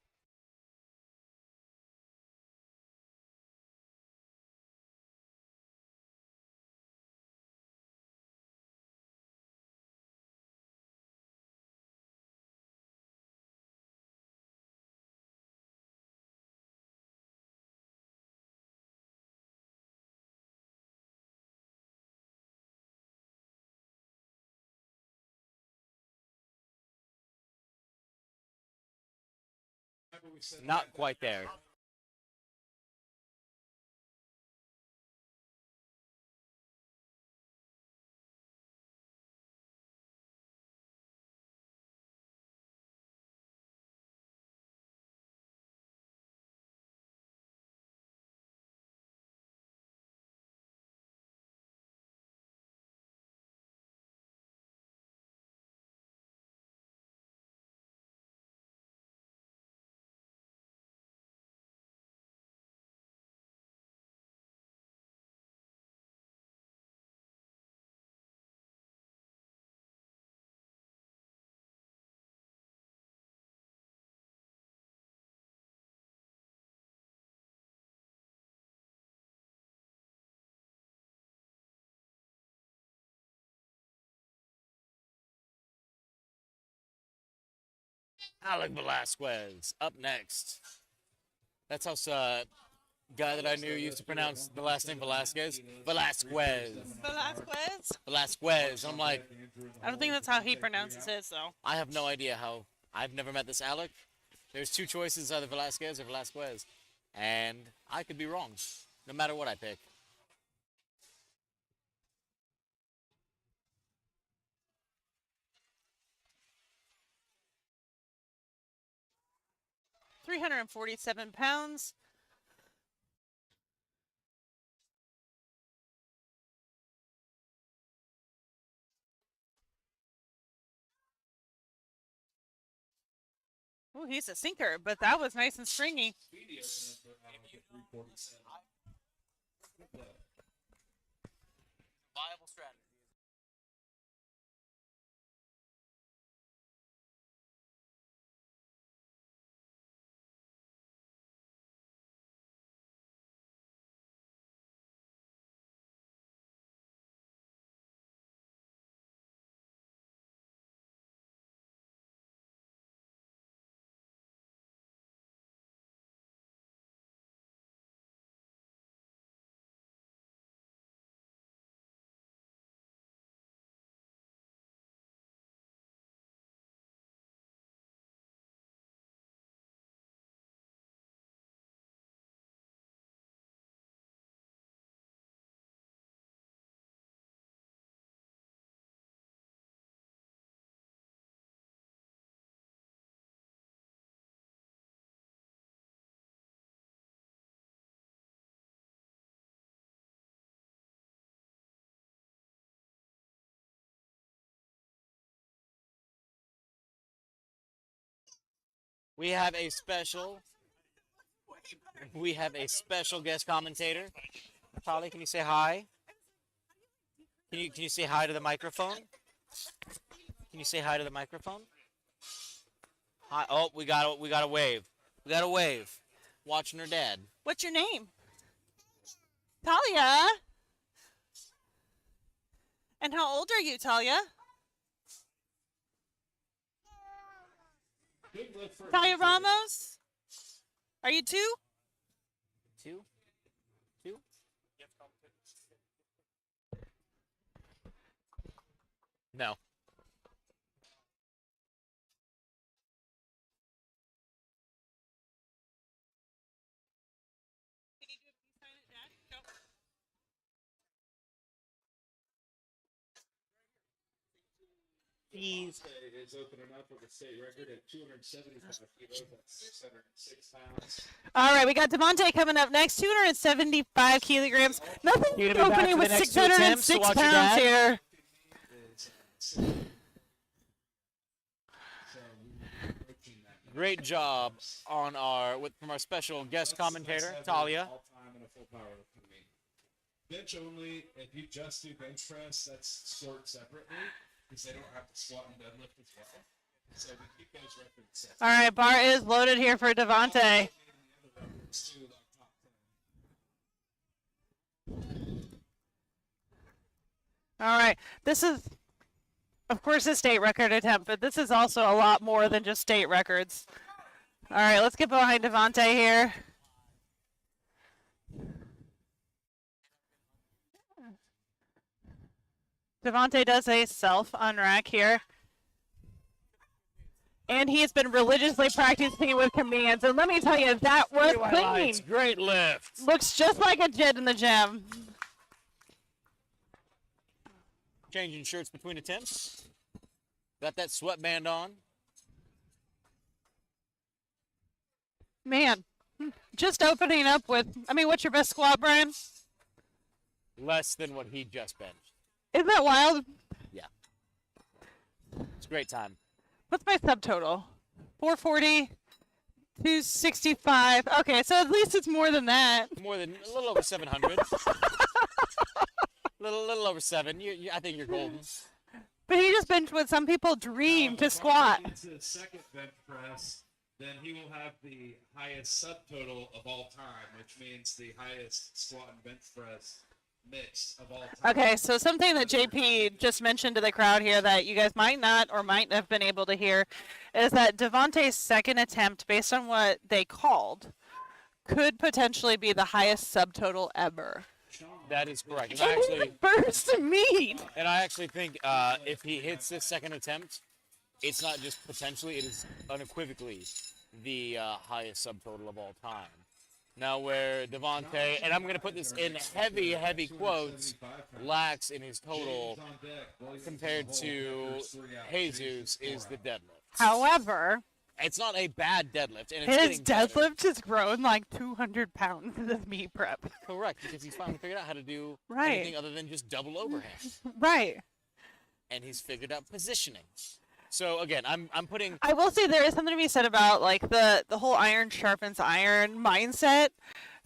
Remember we said Not quite there. Alec Velasquez up next. That's how guy that I knew used to pronounce the last name Velasquez. Velasquez. Velasquez? Velasquez. I'm like, I don't think that's how he pronounces it, so. I have no idea how. I've never met this Alec. There's two choices, either Velasquez or Velasquez. And I could be wrong, no matter what I pick. £347. Oh, he's a sinker, but that was nice and stringy. Speedy opener for Alec at 347. Good play. Viable strategy. We have a special guest commentator. Polly, can you say hi? Can you say hi to the microphone? Can you say hi to the microphone? Hi. Oh, we got a wave. We got a wave. Watching her dad. What's your name? Talia. And how old are you, Talia? Good lift for Talia Ramos? Are you 2? Two? No. Is opening up with a state record at 275 kilos. That's 606 pounds. All right, we got Devontae coming up next, 275 kilograms. Nothing You're gonna be back opening for the with next two attempts to 606 watch your pounds dad? here. So we're approaching that. Great job on from our special guest commentator, Let's have Talia. all time in a full powerlifting meet. Bench only. If you just do bench press, that's sort separately because they don't have to squat and deadlift as well. So we keep those records set. All right, bar is loaded here for Devontae. Records too, like top 10. All right, this is, of course, a state record attempt, but this is also a lot more than just state records. All right, let's get behind Devontae here. Devontae does a self-unrack here. And he has been religiously practicing with commands. And let me tell you, that was clean. Great lift. Looks just like a jit in the gym. Changing shirts between attempts. Got that sweatband on. Man, just opening up with, I mean, what's your best squat, Brian? Less than what he just benched. Isn't that wild? Yeah. It's a great time. What's my subtotal? 440, 265. Okay, so at least it's more than that. More than a little over 700. little over 7. I think you're golden. But he just benched what some people dream to squat. If he gets his second bench press, then he will have the highest subtotal of all time, which means the highest squat and bench press mixed of all time. Okay, so something that JP just mentioned to the crowd here that you guys might not or might have been able to hear is that Devontae's second attempt, based on what they called, could potentially be the highest subtotal ever. That is correct. And First meet. I actually think if he hits this second attempt, it's not just potentially, it is unequivocally the highest subtotal of all time. Now where Devontae, and I'm going to put this in heavy quotes, lacks in his total compared to Jesus is the deadlift. However, It's not a bad deadlift, and it's his getting better. deadlift has grown like 200 pounds in this meet prep. Correct, because he's finally figured out how to do Right. anything other than just double overhand, Right. and he's figured out positioning. So again, I'm putting I will say there is something to be said about like the whole iron sharpens iron mindset.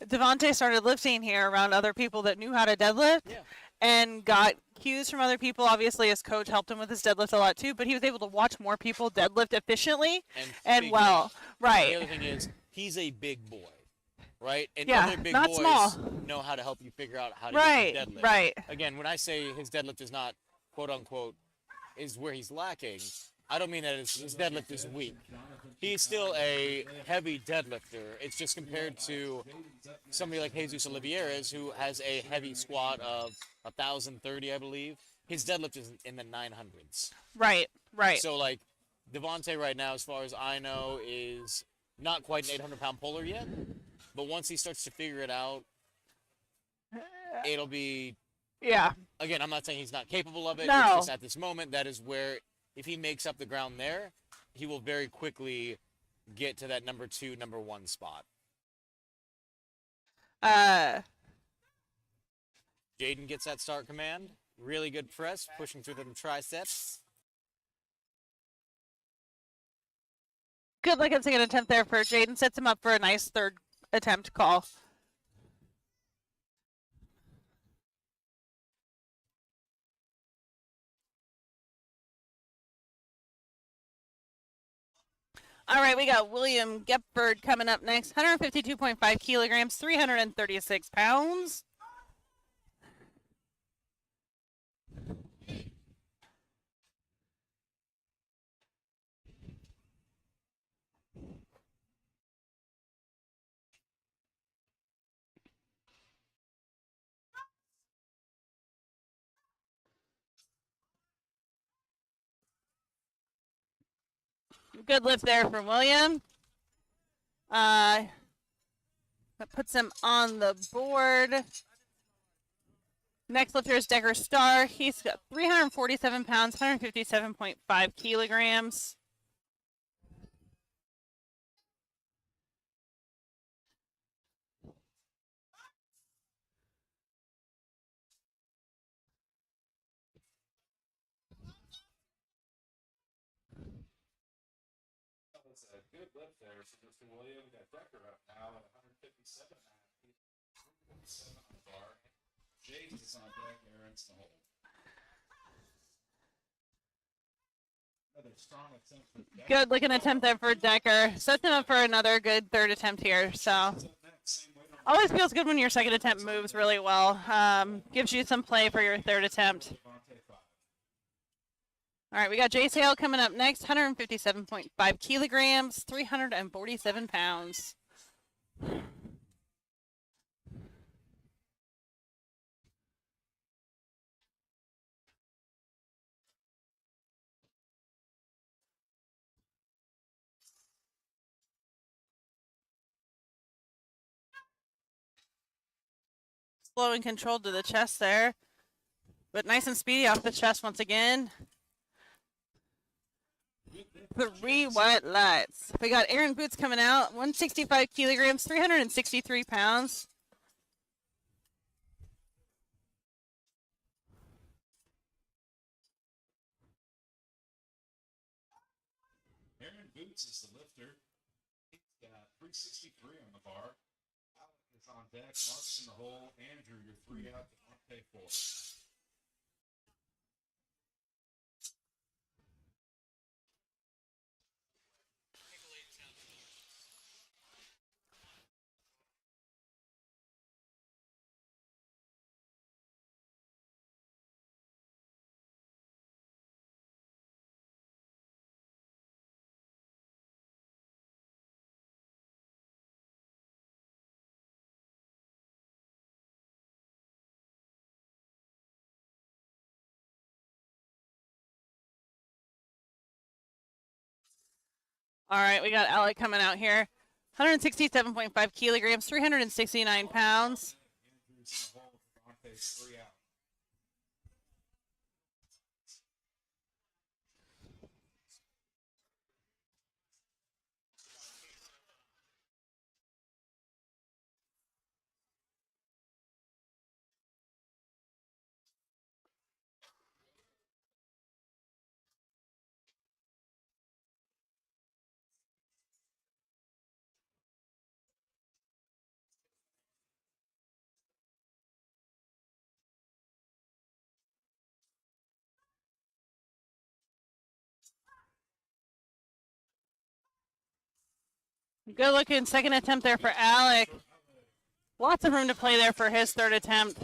Devontae started lifting here around other people that knew how to deadlift Yeah. and got cues from other people. Obviously, his coach helped him with his deadlift a lot too, but he was able to watch more people deadlift efficiently and figure well. out. Right. The other thing is he's a big boy, right? And Yeah, other big not boys small. know how to help you figure out how to Right. get the deadlift. Right. Again, when I say his deadlift is not quote unquote is where he's lacking, I don't mean that his deadlift is weak. He's still a heavy deadlifter. It's just compared to somebody like Jesus Olivieres, who has a heavy squat of 1,030, I believe. His deadlift is in the 900s. Right. Right. So, like, Devontae right now, as far as I know, is not quite an 800-pound puller yet. But once he starts to figure it out, it'll be... Yeah. Again, I'm not saying he's not capable of it. No. It's just at this moment, that is where, if he makes up the ground there, he will very quickly get to that number 2, number 1 spot. Jaden gets that start command. Really good press, pushing through them triceps. Good luck at second attempt there for Jaden. Sets him up for a nice third attempt call. All right, we got William Gepford coming up next. 152.5 kilograms, 336 pounds. Good lift there from William. That puts him on the board. Next lifter is Decker Star. He's got 347 pounds, 157.5 kilograms. That was a good lift there for Mr. William. We got Decker up now at 157 on the bar. James is on deck, Aaron's in the hole. Another strong attempt for Decker. Good looking attempt there for Decker. Sets him up for another good third attempt here. So always feels good when your second attempt moves really well. Gives you some play for your third attempt. All right, we got Jay Sale coming up next. 157.5 kilograms, 347 pounds. Slow and controlled to the chest there, but nice and speedy off the chest once again. 3 white lights. We got Aaron Boots coming out, 165 kilograms, 363 pounds. Aaron Boots is the lifter. He's got 363 on the bar. Alec is on deck. Mark's in the hole. Andrew, you're 3 out. Devontae 4. All right, we got Alec coming out here. 167.5 kilograms, 369 pounds. Andrew's in the hole. Devontae's 3 out. Good looking second attempt there for Alec. Lots of room to play there for his third attempt.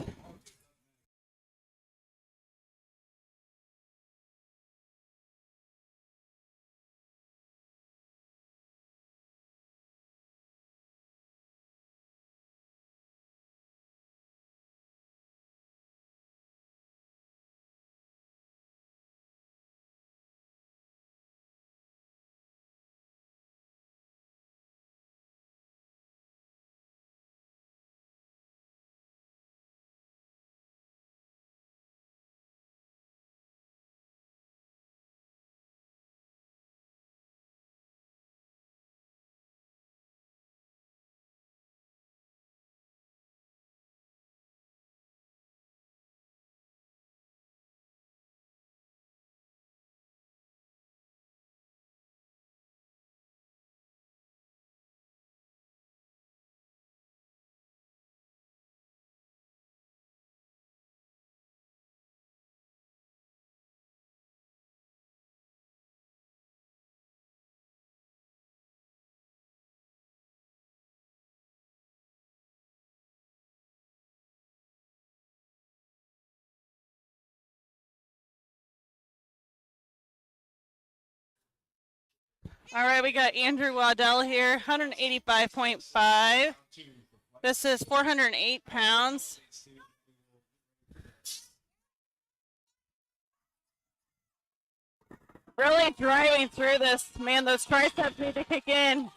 All right, we got Andrew Waddell here, 185.5. This is 408 pounds. Really driving through this. Man, those triceps need to kick in.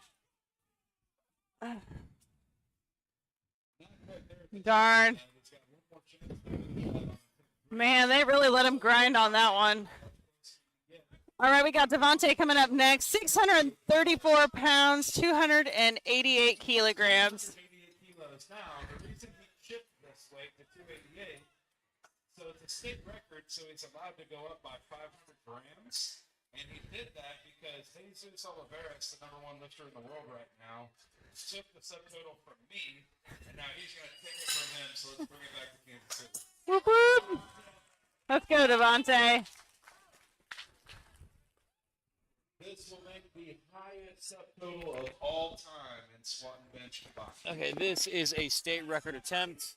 Darn. Man, they really let him grind on that one. All right, we got Devontae coming up next. 634 pounds, 288 kilograms. 88 kilos. Now, the reason he shipped this weight to 288, so it's a state record, so he's allowed to go up by 500 grams. And he did that because Jesus Oliveras, the #1 lifter in the world right now, took the subtotal from me, and now he's going to take it from him, so let's bring it back to Kansas City. Whoop, whoop. Let's go, Devontae. This will make the highest subtotal of all time in squat and bench combined. Okay, this is a state record attempt.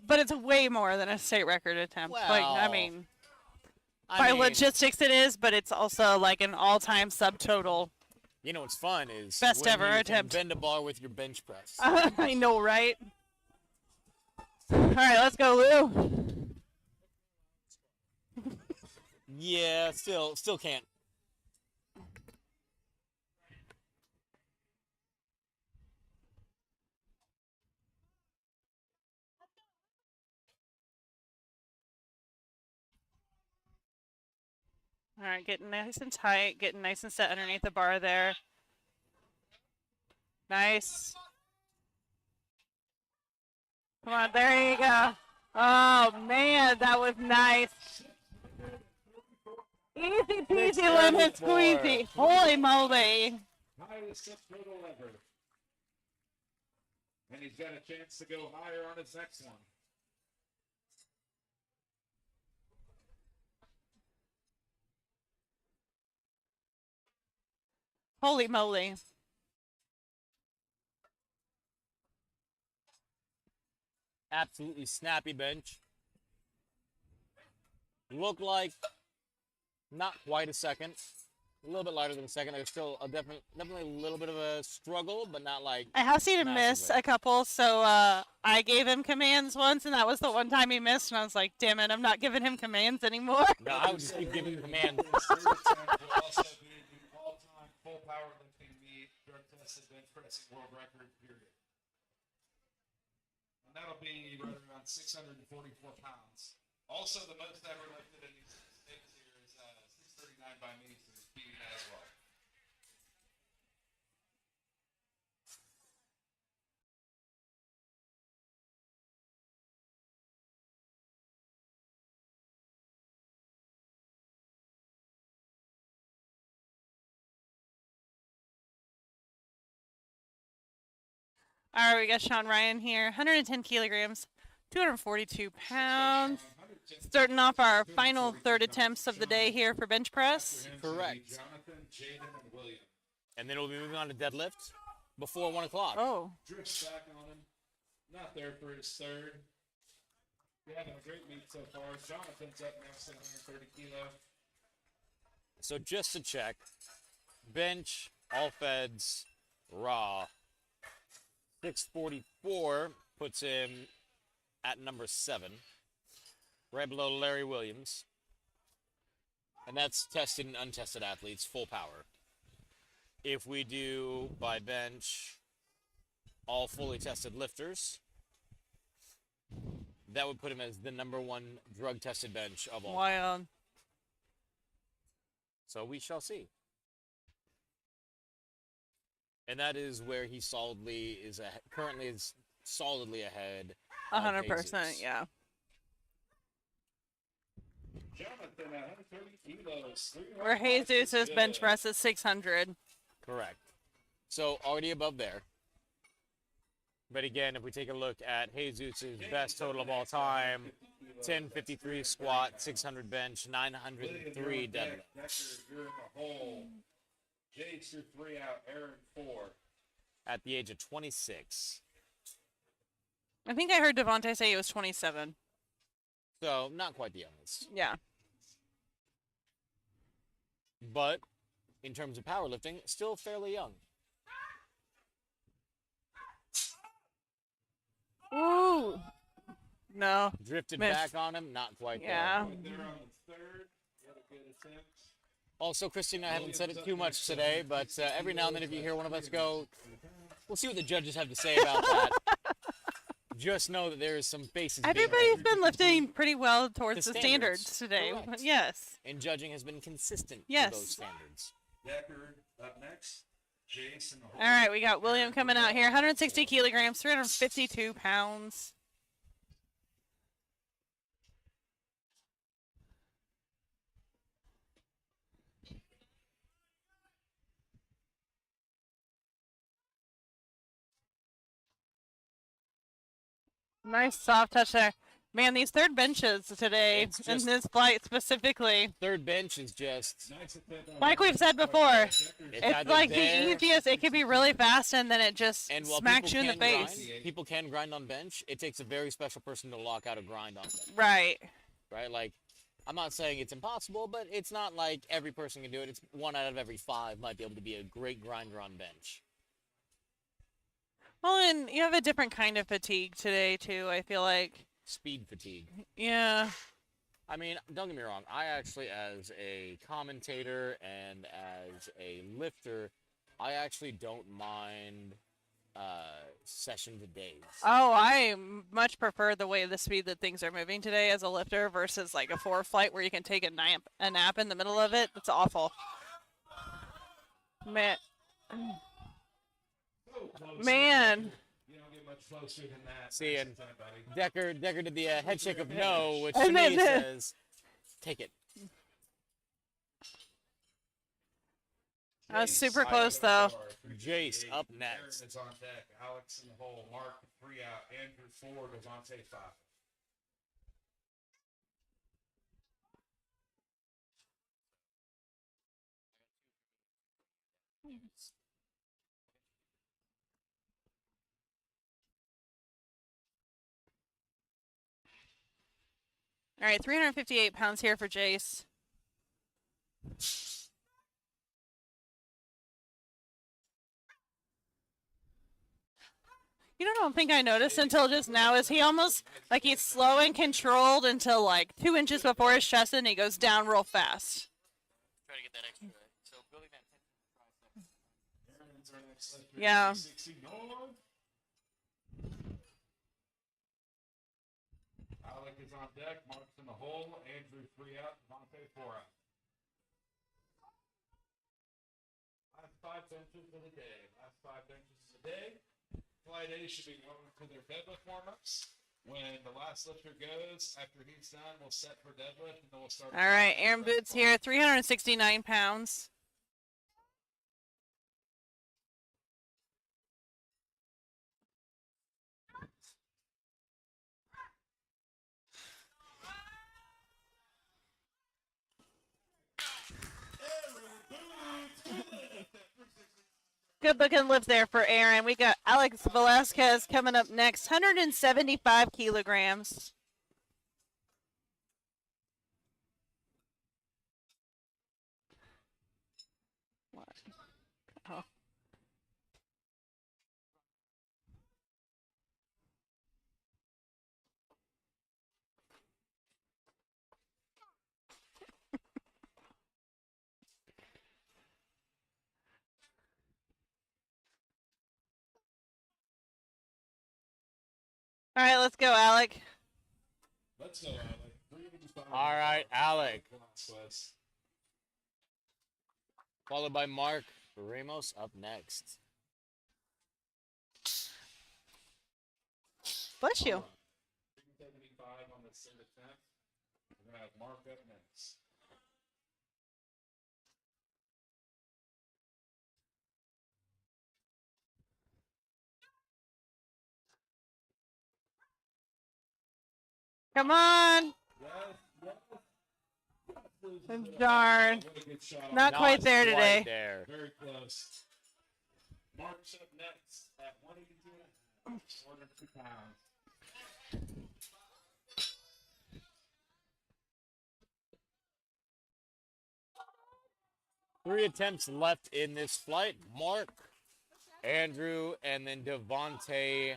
But it's way more than a state record attempt. Like, I Well, mean, I by mean, logistics it is, but it's also like an all-time subtotal. you know what's fun is Best when ever you can attempt. bend a bar with your bench press. I know, right? All right, let's go, Lou. Yeah, still can't. All right, getting nice and tight, getting nice and set underneath the bar there. Nice. Come on, there you go. Oh, man, that was nice. Easy peasy lemon 634. squeezy. Holy moly. Highest subtotal ever. And he's got a chance to go higher on his next one. Holy moly. Absolutely snappy bench. Looked like not quite a second. A little bit lighter than a second. There's still definitely a little bit of a struggle, but not like. I have seen him miss massively. a couple, so I gave him commands once, and that was the one time he missed, and I was like, damn it, I'm not giving him commands anymore. No, I would just keep giving commands. His third attempt will also be the all-time full powerlifting meet, drug-tested bench pressing world record, period. And that'll be right around 644 pounds. Also, the most ever lifted in these states here is 639 by me, so he's beating that as well. All right, we got Sean Ryan here, 110 kilograms, 242 pounds. Starting off our final third attempts of the day here for bench press. Correct. Jonathan, Jaden, and William. And then we'll be moving on to deadlift before 1 o'clock. Oh, Drifts back on him. Not there for his third. We're having a great meet so far. Jonathan's up next at 130 kilo. So just to check, bench, all feds, raw. 644 puts him at number 7, right below Larry Williams. And that's tested and untested athletes, full power. If we do by bench, all fully tested lifters, that would put him as the #1 drug-tested bench of all. wild. So we shall see. And that is where he solidly is currently is solidly ahead. of 100%, Jesus. yeah. Jonathan at 130 kilos. Where Jesus' bench press is 600. Correct. So already above there. But again, if we take a look at Jesus' best total of all time, 1053 squat, 600 bench, 903 deadlift. Decker, you're in the hole. Jade's your 3 out. Aaron 4. At the age of 26. I think I heard Devontae say he was 27. So not quite the youngest. Yeah. But in terms of powerlifting, still fairly young. Ooh. No. Drifted Missed. back on him, not quite Yeah. Right there on the third. You had a good attempt. Also, Christine and I haven't said it too much today, but every now and then if you hear one of us go, we'll see what the judges have to say about that. Just know that there is some faces being Everybody's made. been lifting pretty well towards To the standards standards. today. Correct. Yes. And judging has been consistent Yes. to those standards. Decker up next. Jason. All right, we got William coming out here. 160 kilograms, 352 pounds. Nice soft touch there. Man, these third benches today, It's in just- this flight specifically, Third bench is just like we've said before, it's it's either like there, the easiest. It can be really fast, and then it just and while smacks you people in the can face. people can grind on bench. It takes a very special person to lock out a grind on bench, Right. right? Like, I'm not saying it's impossible, but it's not like every person can do it. It's 1 out of every 5 might be able to be a great grinder on bench. Well, and you have a different kind of fatigue today, too, I feel like. Speed fatigue. Yeah. I mean, don't get me wrong. I actually, as a commentator and as a lifter, I actually don't mind session to days. Oh, I much prefer the way the speed that things are moving today as a lifter versus like a 4 flight where you can take a nap in the middle of it. It's awful. Man. Man. You don't get much closer than that. See, and Thanks to anybody. Decker did the head shake of no, which to And me then- says, take it. That was super Jace, close, side though. of the bar, Jace 358. up Aaron next. is on deck. Alex in the hole. Mark 3 out. Andrew 4. Devontae 5. All right, 358 pounds here for Jace. You know, I don't think I noticed until just now is he almost like he's slow and controlled until like 2 inches before his chest and he goes down real fast. Try to get that extra. So building that Aaron's our next lifter. Yeah. 360 north. Alec is on deck. Mark's in the hole. Andrew 3 out. Devontae 4 out. Last 5 benches of the day. Last 5 benches of the day. Flight A should be going to their deadlift warm-ups. When the last lifter goes, after he's done, we'll set for deadlift, and then we'll start. All right, Aaron Boots here, 369 pounds. Good looking lift there for Aaron. We got Alex Velasquez coming up next, 175 kilograms. Oh. All right, let's go, Alec. Let's go, Alec. 385. All right, Alec. Velasquez. Followed by Mark Ramos up next. Bless you. 375 on the third attempt. We're gonna have Mark up next. Come on. Yes. Darn. What a good shot. Not quite there quite today. there. Very close. Mark's up next at 182, 402 pounds. Three attempts left in this flight. Mark, Andrew, and then Devontae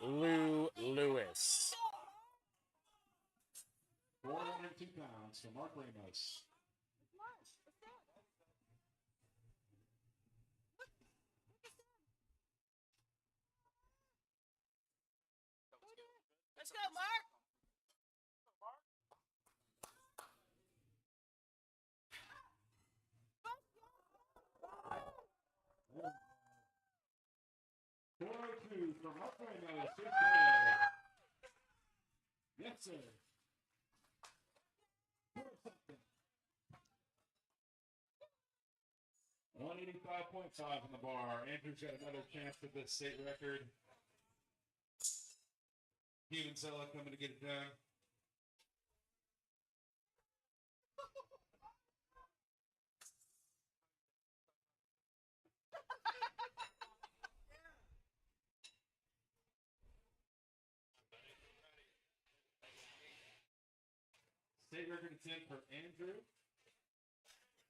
Lewis. 402 pounds for Mark Ramos. go, Mark. Two from upright now. Yes, sir. 185.5 on the bar. Andrew's got another chance at this state record. Human Zella coming to get it done. State record attempt for Andrew.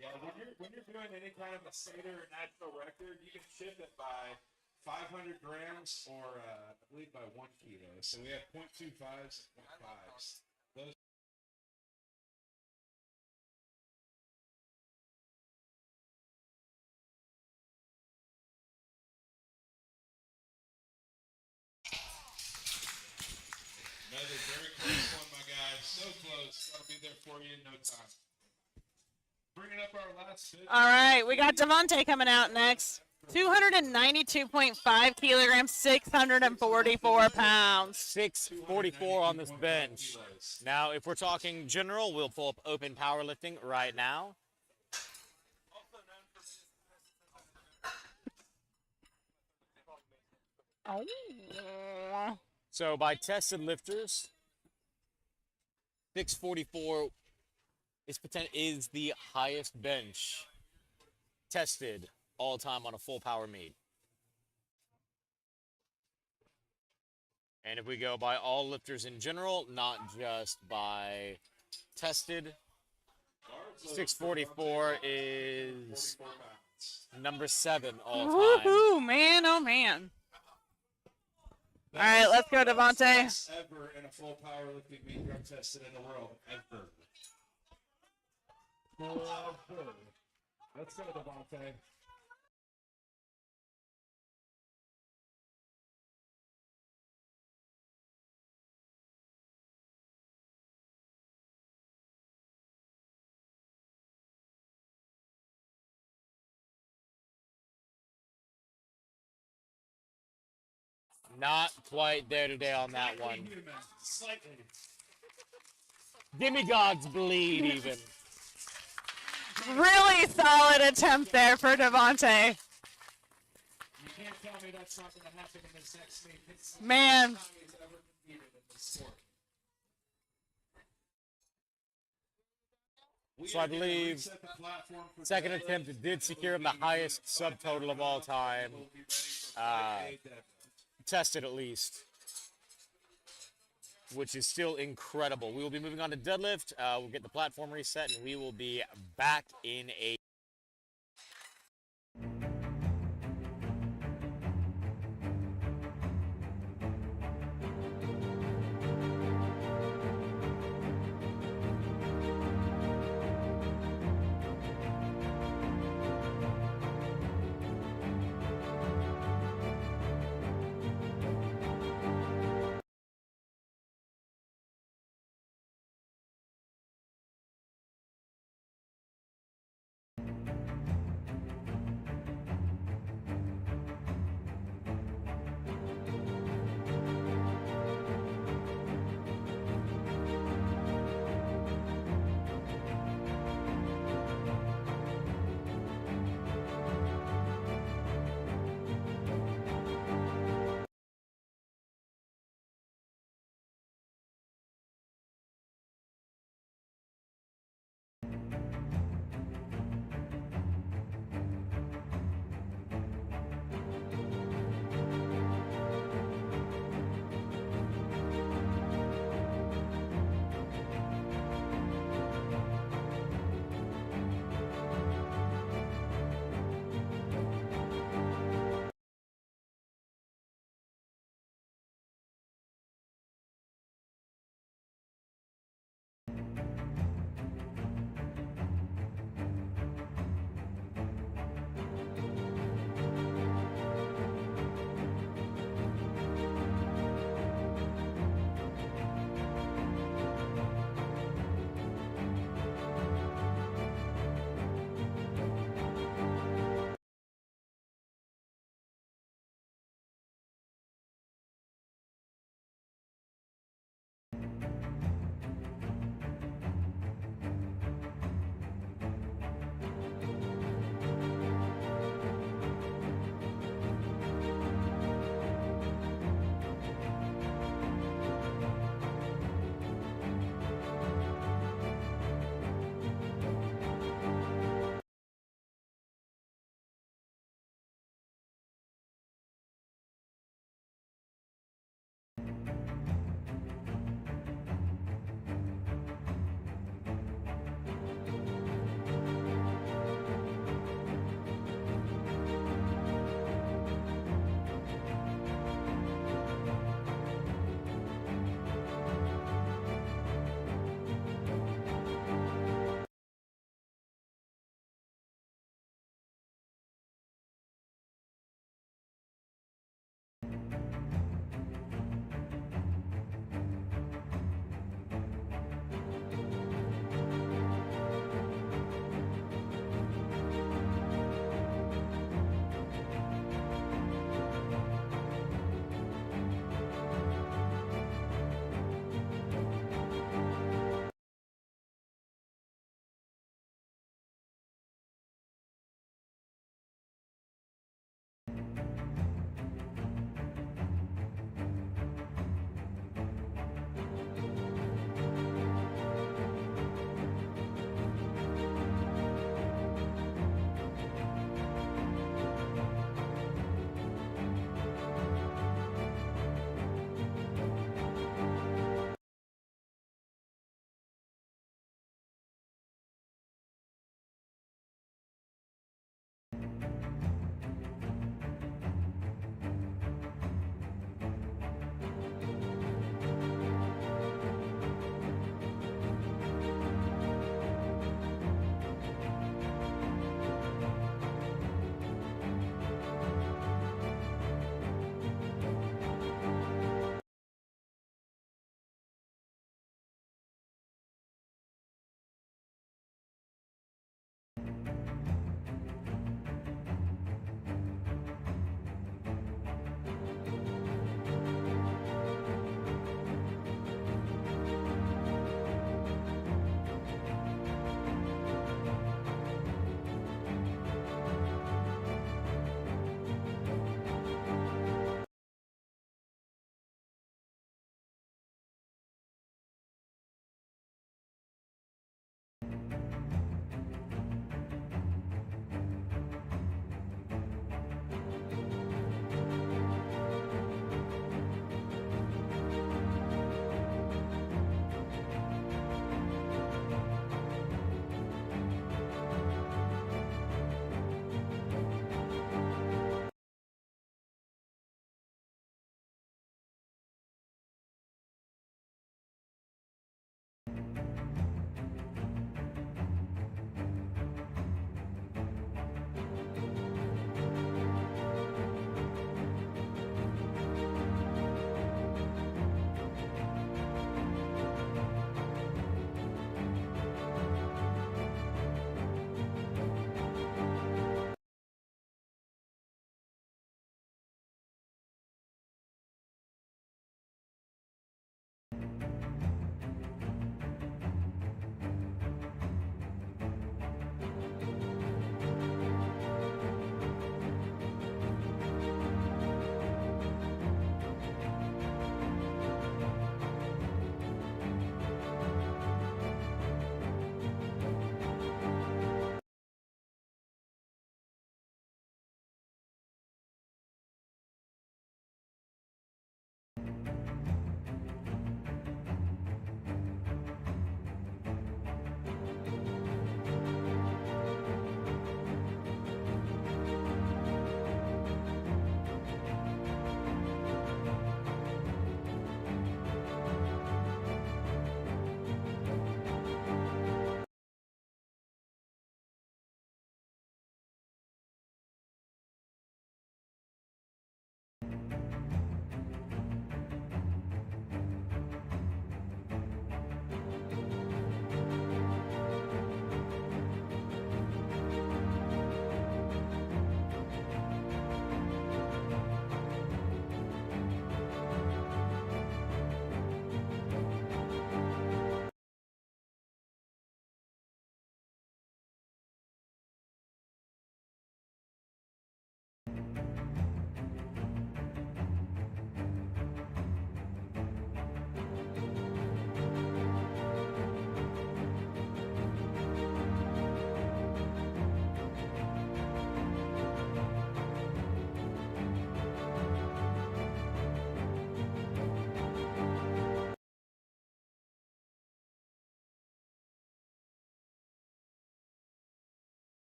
Yeah, when you're doing any kind of a state or natural record, you can shift it by 500 grams or I believe by 1 kilo. So we have 0.25s and 0.5s. Those. Another very close one, my guys. So close. I'll be there for you in no time. Bringing up our last bit. All right, we got Devontae coming out next. 292.5 kilograms, 644 pounds. 644 on this bench. Now, if we're talking general, we'll pull up open powerlifting right now. Oh. So by tested lifters, 644 is the highest bench tested all time on a full power meet. And if we go by all lifters in general, not just by tested, 644 is number 7 all time. Woohoo, man, oh man. All right, let's go, Devontae. Ever in a full powerlifting meet drug tested in the world, ever. Let's go, Devontae. Not quite there today on that one. Slightly. Demigods bleed even. Really solid attempt there for Devontae. You can't tell me that's not going to happen in this next meet. Man. So I believe second attempt did secure him the highest subtotal of all time. Tested at least, which is still incredible. We will be moving on to deadlift. We'll get the platform reset, and we will be back in a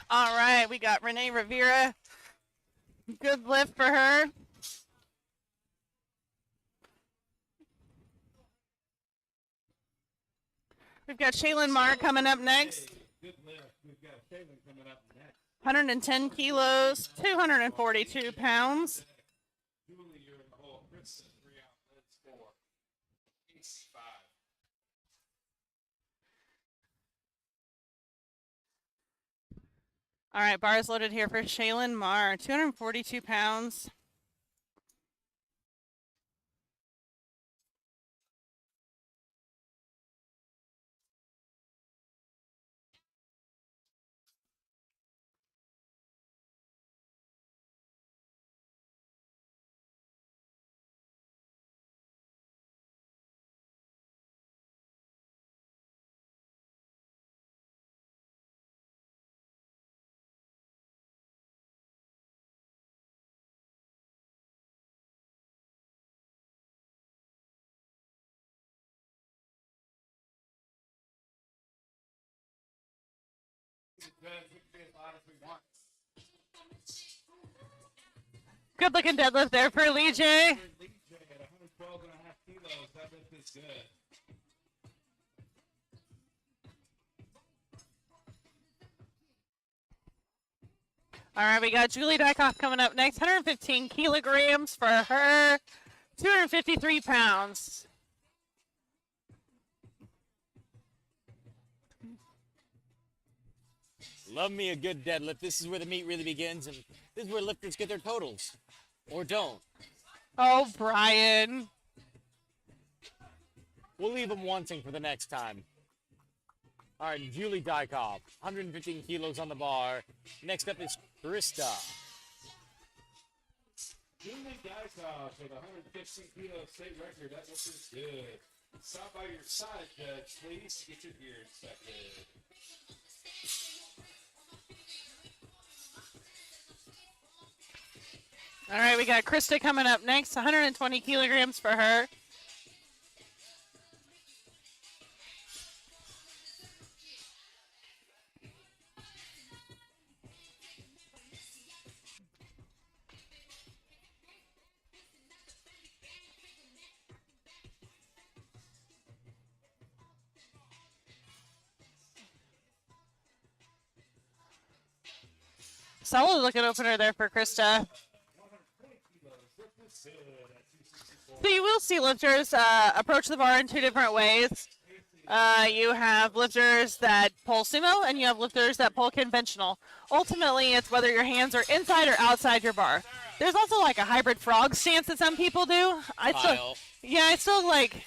All right, we got Renee Rivera. Good lift for her. We've got Shaylin Marr coming up next. Good lift. We've got Shaylin coming up next. 110 kilos, 242 pounds. Julie, you're in the hole. Kristen, 3 out. Liz, 4. Casey, 5. All right, bars loaded here for Shaylin Marr, 242 pounds. Good looking deadlift there for Lee J. At 112 and a half kilos, that lift is good. All right, we got Julie Dykoff coming up next. 115 kilograms for her, 253 pounds. Love me a good deadlift. This is where the meat really begins, and this is where lifters get their totals. Or don't. Oh, Brian. We'll leave them wanting for the next time. All right, Julie Dykoff, 115 kilos on the bar. Next up is Krista. Julie Dykoff with a 115 kilo state record. That lift is good. Stop by your side, Judge, please. Get your gear inspected. All right, we got Krista coming up next. 120 kilograms for her. Solid looking opener there for Krista. So you will see lifters approach the bar in two different ways. You have lifters that pull sumo, and you have lifters that pull conventional. Ultimately, it's whether your hands are inside or outside your bar. There's also like a hybrid frog stance that some people do. I still like.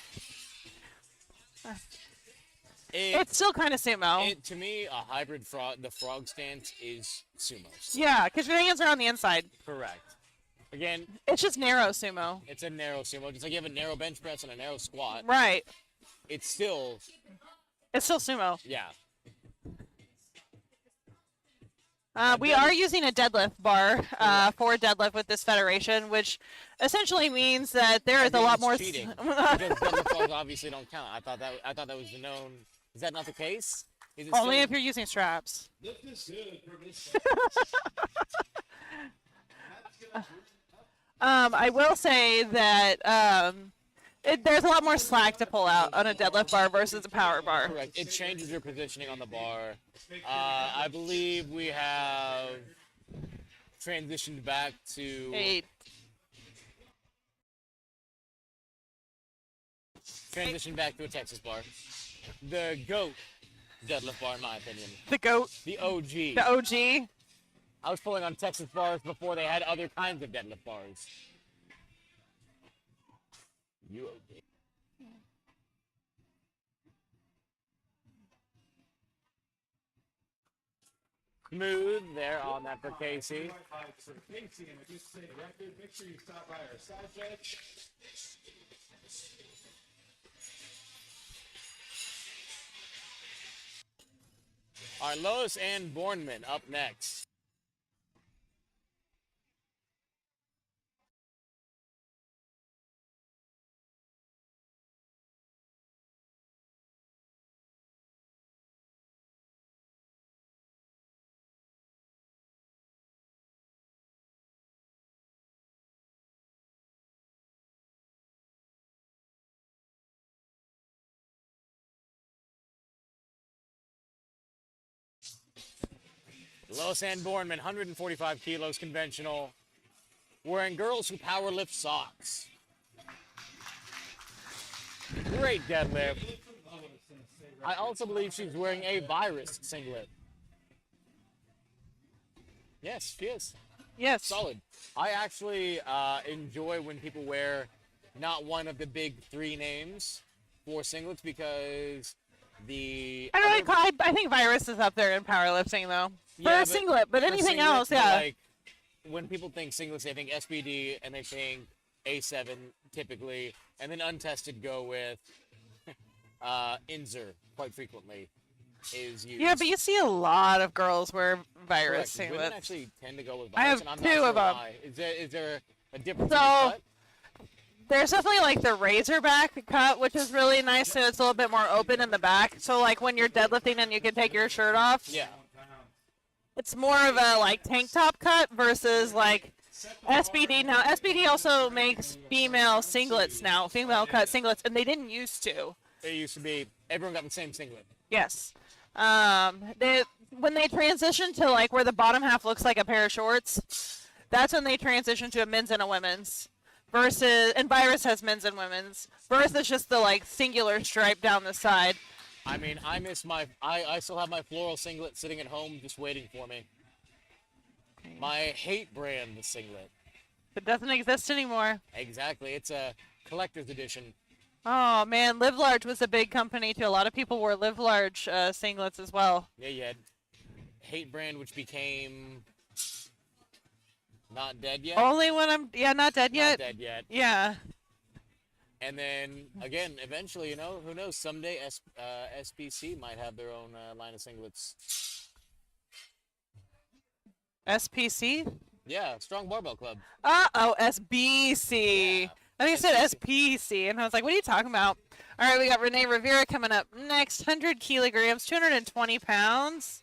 It's still kind of sumo. To me, a hybrid the frog stance is sumo. Yeah, because your hands are on the inside. Correct. Again, it's just narrow sumo. It's a narrow sumo. Just like you have a narrow bench press and a narrow squat. Right. It's still sumo. Yeah. We are using a deadlift bar for deadlift with this federation, which essentially means that there is a lot more. Cheating. Because deadlift bars obviously don't count. I thought that was the known. Is that not the case? Is it Only still... if you're using straps. Lift is good for this. I will say that there's a lot more slack to pull out on a deadlift bar versus a power bar. Correct. It changes your positioning on the bar. I believe we have transitioned back to 8. Transitioned back to a Texas bar. The GOAT deadlift bar, in my opinion. The GOAT. The OG. The OG. I was pulling on Texas bars before they had other kinds of deadlift bars. UOD. Smooth there on that for Casey. Casey and a good state record. Make sure you stop by our side judge. All right, Lois and Bornman up next. Lois Ann Bornman, 145 kilos conventional, wearing Girls Who Powerlift socks. Great deadlift. I also believe she's wearing a Virus singlet. Yes, she is. Yes. Solid. I actually enjoy when people wear not one of the big three names for singlets because the I think Virus is up there in powerlifting though. For a singlet, but for anything singlet, else, but, yeah. like, when people think singlets, they think SBD and they think A7 typically, and then untested go with Inzer quite frequently is used. Yeah, but you see a lot of girls wear Virus Correct. Women singlets. actually tend to go with I Virus, have and I'm two not sure of 'em. why. Is there a difference So- in the cut? There's definitely like the Razorback cut, which is really nice, and it's a little bit more open in the back. So like when you're deadlifting and you can take your shirt off, Yeah. it's more of a like tank top cut versus like SBD. Now SBD also makes female singlets now, female cut singlets, and they didn't used to. It used to be everyone got the same singlet. Yes. When they transitioned to like where the bottom half looks like a pair of shorts, that's when they transitioned to a men's and a women's. And Virus has men's and women's. Versus just the like singular stripe down the side. I mean, I still have my floral singlet sitting at home just waiting for me. My hate brand singlet. It doesn't exist anymore. Exactly. It's a collector's edition. Oh man, Live Large was a big company too. A lot of people wore Live Large singlets as well. Yeah, you had hate brand, which became not dead yet. Only when not dead yet. Not dead yet. Yeah. And then again, eventually, who knows? Someday SPC might have their own line of singlets. SPC? Yeah, Strong Barbell Club. SBC. Yeah. I think you said SPC, and I was like, what are you talking about? All right, we got Renee Rivera coming up next. 100 kilograms, 220 pounds.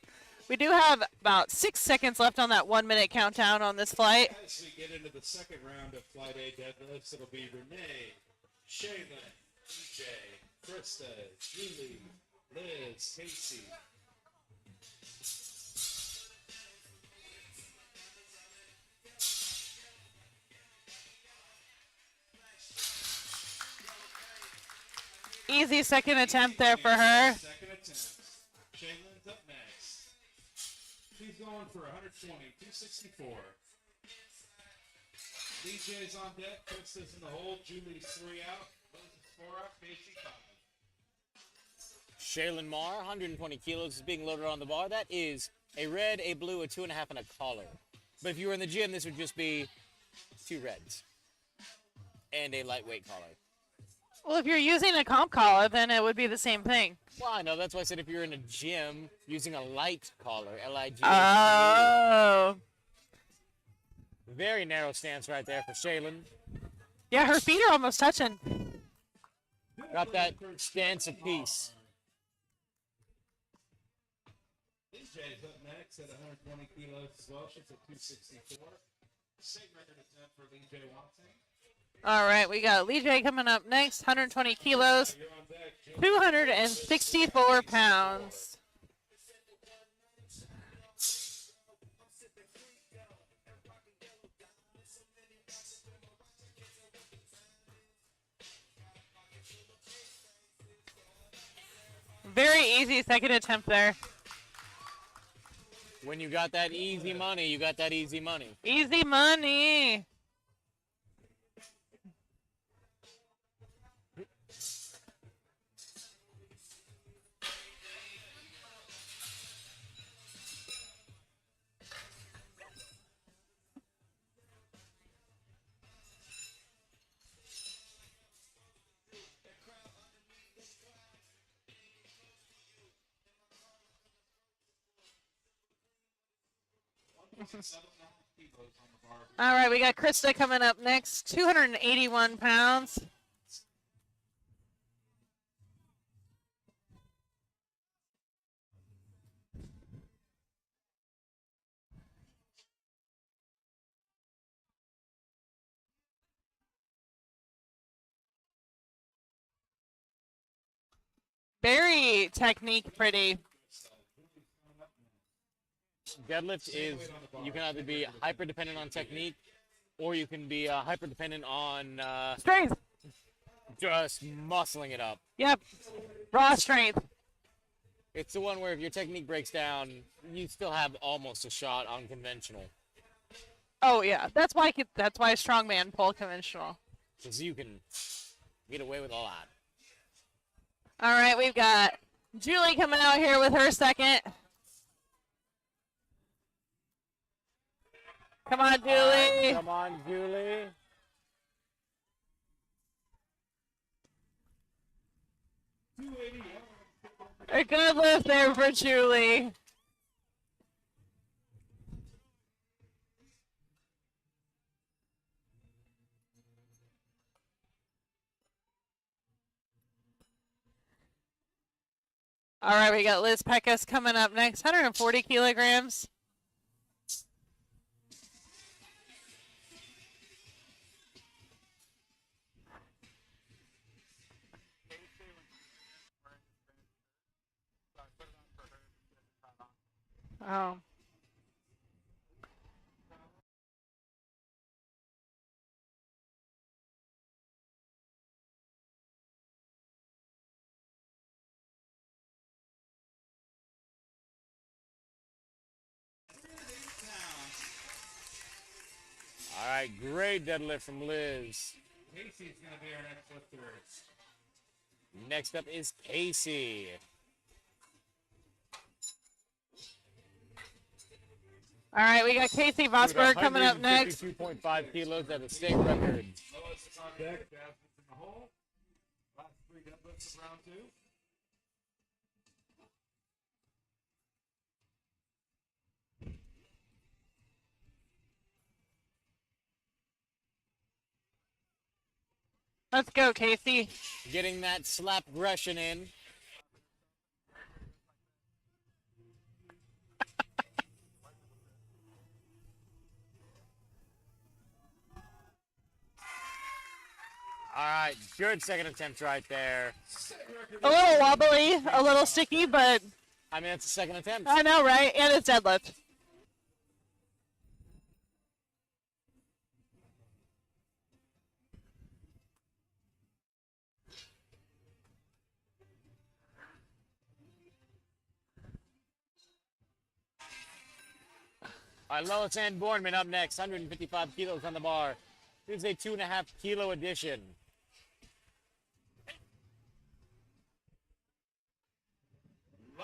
We do have about 6 seconds left on that 1 minute countdown on this flight. As we get into the second round of Flight A deadlifts, it'll be Renee, Shaylin, DJ, Krista, Julie, Liz, Casey. Easy second attempt there for her. Second attempt. Shaylin's up next. She's going for 120, 264. DJ's on deck. Krista's in the hole. Julie's 3 out. Moses 4 out. Casey 5. Shaylin Marr, 120 kilos, is being loaded on the bar. That is a red, a blue, a 2.5, and a collar. But if you were in the gym, this would just be 2 reds and a lightweight collar. Well, if you're using a comp collar, then it would be the same thing. Well, I know. That's why I said if you're in a gym using a light collar, L-I-G. Oh. Very narrow stance right there for Shaylin. Yeah, her feet are almost touching. Got that stance of peace. DJ's up next at 120 kilos as well. She's at 264. Same record attempt for DJ Watson. All right, we got Lee J coming up next. 120 kilos, You're on deck, Jim. 264 pounds. Very easy second attempt there. When you got that easy money, you got that easy money. Easy money. All right, we got Krista coming up next. 281 pounds. Very technique pretty. deadlift is, you can either be hyper dependent on technique, or you can be hyper dependent on Strength. just muscling it up. Yep. Raw strength. It's the one where if your technique breaks down, you still have almost a shot on conventional. Oh yeah, that's why strongman pull conventional. Because you can get away with a lot. All right, we've got Julie coming out here with her second. Come on, Julie. All right, come on, Julie. A good lift there for Julie. All right, we got Liz Peckus coming up next, 140 kilograms. Oh. All right, great deadlift from Liz. Casey's going to be our next lifter. Next up is Casey. All right, we got Casey Vosberg coming up next. 2.5 kilos at a state record. Lois is on deck. Jasmine's in the hole. Last 3 deadlifts of round 2. Let's go, Casey. Getting that slap aggression in. All right, good second attempt right there. A little wobbly, a little sticky, but I mean, it's a second attempt. I know, right? And it's deadlift. All right, Lois Ann Bourneman up next, 155 kilos on the bar. This is a 2.5 kilo edition.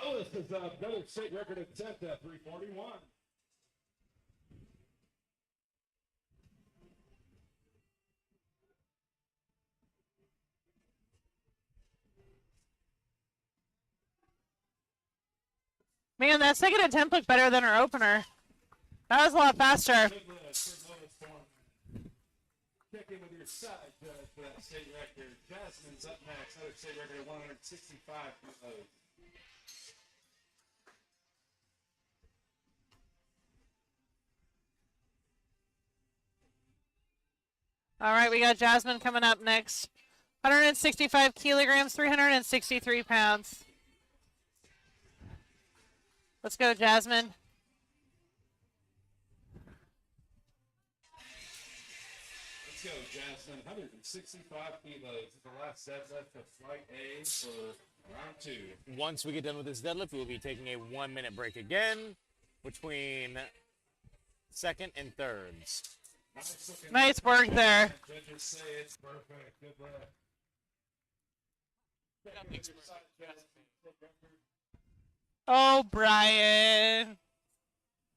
Lois is another state record attempt at 341. Man, that second attempt looked better than her opener. That was a lot faster. Good Lois Foreman. Check in with your side judge for that state record. Jasmine's up next, another state record at 165 kilos. All right, we got Jasmine coming up next. 165 kilograms, 363 pounds. Let's go, Jasmine. Let's go, Jasmine. 165 kilos. The last deadlift of flight A for round 2. Once we get done with this deadlift, we'll be taking a 1-minute break again between second and thirds. Nice work there. Judges say it's perfect. Good luck. Oh, Brian.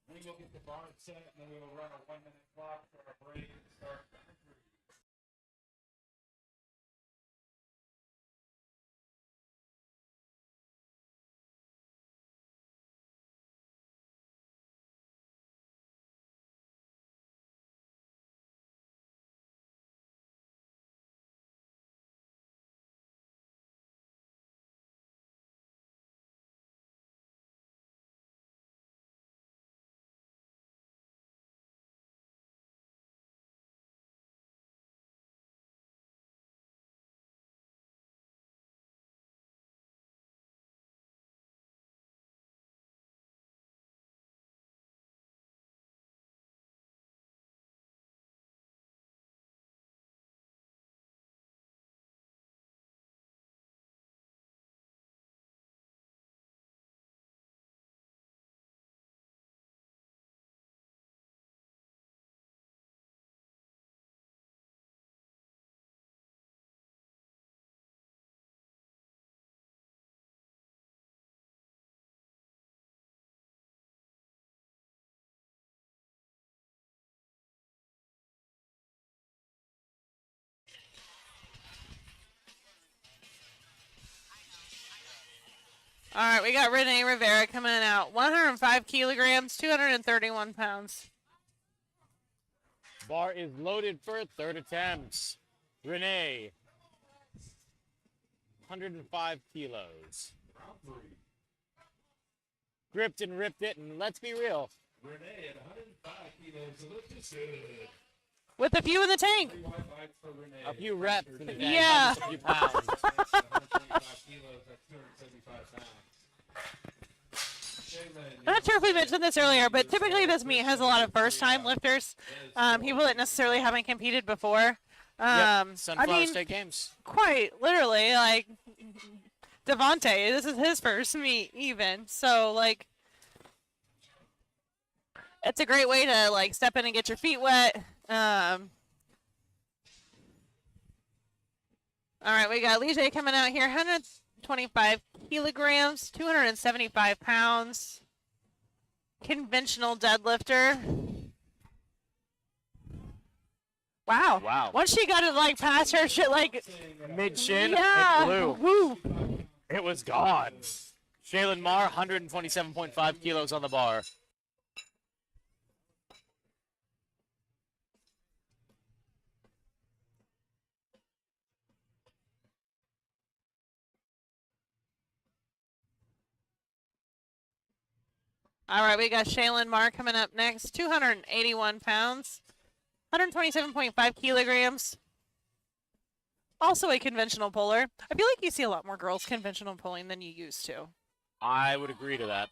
We will get the bar set, and then we will run a 1-minute clock for our break and start. All right, we got Renee Rivera coming out. 105 kilograms, 231 pounds. Bar is loaded for third attempts. Renee, 105 kilos. Gripped and ripped it, and let's be real. Renee at 105 kilos, so let's just good. With a few in the tank. A few reps in the tank, Yeah. not just a few pounds. 125 kilos, that's 275 pounds. I'm not sure if we mentioned this earlier, but typically this meet has a lot of first-time lifters, people that necessarily haven't competed before. Sunflower State Games. Quite literally, like Devontae, this is his first meet even. So, like, it's a great way to, like, step in and get your feet wet. All right, we got Lige coming out here, 125 kilograms, 275 pounds. Conventional deadlifter. Wow. Wow. Once she got it, like, past her shit, like, Mid-shin, yeah. it blew. Woo. It was gone. Shaylin Marr, 127.5 kilos on the bar. All right, we got Shaylin Marr coming up next. 281 pounds, 127.5 kilograms. Also a conventional puller. I feel like you see a lot more girls conventional pulling than you used to. I would agree to that.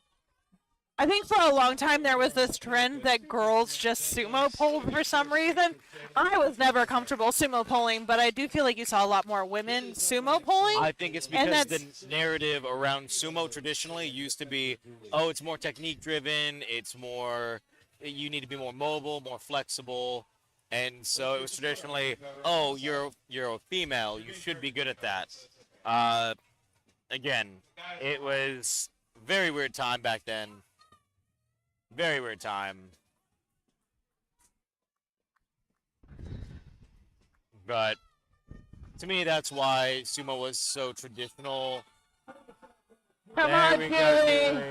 I think for a long time there was this trend that girls just sumo pulled for some reason. I was never comfortable sumo pulling, but I do feel like you saw a lot more women sumo pulling. I think it's because the narrative around sumo traditionally used to be, oh, it's more technique driven, it's more, you need to be more mobile, more flexible. And so it was traditionally, oh, you're a female, you should be good at that. Again, it was a very weird time back then. Very weird time. But to me, that's why sumo was so traditional. Come There on, we Julie. go, Julie.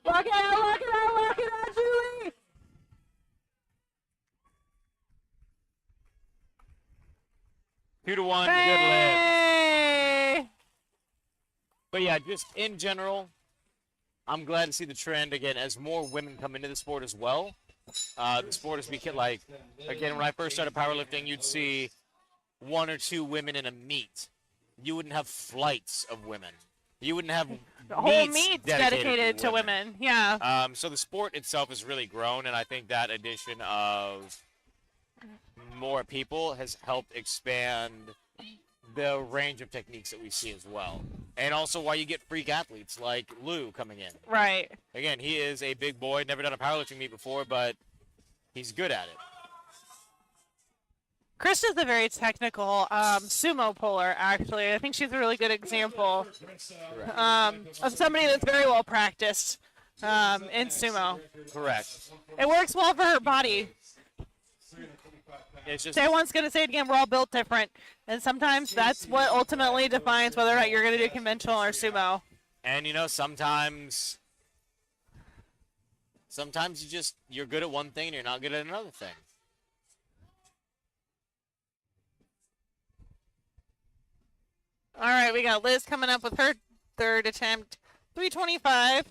Look it out, look it out, look it out, Julie. Two to one, good lift. Hey! But yeah, just in general, I'm glad to see the trend again as more women come into the sport as well. The sport has become like, again, when I first started powerlifting, you'd see one or two women in a meet. You wouldn't have flights of women. You wouldn't have The whole meets meet's dedicated to women. Yeah. So the sport itself has really grown, and I think that addition of more people has helped expand the range of techniques that we see as well. And also why you get freak athletes like Lou coming in. Right. Again, he is a big boy, never done a powerlifting meet before, but he's good at it. Krista's a very technical sumo puller, actually. I think she's a really good example of somebody that's very well practiced in sumo. Correct. It works well for her body. It's just Say going to say it again, we're all built different. And sometimes that's what ultimately defines whether or not you're going to do conventional or sumo. and you know, sometimes you're good at one thing and you're not good at another thing. All right, we got Liz coming up with her third attempt. 325.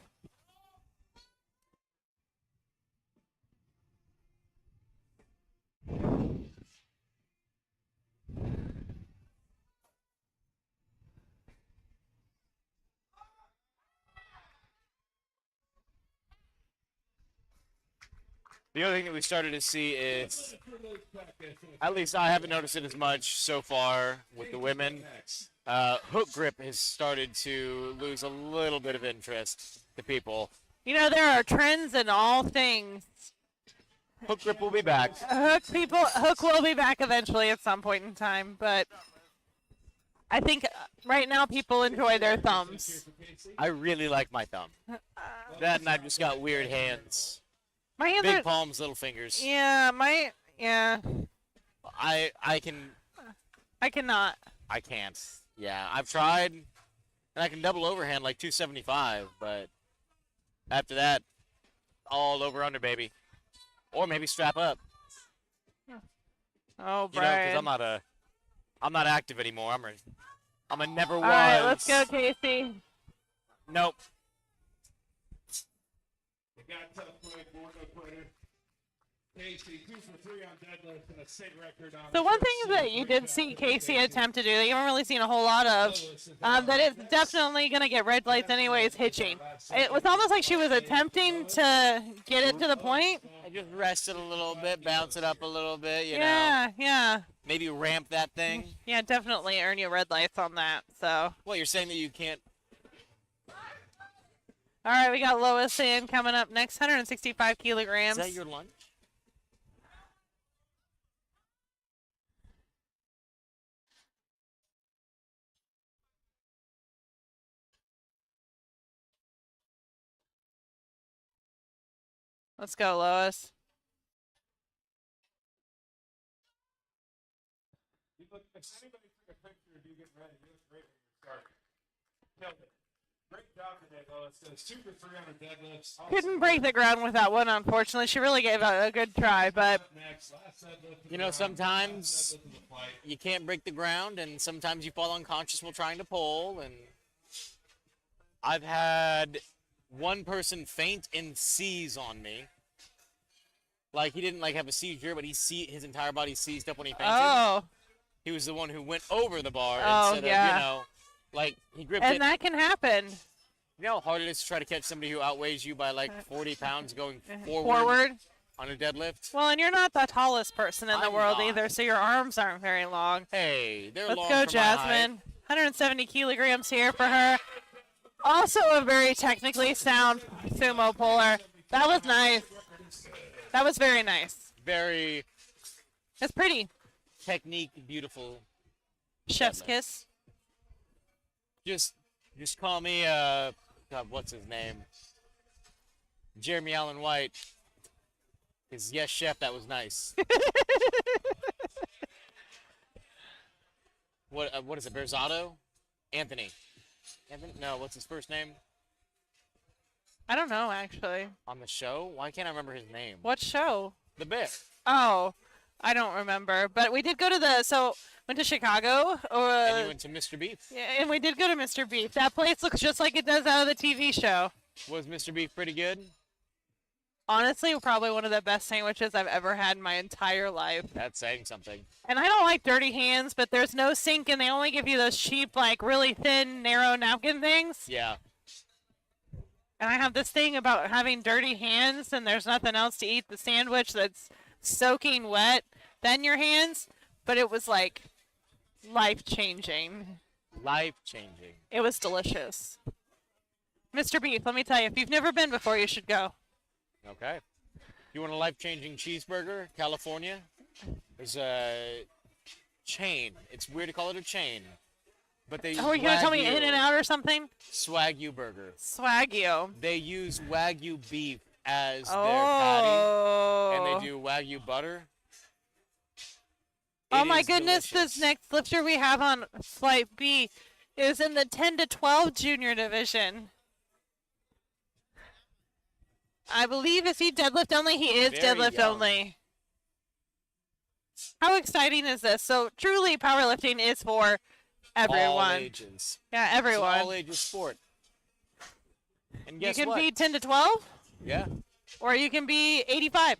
The other thing that we started to see is, at least I haven't noticed it as much so far with the women, hook grip has started to lose a little bit of interest to people. You know, there are trends in all things. Hook grip will be back. Hook will be back eventually at some point in time, but I think right now people enjoy their thumbs. I really like my thumb. That and I've just got weird hands. My hands Big are, palms, little fingers. yeah, I can. I cannot. I can't. Yeah, I've tried. And I can double overhand like 275, but after that, all over under, baby. Or maybe strap up. Oh, You know, because Brian. I'm not active anymore. I'm a never was. All right, let's go, Casey. Nope. It got tough quick, more no quitter. Casey, 2 for 3 on deadlift and a state record on So the one first thing that you did see Casey attempt to do that you haven't really seen a whole lot of, that is definitely going to get red lights anyways, hitching. It was almost like she was attempting to get it to the point. I just rest it a little bit, bounce it up a little bit, you know. Yeah. Maybe ramp that thing. Yeah, definitely earn you red lights on that. So. Well, you're saying that you can't. All right, we got Lois in coming up next, 165 kilograms. Is that your lunch? Let's go, Lois. If anybody took a picture of you getting ready, you look great when you started. Killed it. Great job today, Lois. It's 2 for 3 on her deadlifts. Couldn't break the ground with that one, unfortunately. She really gave it a good try, but You know, sometimes you can't break the ground, and sometimes you fall unconscious while trying to pull. And I've had one person faint and seize on me. Like, he didn't like have a seizure, but his entire body seized up when he fainted. oh, He was the one who went over the bar Oh, instead yeah. of, you know, like he gripped and it. that can happen. You know how hard it is to try to catch somebody who outweighs you by like 40 pounds going Forward. on a deadlift? Well, and you're not the tallest person in the I'm world not. either, so your arms aren't very long. Hey, they're Let's long go, for my height. Jasmine. 170 kilograms here for her. Also a very technically sound sumo puller. That was nice. That was very nice. Very It's pretty. technique, beautiful. Chef's Deadlift. kiss. Just call me God, what's his name? Jeremy Allen White. Because yes, chef, that was nice. What is it? Berzotto? Anthony. Anthony? No, what's his first name? I don't know, actually. On the show? Why can't I remember his name? What show? The Bear. Oh, I don't remember. But we did go to went to Chicago. And you went to Mr. Beef. Yeah, and we did go to Mr. Beef. That place looks just like it does out of the TV show. Was Mr. Beef pretty good? Honestly, probably one of the best sandwiches I've ever had in my entire life. That's saying something. And I don't like dirty hands, but there's no sink, and they only give you those cheap, like, really thin, narrow napkin things. Yeah. And I have this thing about having dirty hands, and there's nothing else to eat the sandwich that's soaking wet than your hands. But it was, like, life-changing. Life-changing. It was delicious. Mr. Beef, let me tell you, if you've never been before, you should go. Okay. You want a life-changing cheeseburger? California? There's a chain. It's weird to call it a chain. But they use Oh, are you going to tell me Wagyu. In-N-Out or something? Swagyu burger. Swagyu. They use Wagyu beef as their patty. And Oh. they do Wagyu butter. Oh It my is goodness, delicious. this next lifter we have on Flight B is in the 10 to 12 junior division. I believe, is he deadlift only? He is Very deadlift young. only. How exciting is this? So truly powerlifting is for everyone. All ages. Yeah, It's an everyone. all-ages sport. And You guess can what? be 10 to 12 Yeah. or you can be 85.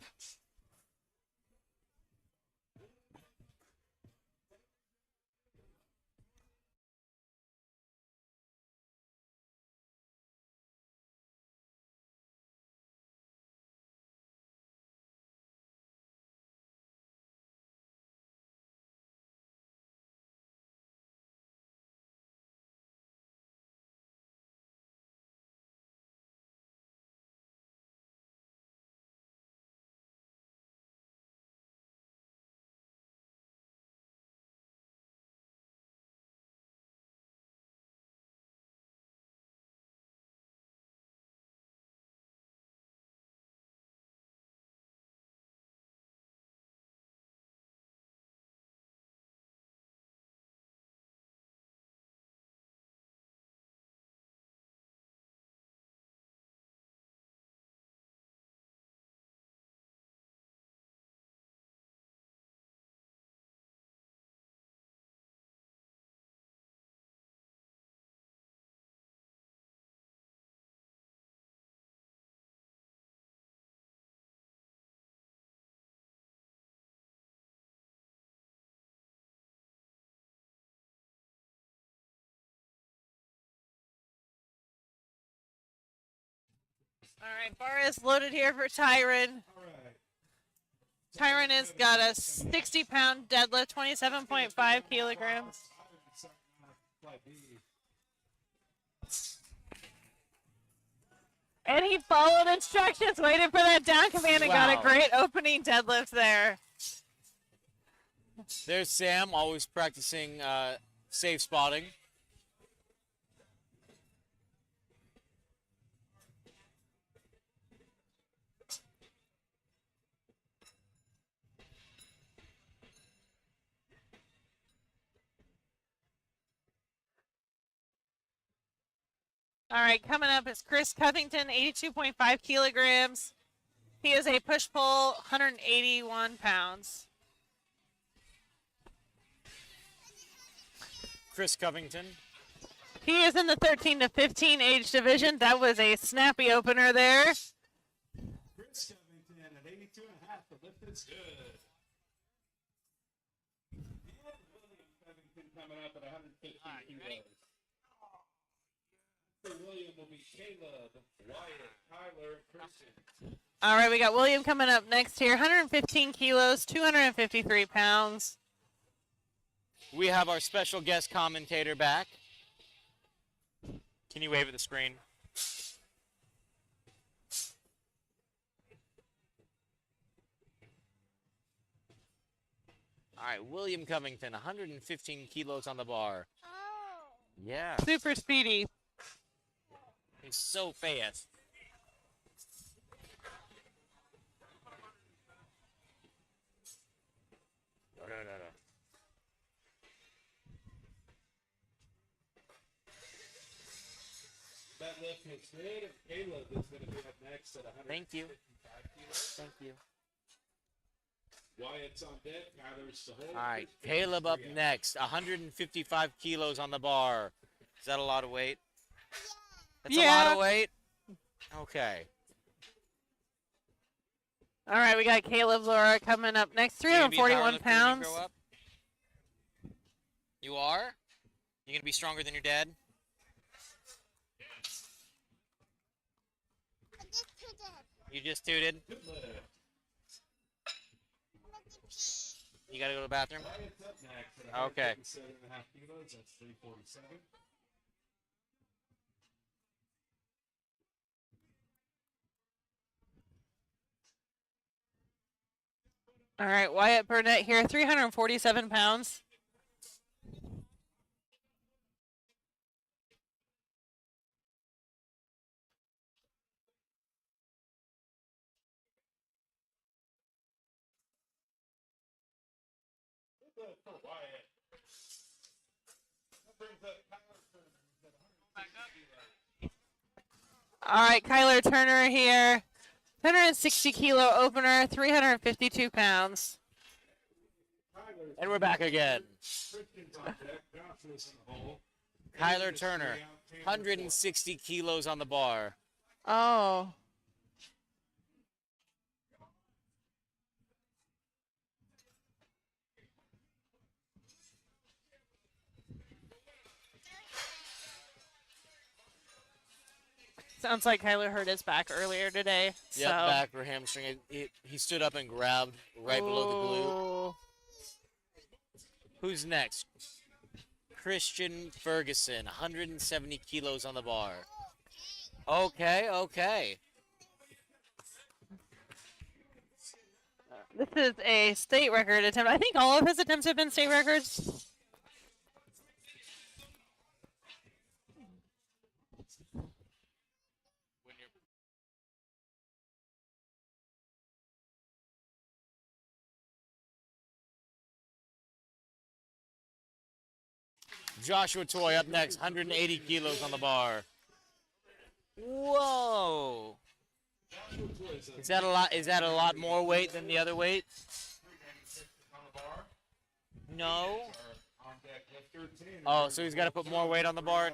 All right, bar is loaded here for Tyron. All right. Tyron has got a 60-pound deadlift, 27.5 kilograms. And he followed instructions, waited for that down command, and got a Wow. great opening deadlift there. There's Sam, always practicing safe spotting. All right, coming up is Chris Covington, 82.5 kilograms. He is a push-pull, 181 pounds. Chris Covington. He is in the 13 to 15 age division. That was a snappy opener there. Chris Covington at 82 and a half. The lift is good. And William Covington coming up at 115 kilos. William will be Caleb, Wyatt, Tyler, Christian. All right, we got William coming up next here. 115 kilos, 253 pounds. We have our special guest commentator back. Can you wave at the screen? All right, William Covington, 115 kilos on the bar. Yeah, Super speedy. he's so fast. No. That lift hits good, and Caleb is going to be up next at 155 Thank you. kilos. Thank you. Wyatt's on deck. Tyler's to hold. All right, Christian's Caleb up 3 out. next, 155 kilos on the bar. Is that a lot of weight? That's a Yeah. lot of weight? Okay. All right, we got Caleb Laura coming up next, You gonna be a 341 powerlifter when you pounds. grow up? You are? You gonna be stronger than your dad? You just tooted? Good lift. You gotta go to the bathroom? Wyatt's up next at Okay. 157.5 kilos. That's 347. All right, Wyatt Burnett here, 347 pounds. Good lift for Wyatt. That brings up Tyler Turner. He's at 160 kilos. All right, Kyler Turner here, 160 kilo opener, 352 pounds. Tyler's And we're back again. Christian's on deck. Joshua's in the hole. Kyler Turner, 160 kilos on the bar. Oh. Sounds like Kyler hurt his back earlier today. Yep, so. back or hamstring. He stood up and grabbed right below the glute. Ooh. Who's next? Christian Ferguson, 170 kilos on the bar. Okay. This is a state record attempt. I think all of his attempts have been state records. Joshua Toy up next, 180 kilos on the bar. Whoa! Joshua Toy's Is that a lot? Is that a lot more weight than the other weight? on the bar. No. Our on deck lifter, Tanner. Oh, so he's got to put more weight on the bar.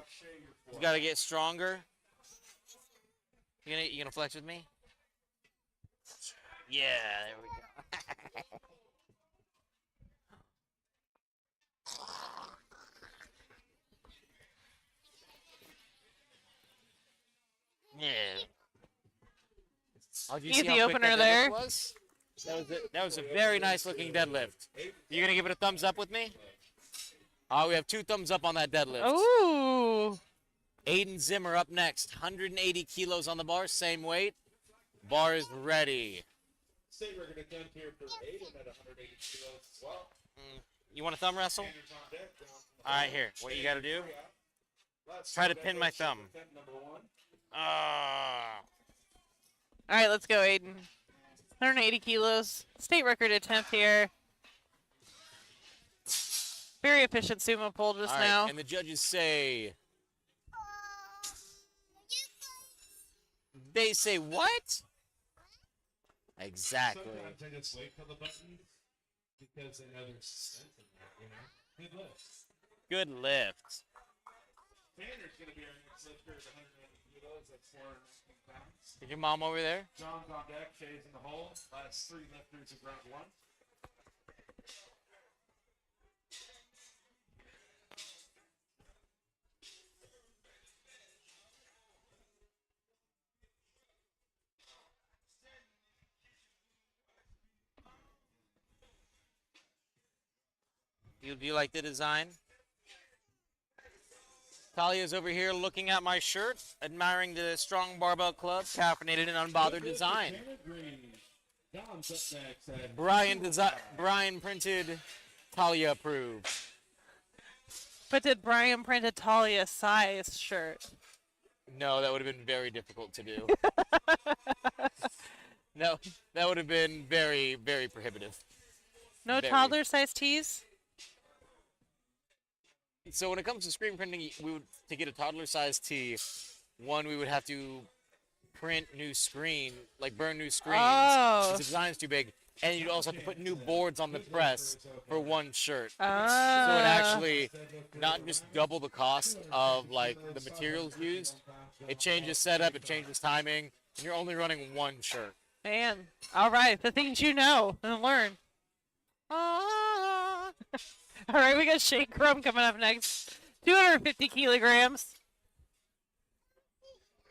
He's got to get stronger. You gonna flex with me? Yeah, there we go. Yeah. Oh, did you see Easy how quick opener that there. deadlift was? That was a very nice looking deadlift. You gonna give it a thumbs up with me? Oh, we have 2 thumbs up on that deadlift. Ooh. Aiden Zimmer up next. 180 kilos on the bar, same weight. Bar is ready. State record attempt here for Aiden at 180 kilos as well. You want a thumb wrestle? Standards on deck, down from the All right, bottom. here. What you got to do? Let's Try to start pin that my next thumb. attempt, number 1. All right, let's go, Aiden. 180 kilos. State record attempt here. Very efficient sumo pull just All right, now. and the judges say. They say what? Exactly. Sometimes I just wait for the button because they know there's suspense in there, you know? Good lift. Good lift. Tanner's going to be our next lifter at 180 kilos. That's 419 pounds. Is your mom over there? John's on deck, Shay's in the hole. Last 3 lifters of round 1. Do you like the design? Talia's over here looking at my shirt, admiring the strong barbell club, caffeinated and unbothered design. Tanner Green. John's up next at Brian printed, Talia approved. But did Brian print a Talia size shirt? No, that would have been very difficult to do. No, that would have been very, very prohibitive. No Very. toddler size tees? So when it comes to screen printing, to get a toddler size tee, one, we would have to print new screen, like burn new screens. Oh. Because the design's too big. And you'd also have to put new boards on the press for one shirt. So it Ah. actually not just double the cost of like the materials used. It changes setup, it changes timing, and you're only running one shirt. Man. All right. The things you know and learn. Ah. All right. We got Shane Crum coming up next. 250 kilograms.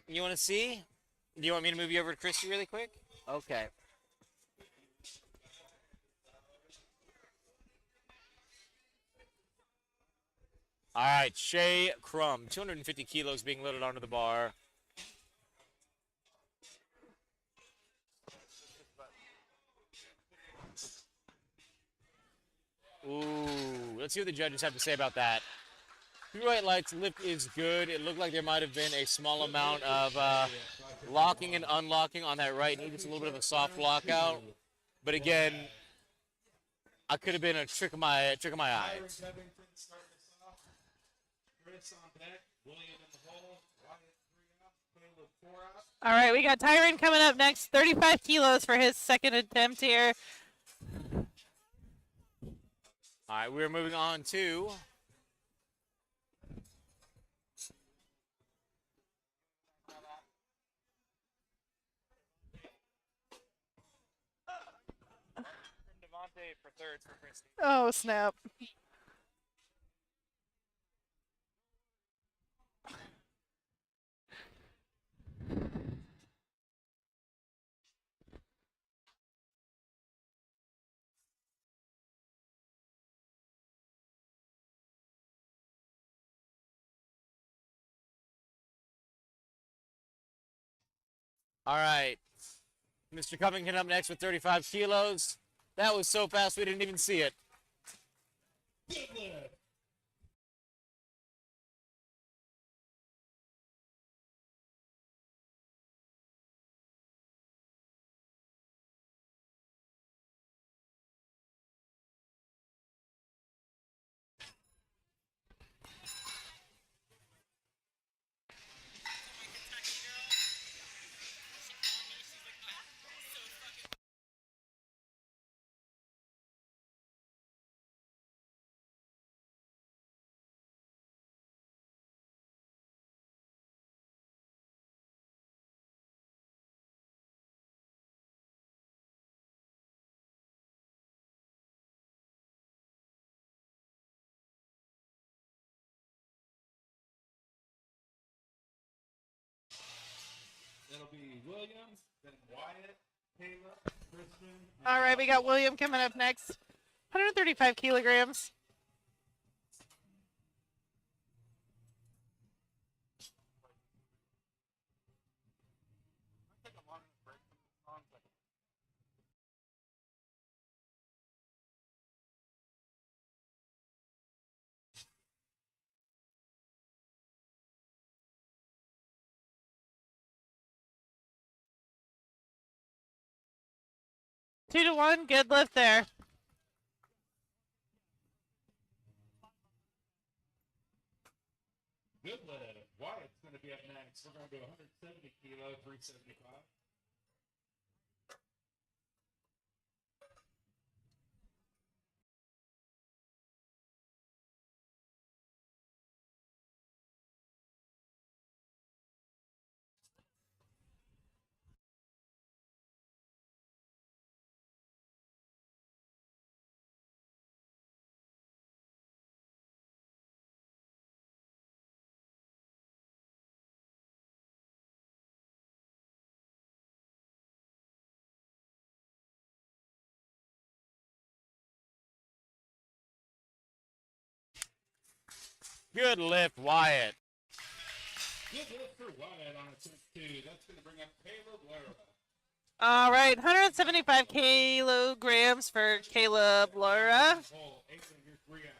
You want to see? Do you want me to move you over to Christy really quick? Okay. All right, Shay Crum, 250 kilos being loaded onto the bar. Ooh, let's see what the judges have to say about that. Two white lights, lift is good. It looked like there might have been a small amount of locking and unlocking on that right knee, just a little bit of a soft lockout. But again, I could have been a trick of my eye. Byron Covington starting us off. Chris on deck. William in the hole. Wyatt 3 out. Caleb 4 out. All right. We got Tyron coming up next. 35 kilos for his second attempt here. All right, we're moving on to Devontae for third for Christy. Oh, snap. all right, Mr. Covington up next with 35 kilos. That was so fast we didn't even see it. Good lift. It'll be William, then Wyatt, Caleb, Christian. All right, we got William coming up next. 135 kilograms. Take a long break from the songs. Like, 2-1, good lift there. Good lift. Wyatt's going to be up next. We're going to do 170 kilo, 375. Good lift, Wyatt. Good lift for Wyatt on a 2. That's going to bring up Caleb Lara. All right, 175 kilograms for Caleb Laura. Hole, 8 of your 3 out.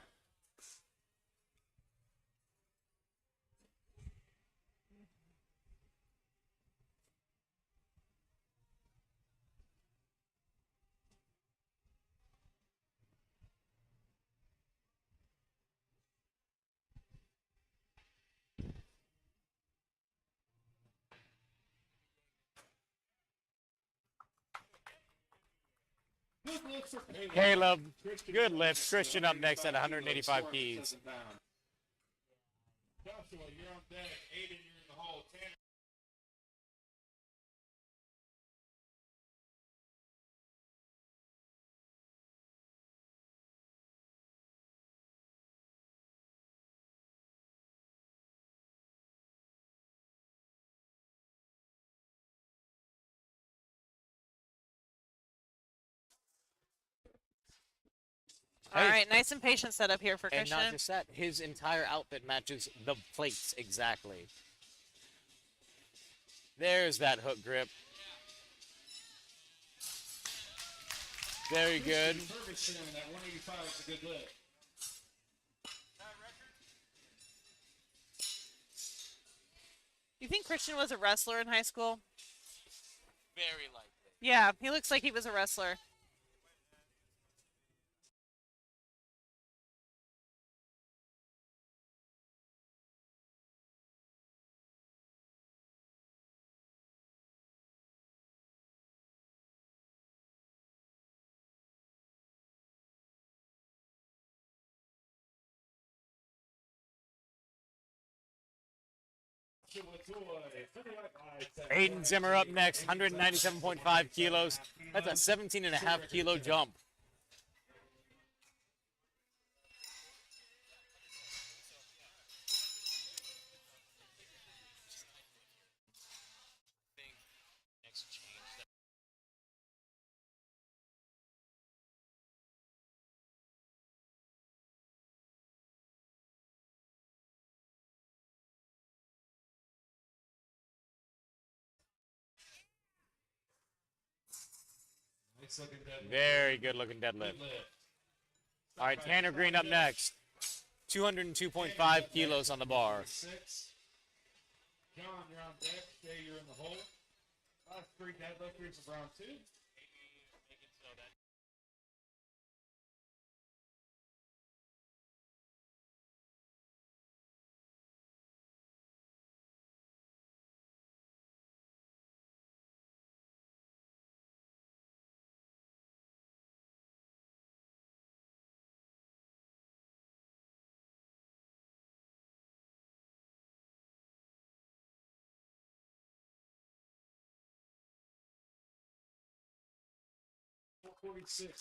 Good lift for Caleb. Caleb, Christian good lift. Christian up next at 185 Storm keys. doesn't down. Joshua, you're on deck. Aiden, you're in the hole. Tanner. All right, nice and patient setup here for And Christian. not just that, his entire outfit matches the plates exactly. There's that hook grip. Very good. Ferguson, that 185 is a good lift. You think Christian was a wrestler in high school? Very likely. Yeah, he looks like he was a wrestler. Aiden Zimmer up next, 197.5 kilos. That's a 17.5 kilo jump. Nice looking deadlift. Very good looking deadlift. Good lift. All right, Tanner Green up next. 202.5 kilos on the bar. 6. John, you're on deck. Jay, you're in the hole. Last 3 deadlifters of round 2.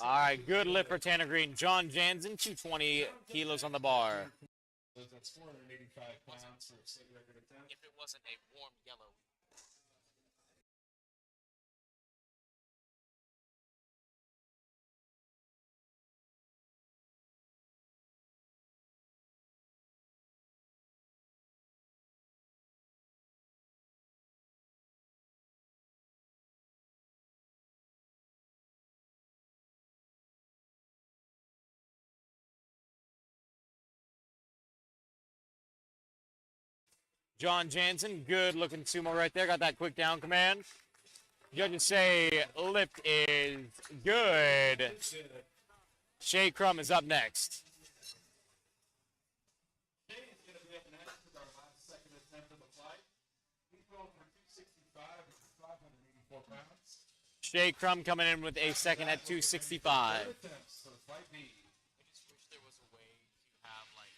All right, good lift for Tanner Green. John Jansen, 220 kilos on the bar. That's 485 pounds for a state record attempt. If it wasn't a warm yellow. John Jansen, good looking sumo right there. Got that quick down command. Judges say lift is good. Shay Crum is up next. Shay's going to be up next with our last second attempt of the flight. He's going for 265 and 584 pounds. Shay Crum coming in with a second at 265. Third attempts for flight B. I just wish there was a way to have like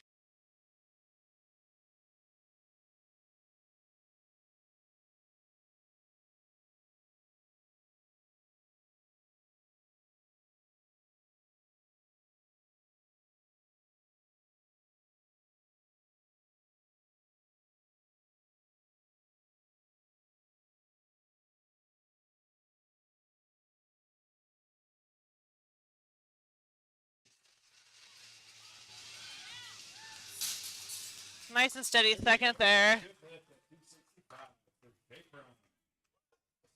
Nice and steady second there. Good lift at 265 for Jake Brown.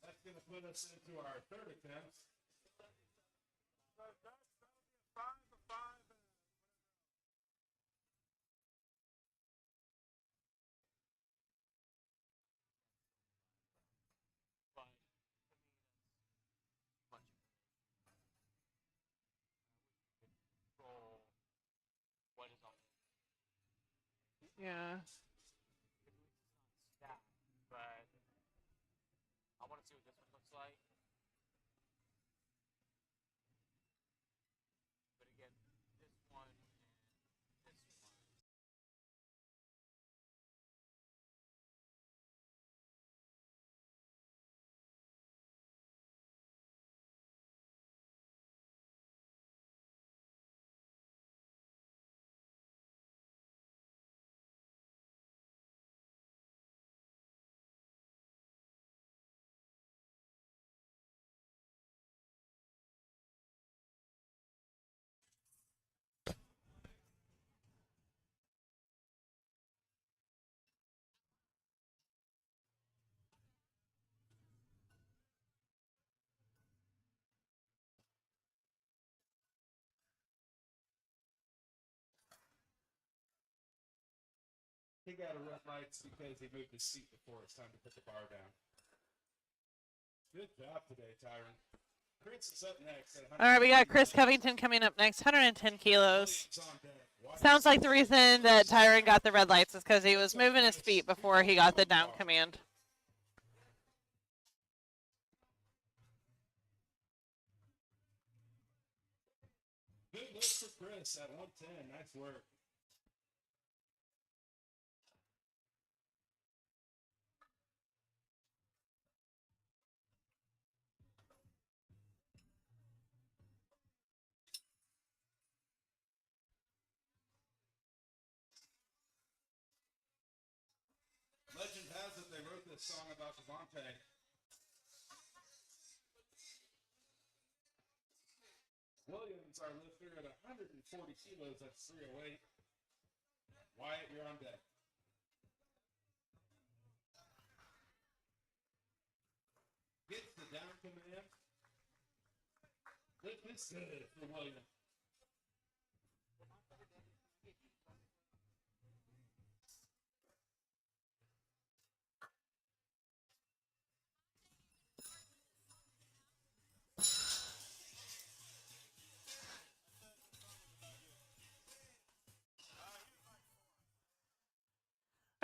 That's going to put us into our third attempt. So that'll be a 5 to 5 and Yeah. but I want to see what this one looks like. But again, this one and this one. He got a red lights because he moved his seat before it's time to put the bar down. Good job today, Tyron. Chris is up next. All right, we got Chris Covington coming up next, 110 kilos. Williams on deck. Watch Sounds like the reason that Tyron got the red lights is because he was moving his feet before he got the down command. Good look for Chris at 110. Nice work. Legend has it they wrote this song about Devontae. Williams, our lifter, at 140 kilos, that's 308. Wyatt, you're on deck. Gets the down command. Lift is good for Williams.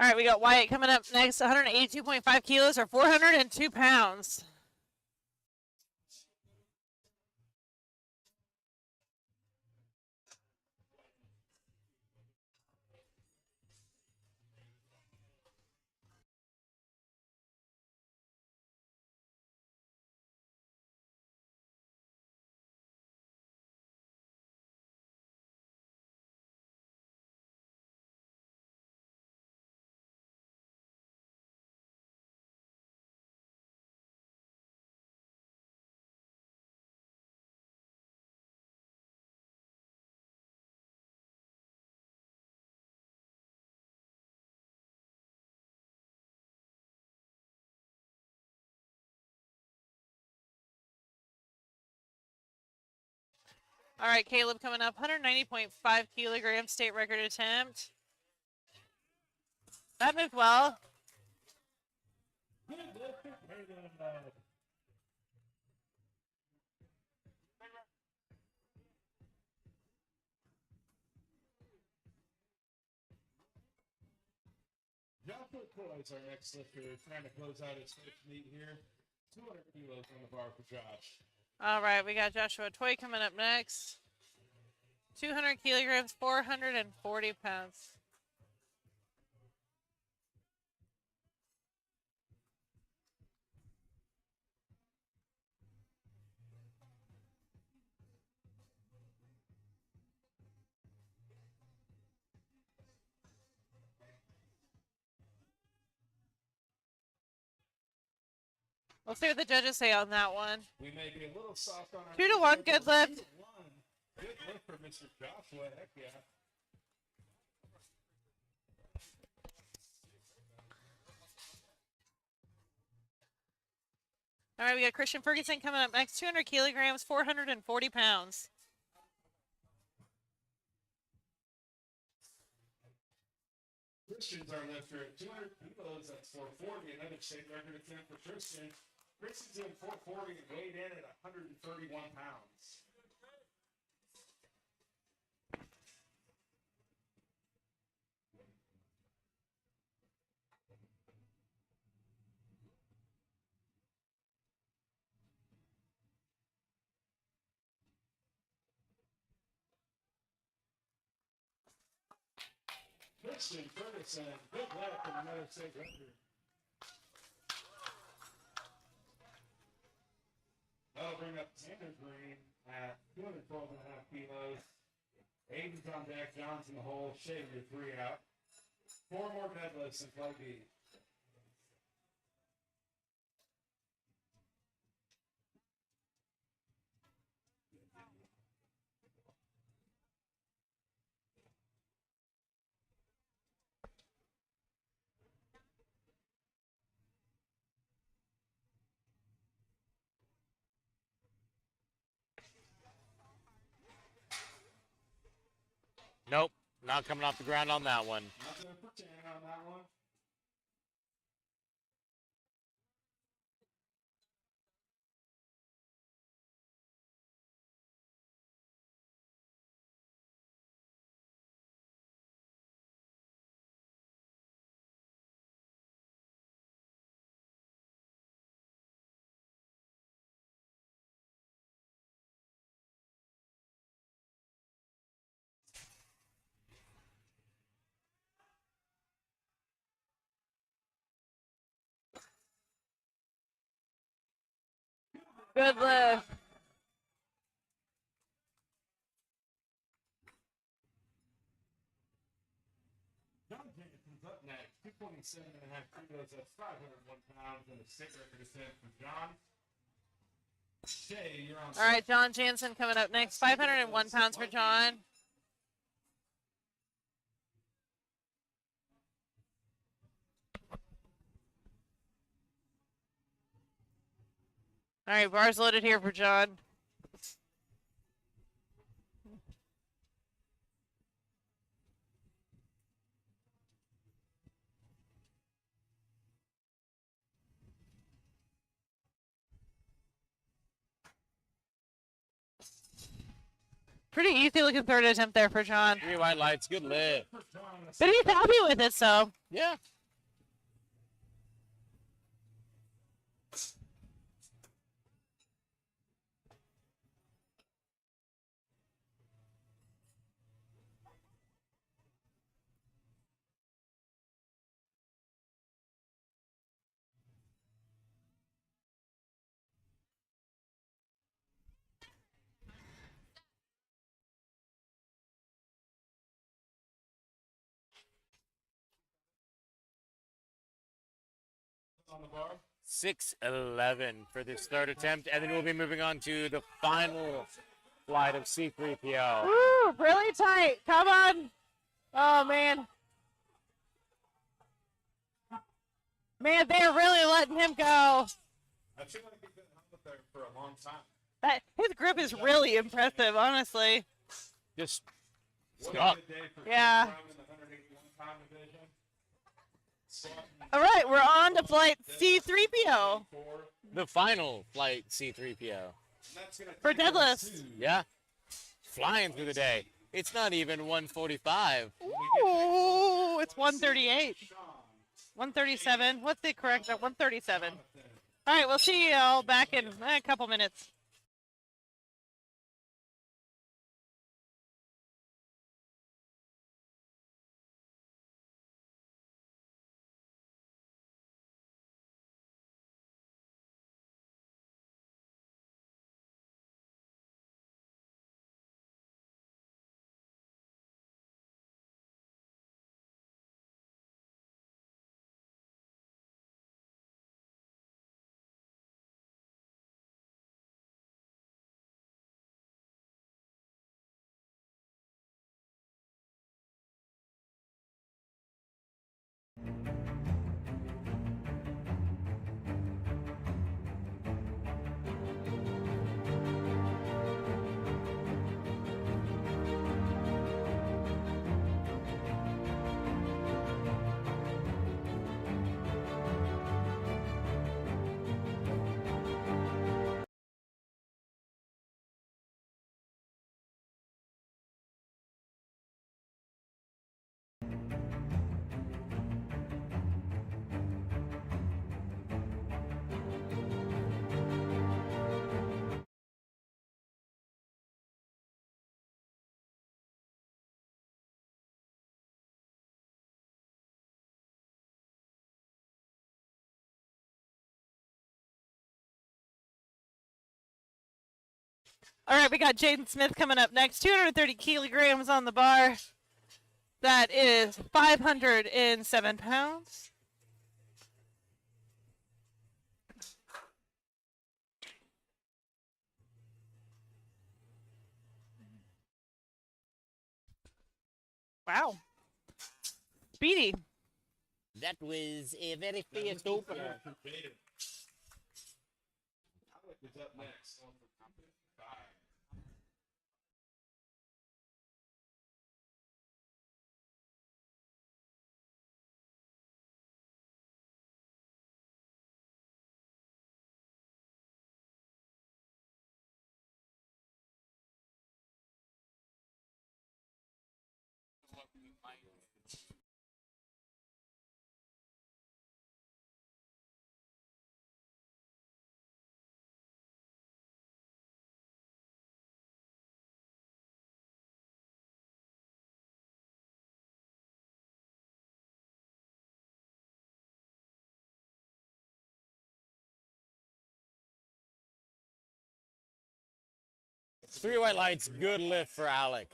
All right, we got Wyatt coming up next, 182.5 kilos or 402 pounds. All right, Caleb coming up, 190.5 kilogram state record attempt. That moved well. Joshua Toys, our next lifter, trying to close out his first meet here. 200 kilos on the bar for Josh. All right, we got Joshua Toy coming up next. 200 kilograms, 440 pounds. We'll see what the judges say on that one. We may be a little soft on our 2 to 1, good lift. 2 to 1. Good lift for Mr. Joshua. Heck yeah. All right, we got Christian Ferguson coming up next. 200 kilograms, 440 pounds. Christian's our lifter at 200 kilos. That's 440. Another state record attempt for Christian. Christian's in 440 and weighed in at 131 pounds. Christian Ferguson, good left and another state record. That'll bring up Tanner Green at 212.5 kilos. Aiden's on deck, John's in the hole, shave your 3 out. 4 more deadlifts in play B. Nope, not coming off the ground on that one. Nothing to pretend on that one. Good lift. John Jameson's up next. 227.5 kilos. That's 501 pounds and a state record attempt for John. Shay, you're on. All right, John Jansen coming up next. 501 pounds for John. All right, bars loaded here for John. Pretty easy looking third attempt there for John. 3 white lights, good lift. But he's happy with it, so. Yeah. On the bar. 6'11" for this third attempt, and then we'll be moving on to the final flight of C3PO. Woo, really tight. Come on. Oh, man. Man, they're really letting him go. I feel like he's been held up there for a long time. His grip is really impressive, honestly. Just What stop. a good day for Yeah. Chris Brown in the 181 pound division. All right, we're on to flight C3PO The final flight C3PO. for deadlifts. Yeah. Flying through the day. It's not even 145. Ooh, it's 138. 137. What's the correct? 137. All right, we'll see you all back in a couple minutes. All right, we got Jaden Smith coming up next. 230 kilograms on the bar. That is 507 pounds. Wow. Speedy. That was a very fierce opener. Alec is up next. Three white lights, good lift for Alec.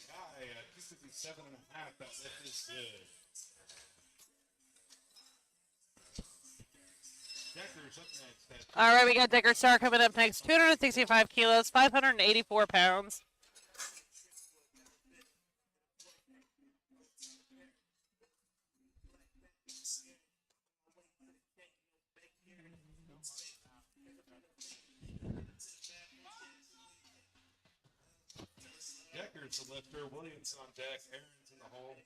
High at 257.5. That lift is good. Decker's up next. All right, we got Decker Star coming up next. 265 kilos, 584 pounds. Decker's the lifter. Williams on deck. Aaron's in the hole.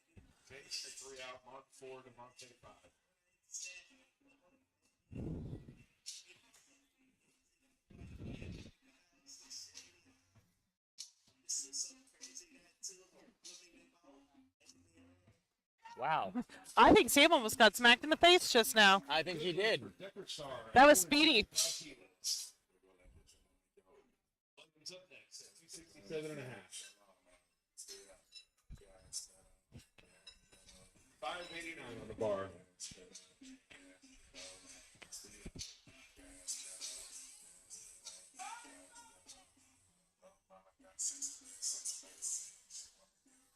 Chase the 3 out. Mark 4 to Monte 5. Wow. I think Sam almost got smacked in the face just now. I think he did. Decker Star. That was speedy. Williams up next at 267.5. 589 on the bar.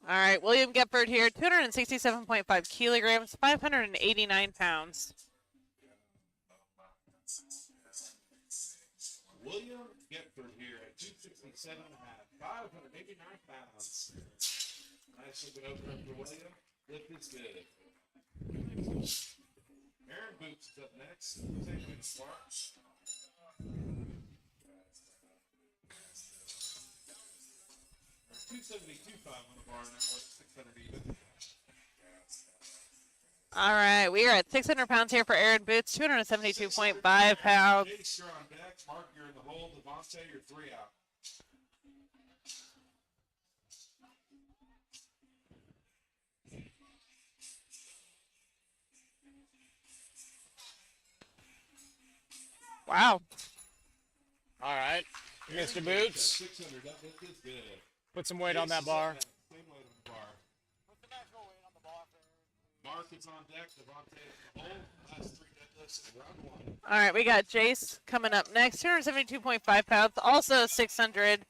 All right, William Gepford here, 267.5 kilograms, 589 pounds. William Getford here at 267 and a half, 589 pounds. Nice looking opener for William. Lift is good. Aaron Boots is up next. Same with Spark. 272.5 on the bar now at 600 even. All right, we are at 600 pounds here for Aaron Boots, 272.5 pounds. Chase, you're on deck. Mark, you're in the hole. Devontae, you're 3 out. Wow. All right, Mr. Boots, 600. That lift is good. put some weight on that bar. Same weight on the bar. Mark is on deck. Devontae is in the hole. Last 3 deadlifts in round 1. All right, we got Jace coming up next, 272.5 pounds, also 600.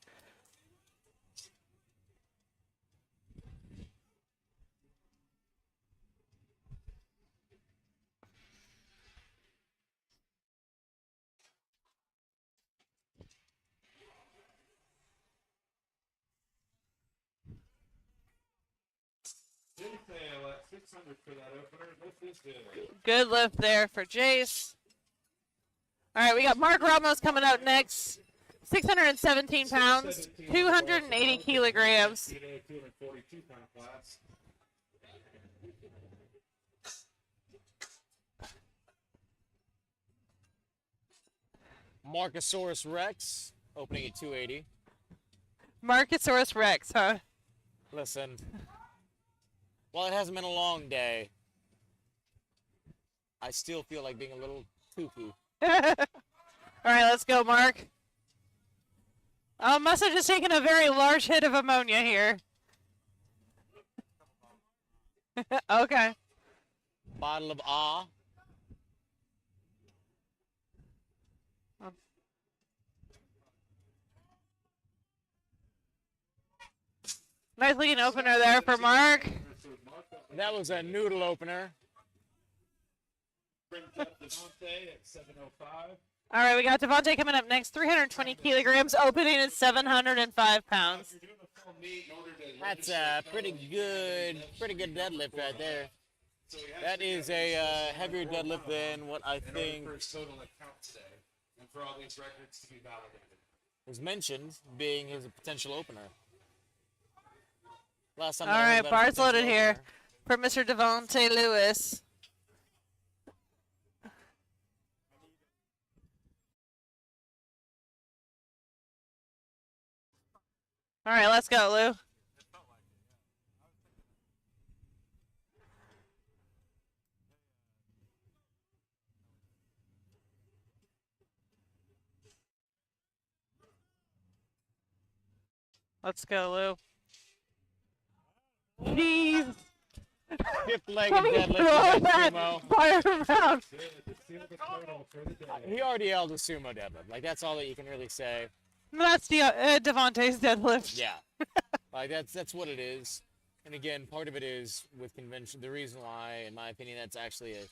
Jim Fail at 600 for that opener. Lift is good. Good lift there for Jace. All right, we got Mark Ramos coming up next, 617 pounds, 280 kilograms. 242 pound class. Marcosaurus Rex, opening at 280. Marcosaurus Rex, huh? Listen, while it hasn't been a long day, I still feel like being a little cuckoo. All right, let's go, Mark. Must have just taken a very large hit of ammonia here. Okay. Bottle of ah. Nice looking opener there for Mark. That was a noodle opener. Brings up Devontae at 705. All right, we got Devontae coming up next, 320 kilograms, opening at 705 pounds. If you're doing a full meet in order to That's a pretty good deadlift right there. That is a heavier deadlift than what I in order think for his total account today, and for all these records to be validated. was mentioned being his potential opener. Last time All I heard right, about a bars potential loaded here opener. for Mr. Devontae Lewis. All right, let's go, Lou. Let's go, Lou. Jeez. Fifth-legged Let me deadlift throw against that sumo. fire around. Seal the total for the day. He already held a sumo deadlift. Like, that's all that you can really say. That's the Devontae's deadlift. Yeah. Like, that's what it is. And again, part of it is with convention. The reason why, in my opinion, that's actually a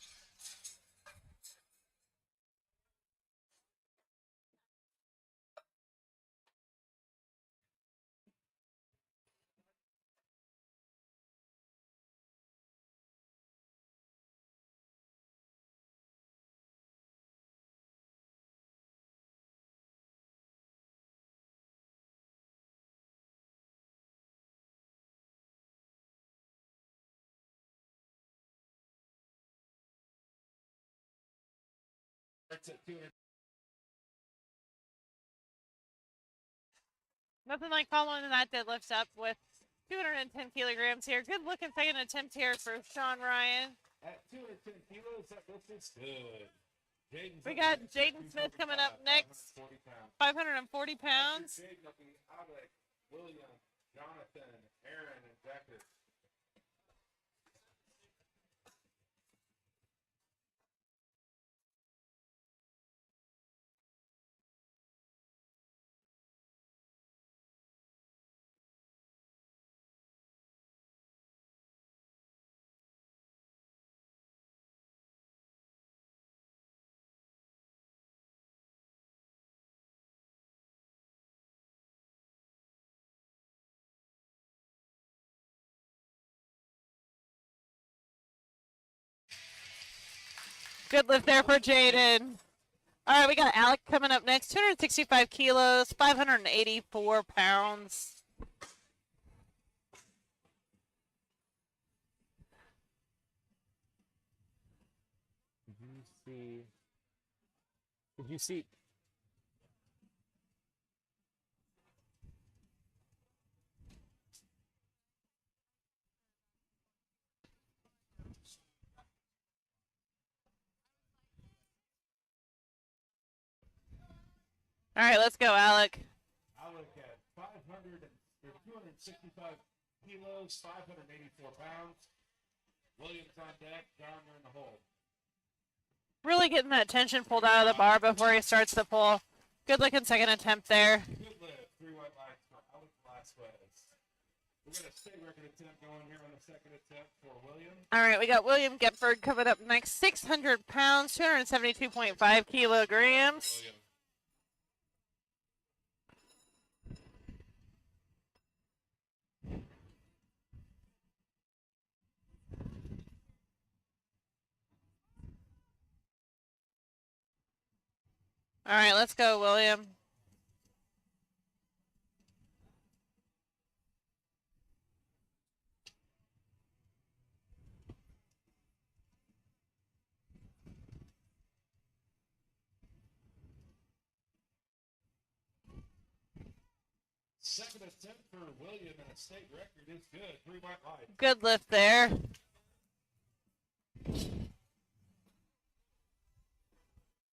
That's at 200. Nothing like following that deadlifts up with 210 kilograms here. Good looking second attempt here for Sean Ryan. At 210 kilos, that lift is good. Jaden's We up got next, Jaden Smith coming up 245, next. 540 540 pounds. pounds. Jaden will be Alec, William, Jonathan, Aaron, and Becker. Good lift there for Jaden. All right, we got Alec coming up next. 265 kilos, 584 pounds. Did you see? All right, let's go, Alec. Alec at 265 kilos, 584 pounds. Williams on deck, John in the hole. Really getting that tension pulled out of the bar before he starts the pull. Good looking second attempt there. Good lift, 3 white lights for Alec Velasquez. We got a state record attempt going here on the second attempt for William. All right, we got William Gepford coming up next. 600 pounds, 272.5 kilograms. William. All right, let's go, William. Second attempt for William and a state record is good. 3 white lights. Good lift there.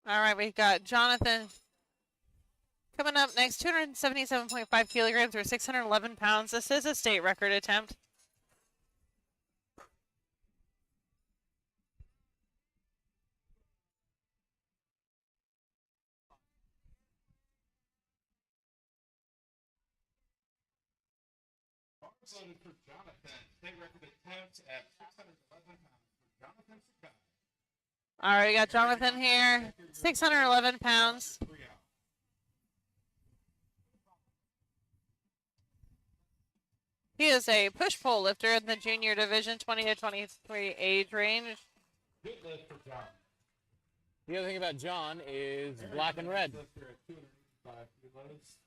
All right, we've got Jonathan coming up next. 277.5 kilograms or 611 pounds. This is a state record attempt. Bars loaded for Jonathan. State record attempt at 611 pounds for Jonathan Sakai. All right, we got Jonathan here. 611 pounds. 3 out. He is a push-pull lifter in the junior division, 20 to 23 age range. Good lift for John. The other thing about John is black and red. Lifter at 285 kilos.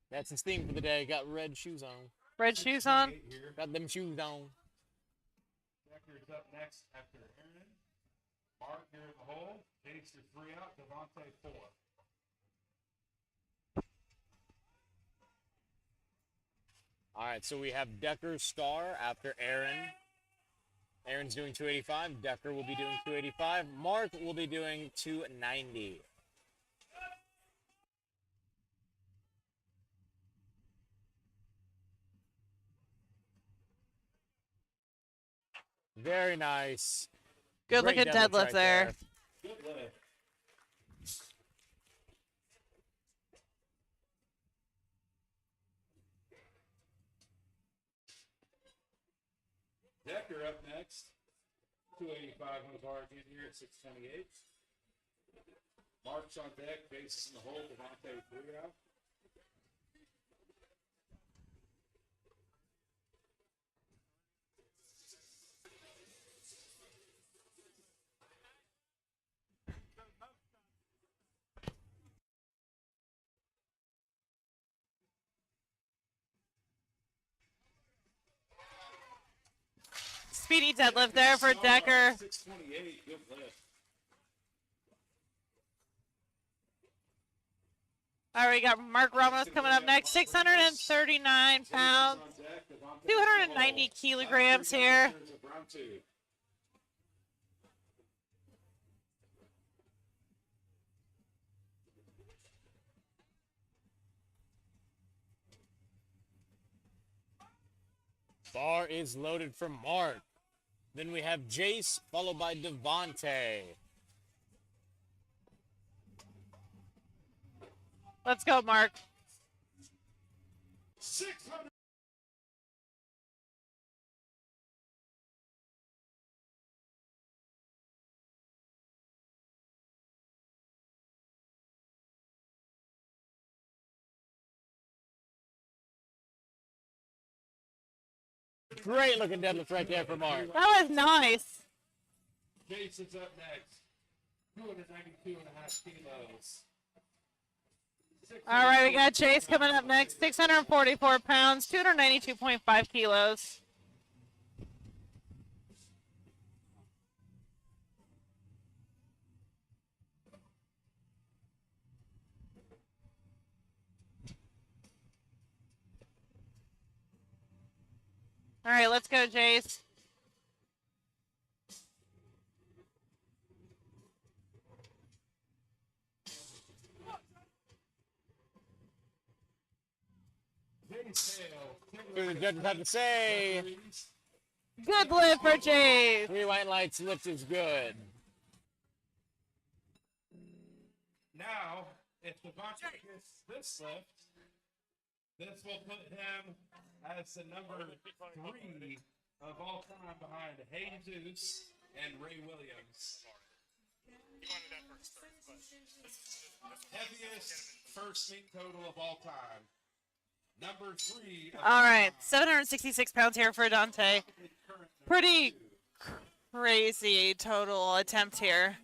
That's his theme for the day. Got red shoes on. Red shoes on. 628 here. Got them shoes on. Decker's up next after Aaron. Mark here in the hole. Chase is 3 out. Devontae 4. All right, so we have Decker Star after Aaron. Aaron's doing 285. Decker will be doing 285. Mark will be doing 290. Very nice. Good Great looking deadlift right there. Good lift. Decker up next. 285 on the bar again here at 628. Mark's on deck. Bases in the hole. Devontae 3 out. Speedy deadlift there for Decker. 628. Good lift. All right, we got Mark Ramos coming up next. 639 pounds, 290 kilograms here. Bar is loaded for Mark. Then we have Jace, followed by Devontae. Let's go, Mark. 600. Great looking deadlift right there for Mark. That was nice. Jason's up next. 292.5 kilos. All right, we got Chase coming up next. 644 pounds, 292.5 kilos. All right, let's go, Chase. What do the judges have to say? Good lift for Chase. 3 white lights, lift is good. Now, if Devontae gets this lift, this will put him as the number 3 of all time behind Jesus and Ray Williams. Heaviest first meet total of all time. Number 3. All right, 766 pounds here for Dante. Pretty crazy total attempt here.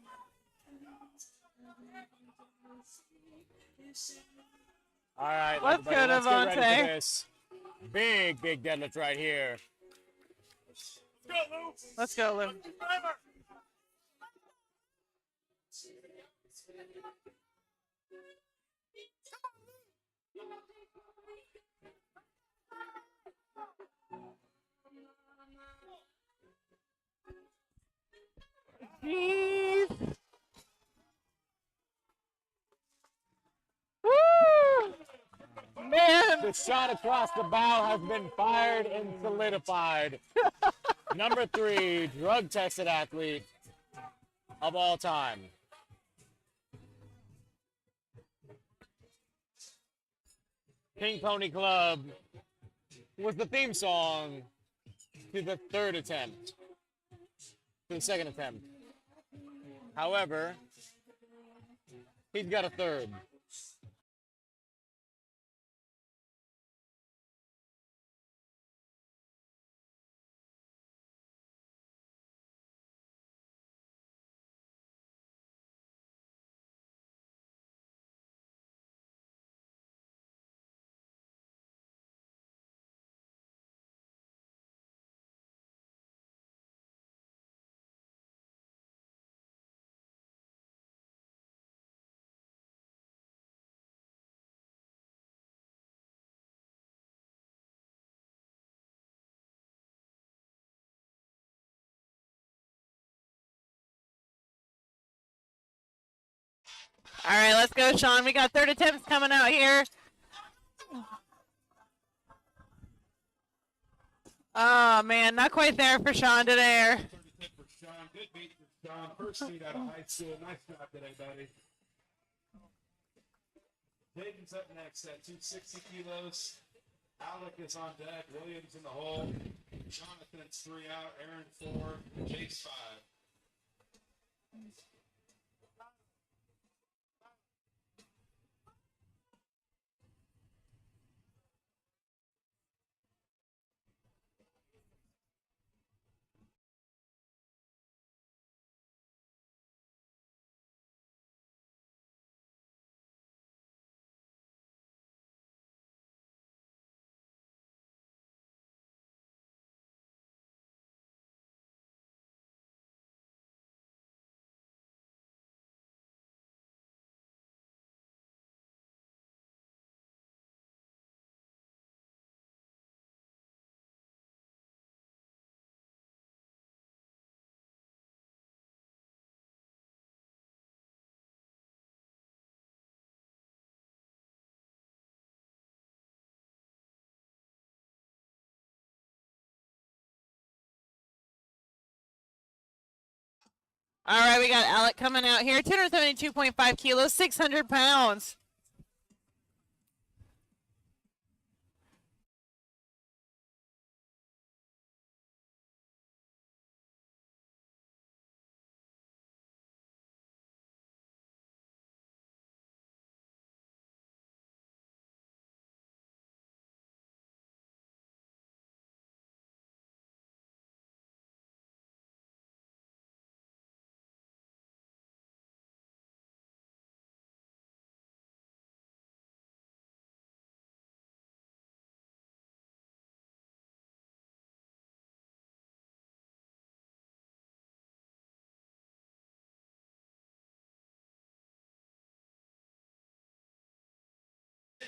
All right, Let's go, everybody, let's get ready Devontae. for this. Big deadlift right here. Let's go, Lou. Jeez. Woo! Man. The shot across the bow has been fired and solidified. Number 3, drug-tested athlete of all time. Pink Pony Club was the theme song to the 3rd attempt, to the 2nd attempt. However, he's got a 3rd. All right, let's go, Sean. We got 3rd attempts coming out here. Oh, man, not quite there for Sean today. 30 for Sean. Good meet for Sean. First meet out of high school. Nice job today, buddy. Dayton's up next at 260 kilos. Alec is on deck. Williams in the hole. Jonathan's 3 out. Aaron 4. Chase 5. All right, we got Alec coming out here. 272.5 kilos, 600 pounds.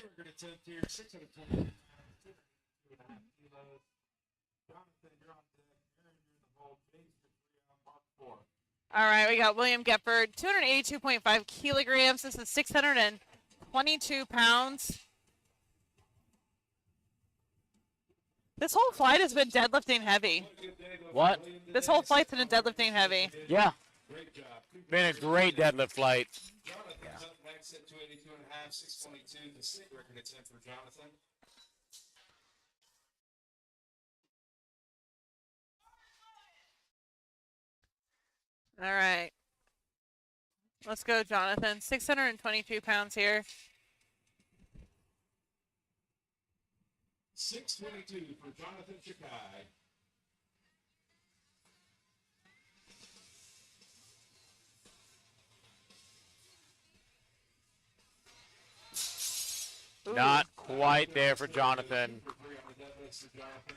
record attempt here, 620 pounds, 2.5 kilos. Jonathan, you're on deck. Aaron, you're in the hold. James, you're 3 on mark 4. All right, we got William Gefford, 282.5 kilograms. This is 622 pounds. This whole flight has been deadlifting heavy. What? This whole flight's been deadlifting heavy. Yeah. Great job. Been a great deadlift flight. Jonathan's up next at 282.5, 622. The state record attempt for Jonathan. All right. Let's go, Jonathan. 622 pounds here. 622 for Jonathan Chikai. Ooh. Not quite there for Jonathan. For 3 on the deadlifts for Jonathan.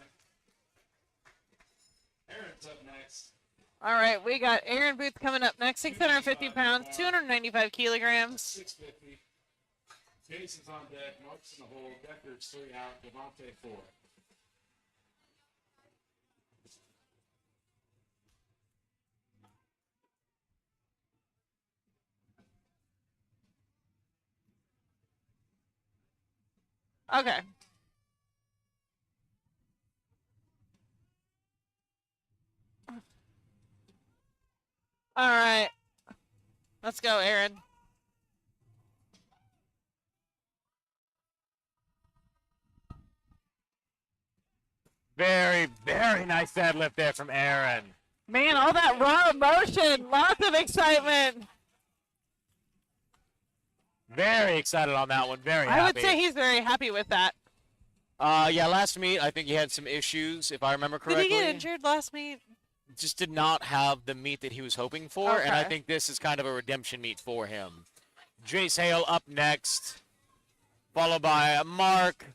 Aaron's up next. All right, we got Aaron Booth coming up next. 650 pounds, 295 kilograms. 650. Jason's on deck. Mark's in the hole. Decker's 3 out. Devontae 4. Okay. All right. Let's go, Aaron. Very, very nice deadlift there from Aaron. Man, all that raw emotion, lots of excitement. Very excited on that one. Very happy. I would say he's very happy with that. Yeah, last meet, I think he had some issues, if I remember correctly. Did he get injured last meet? Just did not have the meet that he was hoping for, and I Okay. think this is kind of a redemption meet for him. Jace Hale up next, followed by Mark,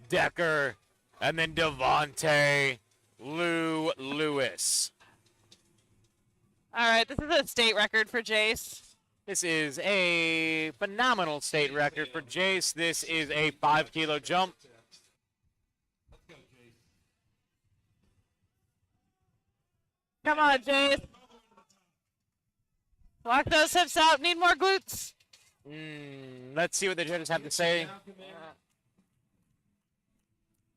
Decker, and then Devontae Lewis. All right, this is a state record for Jace. This is a phenomenal state record for Jace. This is a 5-kilo jump. Let's go, Jason. Come on, Jace. Lock those hips out. Need more glutes. Let's see what the judges have to say.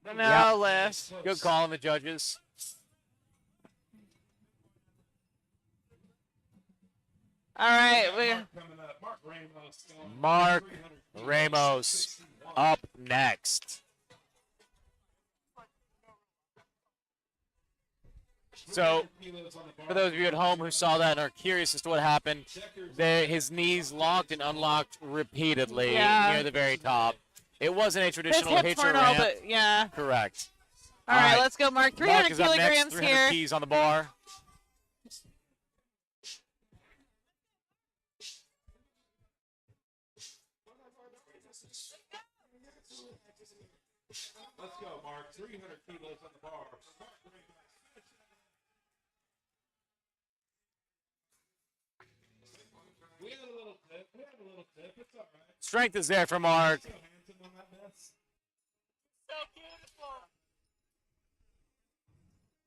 No lift. Good call on the judges. All right, we. Coming up, Mark Ramos. going Mark 300 Ramos 61. up next. So, 300 kilos on the bar. for those of you at home who saw that and are curious as to what happened, his knees locked and unlocked repeatedly Yeah. near the very top. It wasn't a His traditional hips hitch or weren't all, ramp. but yeah. Correct. All right, let's go, Mark. 300 Mark is up next, kilograms 300 here. keys on the bar. Let's go, Mark. 300 kilos on the bar. We had a little tip. It's all right. Strength is there for Mark. So handsome on that mess. So beautiful.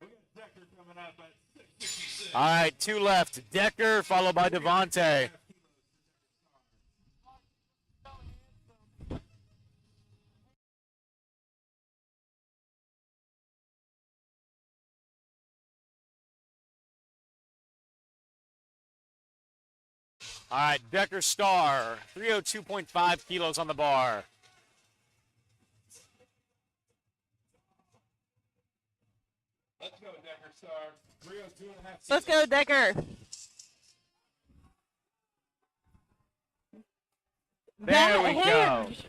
We got Decker coming up at 656. All right, 2 left. Decker followed by Devontae. All right, Decker Star, 302.5 kilos on the bar. Let's go, Decker Star. 302.5. Let's go, Decker. There we go. hinge.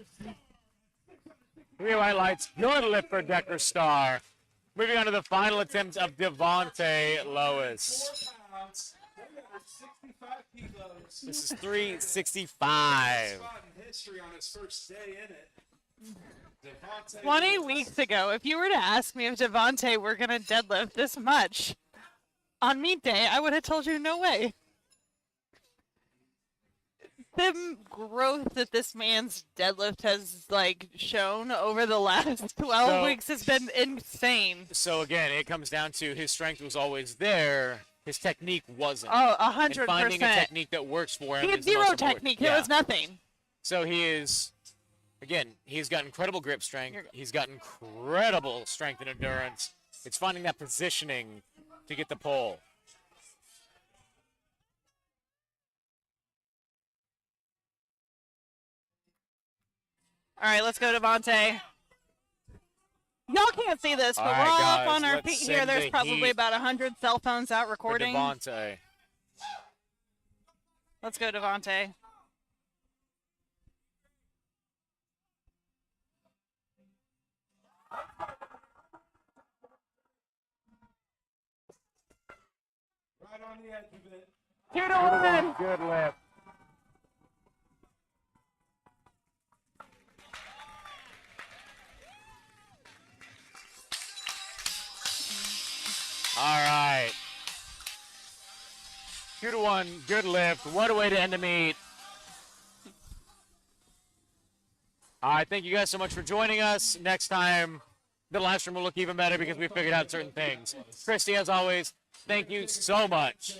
3 white lights, good lift for Decker Star. Moving on to the final attempt of Devontae Lois. 4 pounds. 365 kilos. This is 365. Spot in history on his first day in it. Devontae 20 Lewis. weeks ago, if you were to ask me if Devontae were going to deadlift this much on meet day, I would have told you no way. the growth that this man's deadlift has like shown over the last 12 So- weeks has been insane. So again, it comes down to his strength was always there. His technique wasn't. Oh, And finding a 100%. technique that works for him. He had is the most zero important. technique. Yeah. It was nothing. So he is, again, he's got incredible grip strength. He's got incredible strength and endurance. It's finding that positioning to get the pull. All right, let's go to Devontae. Y'all can't see this, but All we're right, all guys, up on our let's feet here. send There's the probably heat about 100 cell phones out For recording. Devontae. Let's go, Devontae. Right on the edge of it. 2 to 1. Good lift. All right. 2 to 1. Good lift. What a way to end the meet. All right. Thank you guys so much for joining us. Next time, the live stream will look even better because we figured out certain things. Christy, as always, thank you so much.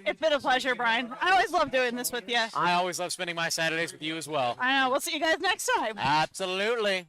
It's been a pleasure, Brian. I always love doing this with you. I always love spending my Saturdays with you as well. I know. We'll see you guys next time. Absolutely.